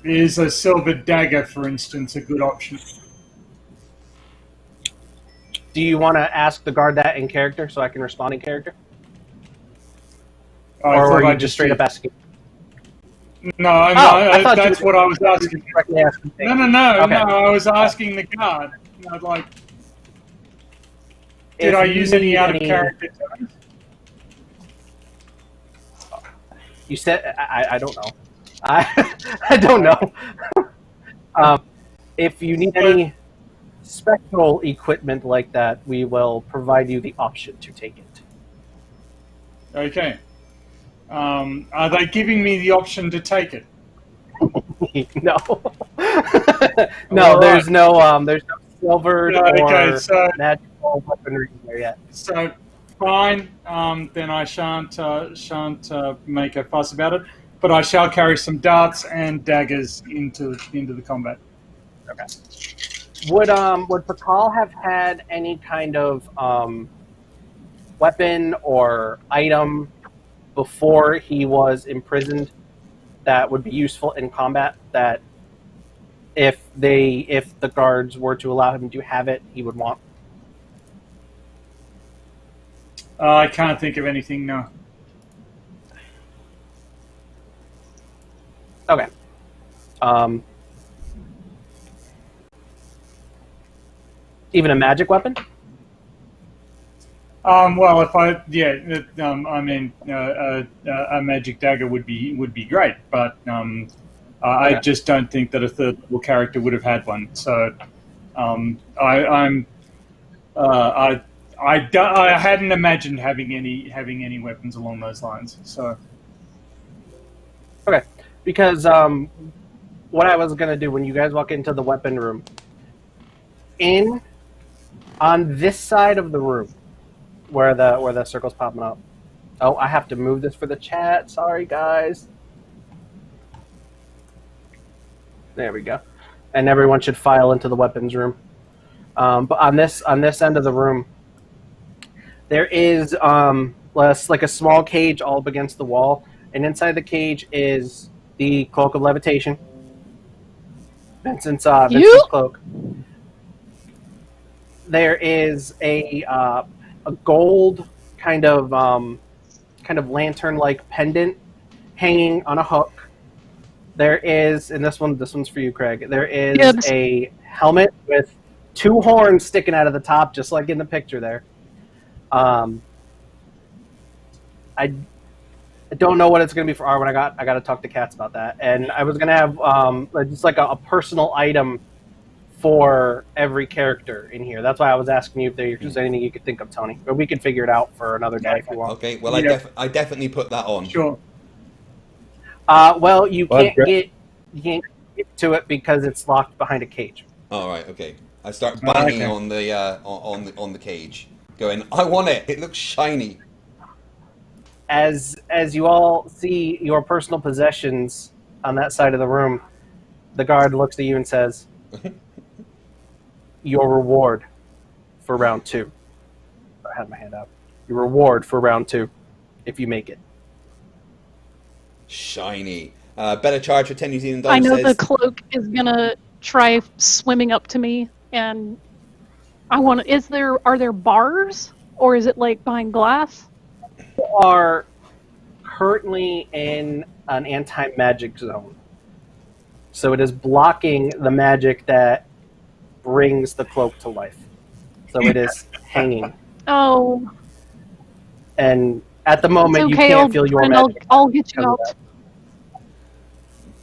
Is a silvered dagger, for instance, a good option? Do you want to ask the guard that in character so I can respond in character? Or are you just straight up asking? No, I thought that's what I was asking. No, Okay. I was asking the guard. I'd like. Did I use any out of character terms? You said I don't know. I don't know. If you need any special equipment like that, we will provide you the option to take it. Okay. Are they giving me the option to take it? No. No, there's no silver or magical weaponry there yet. So fine. Then I shan't make a fuss about it. But I shall carry some darts and daggers into the combat. Okay. Would Pacal have had any kind of weapon or item before he was imprisoned that would be useful in combat? That if the guards were to allow him to have it, he would want? I can't think of anything. No. Okay. Even a magic weapon? Well, if I a magic dagger would be great, but I just don't think that a third level character would have had one. So I hadn't imagined having any weapons along those lines. So okay, because what I was gonna do when you guys walk into the weapon room, on this side of the room, where the circle's popping up. Oh, I have to move this for the chat. Sorry, guys. There we go. And everyone should file into the weapons room. But on this end of the room, there is like a small cage all up against the wall, and inside the cage is the Cloak of Levitation. Vincent's cloak. There is a gold kind of lantern-like pendant hanging on a hook. There is, and this one's for you, Craig. There is a helmet with 2 horns sticking out of the top, just like in the picture there. I don't know what it's going to be for Arwijn. I got to talk to Catz about that. And I was going to have just like a personal item for every character in here. That's why I was asking you if there's anything you could think of, Tony. But we could figure it out for another day if you want. Okay, well, I definitely put that on. Sure. Well, you can't get to it because it's locked behind a cage. All right, okay. I start banging on the cage, going, I want it. It looks shiny. As you all see your personal possessions on that side of the room, the guard looks at you and says, your reward for round 2. I had my hand out. Your reward for round 2, if you make it. Shiny. Better charge for 10 New Zealand dollars. I know the cloak is gonna try swimming up to me, and are there bars, or is it like behind glass? You are currently in an anti-magic zone. So it is blocking the magic that brings the cloak to life. So it is hanging. Oh. And At the moment, It's okay, you can't feel your and magic. I'll get you out.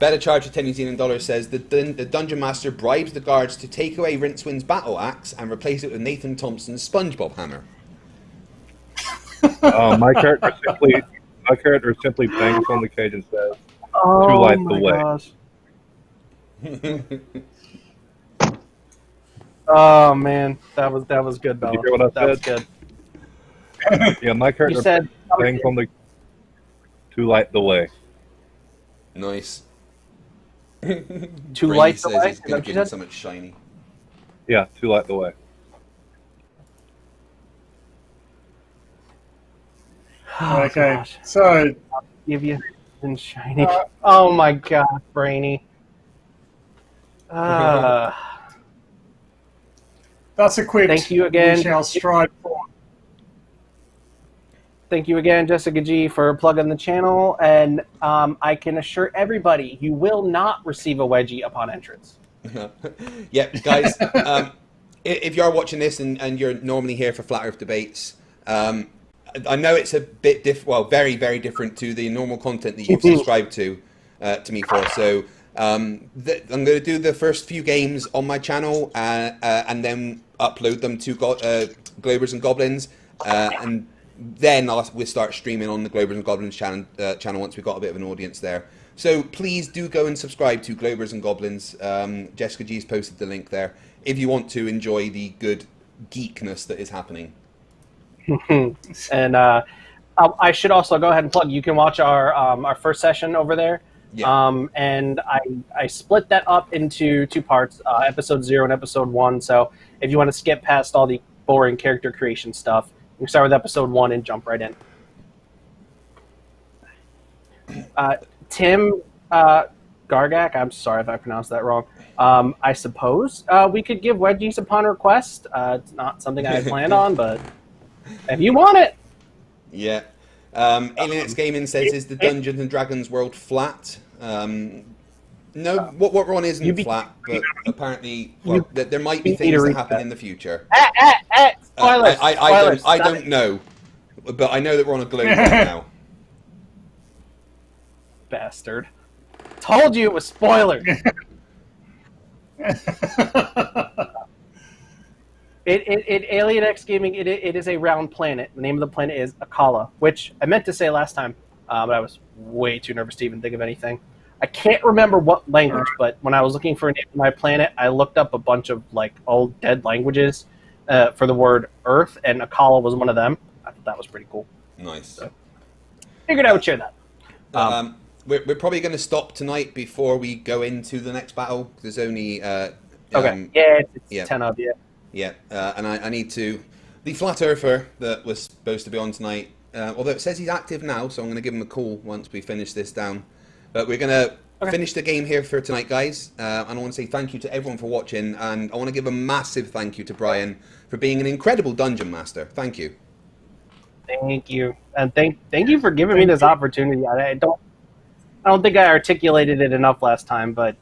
Better charge of 10 New Zealand dollars says the Dungeon Master bribes the guards to take away Rincewind's battle axe and replace it with Nathan Thompson's SpongeBob hammer. My character simply bangs on the cage and says, Oh "To light my the way." gosh. Oh man, that was good, Bella. Did you hear what I That was said? good. Yeah, my You character said bangs on the to light the way. Nice. to Brainy light the says way. he's Is going that to what give you him said? something shiny. Yeah, to light the way. Oh, Okay, gosh. so Give you and shiny. Oh my god, Brainy. that's a quick. Thank you again. We shall strive for. Thank you again, Jessica G, for plugging the channel, and I can assure everybody you will not receive a wedgie upon entrance. Yep, guys, if you are watching this and you're normally here for Flat Earth debates, I know it's a bit very, very different to the normal content that you've subscribed to me for. So I'm going to do the first few games on my channel and then upload them to Globers and Goblins, and then we'll start streaming on the Globers and Goblins channel once we've got a bit of an audience there. So please do go and subscribe to Globers and Goblins. Jessica G's posted the link there if you want to enjoy the good geekness that is happening. And I should also go ahead and plug. You can watch our first session over there. Yeah. And I split that up into two parts, episode 0 and episode 1. So if you want to skip past all the boring character creation stuff, you can start with episode 1 and jump right in. Tim Gargak, I'm sorry if I pronounced that wrong. I suppose we could give wedgies upon request. It's not something I had planned on, but if you want it. Yeah. Alien X Gaming says, is the Dungeons and Dragons world flat? No, what we're on isn't flat, but apparently there might be things that happen in the future. Spoilers! I don't know, but I know that we're on a globe right now. Bastard. Told you it was spoilers. Alien X Gaming, it is a round planet. The name of the planet is Akala, which I meant to say last time, but I was way too nervous to even think of anything. I can't remember what language, but when I was looking for a name for my planet, I looked up a bunch of like old dead languages for the word Earth, and Akala was one of them. I thought that was pretty cool. Nice. So, figured I would share that. We're probably going to stop tonight before we go into the next battle. There's only okay. It's 10 of you. Yeah, and I need to... The Flat Earther that was supposed to be on tonight, although it says he's active now, so I'm going to give him a call once we finish this down. But we're going to finish the game here for tonight, guys. And I want to say thank you to everyone for watching, and I want to give a massive thank you to Brian for being an incredible Dungeon Master. Thank you. Thank you. And thank you for giving me this opportunity. I don't think I articulated it enough last time, but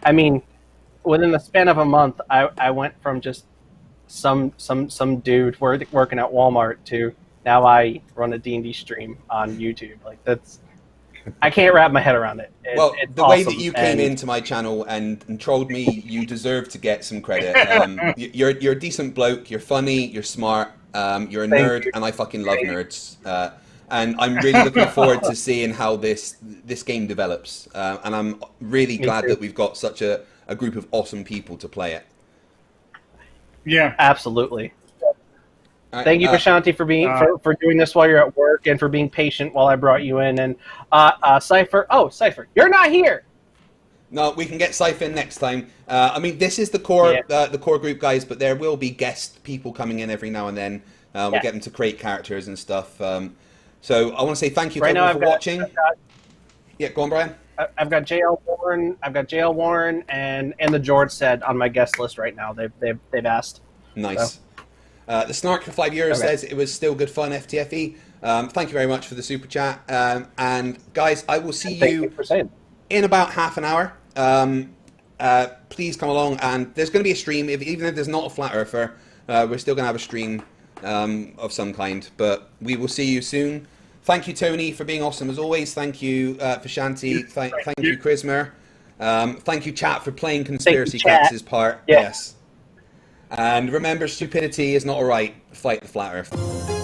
I mean, within the span of a month, I went from just some dude working at Walmart to now I run a D&D stream on YouTube. Like that's, I can't wrap my head around it. Well, it's the way awesome. that you came into my channel and trolled me, you deserve to get some credit. You're a decent bloke. You're funny. You're smart. You're a nerd, and I fucking love nerds. And I'm really looking forward to seeing how this game develops. And I'm really glad that we've got such a group of awesome people to play it. Yeah, absolutely. Right, thank you, Vishanti, for being for doing this while you're at work and for being patient while I brought you in. And Cypher, Cypher, you're not here. No, we can get Cypher in next time. I mean, this is the core group, guys, but there will be guest people coming in every now and then. We'll get them to create characters and stuff. So I want to say thank you to everyone for watching. Yeah, go on, Brian. I've got JL Warren, and the George said on my guest list right now. They've asked. Nice. So. The Snark for 5 years says it was still good fun, FTFE. Thank you very much for the super chat. And guys, I will see you in about half an hour. Please come along, and there's going to be a stream. Even if there's not a Flat Earther, we're still going to have a stream of some kind. But we will see you soon. Thank you, Tony, for being awesome as always. Thank you, Vishanti. Thank you, Chrismer. Thank you, chat, for playing Conspiracy Catz's part. Yeah. Yes. And remember, stupidity is not alright. Fight the flat Earth.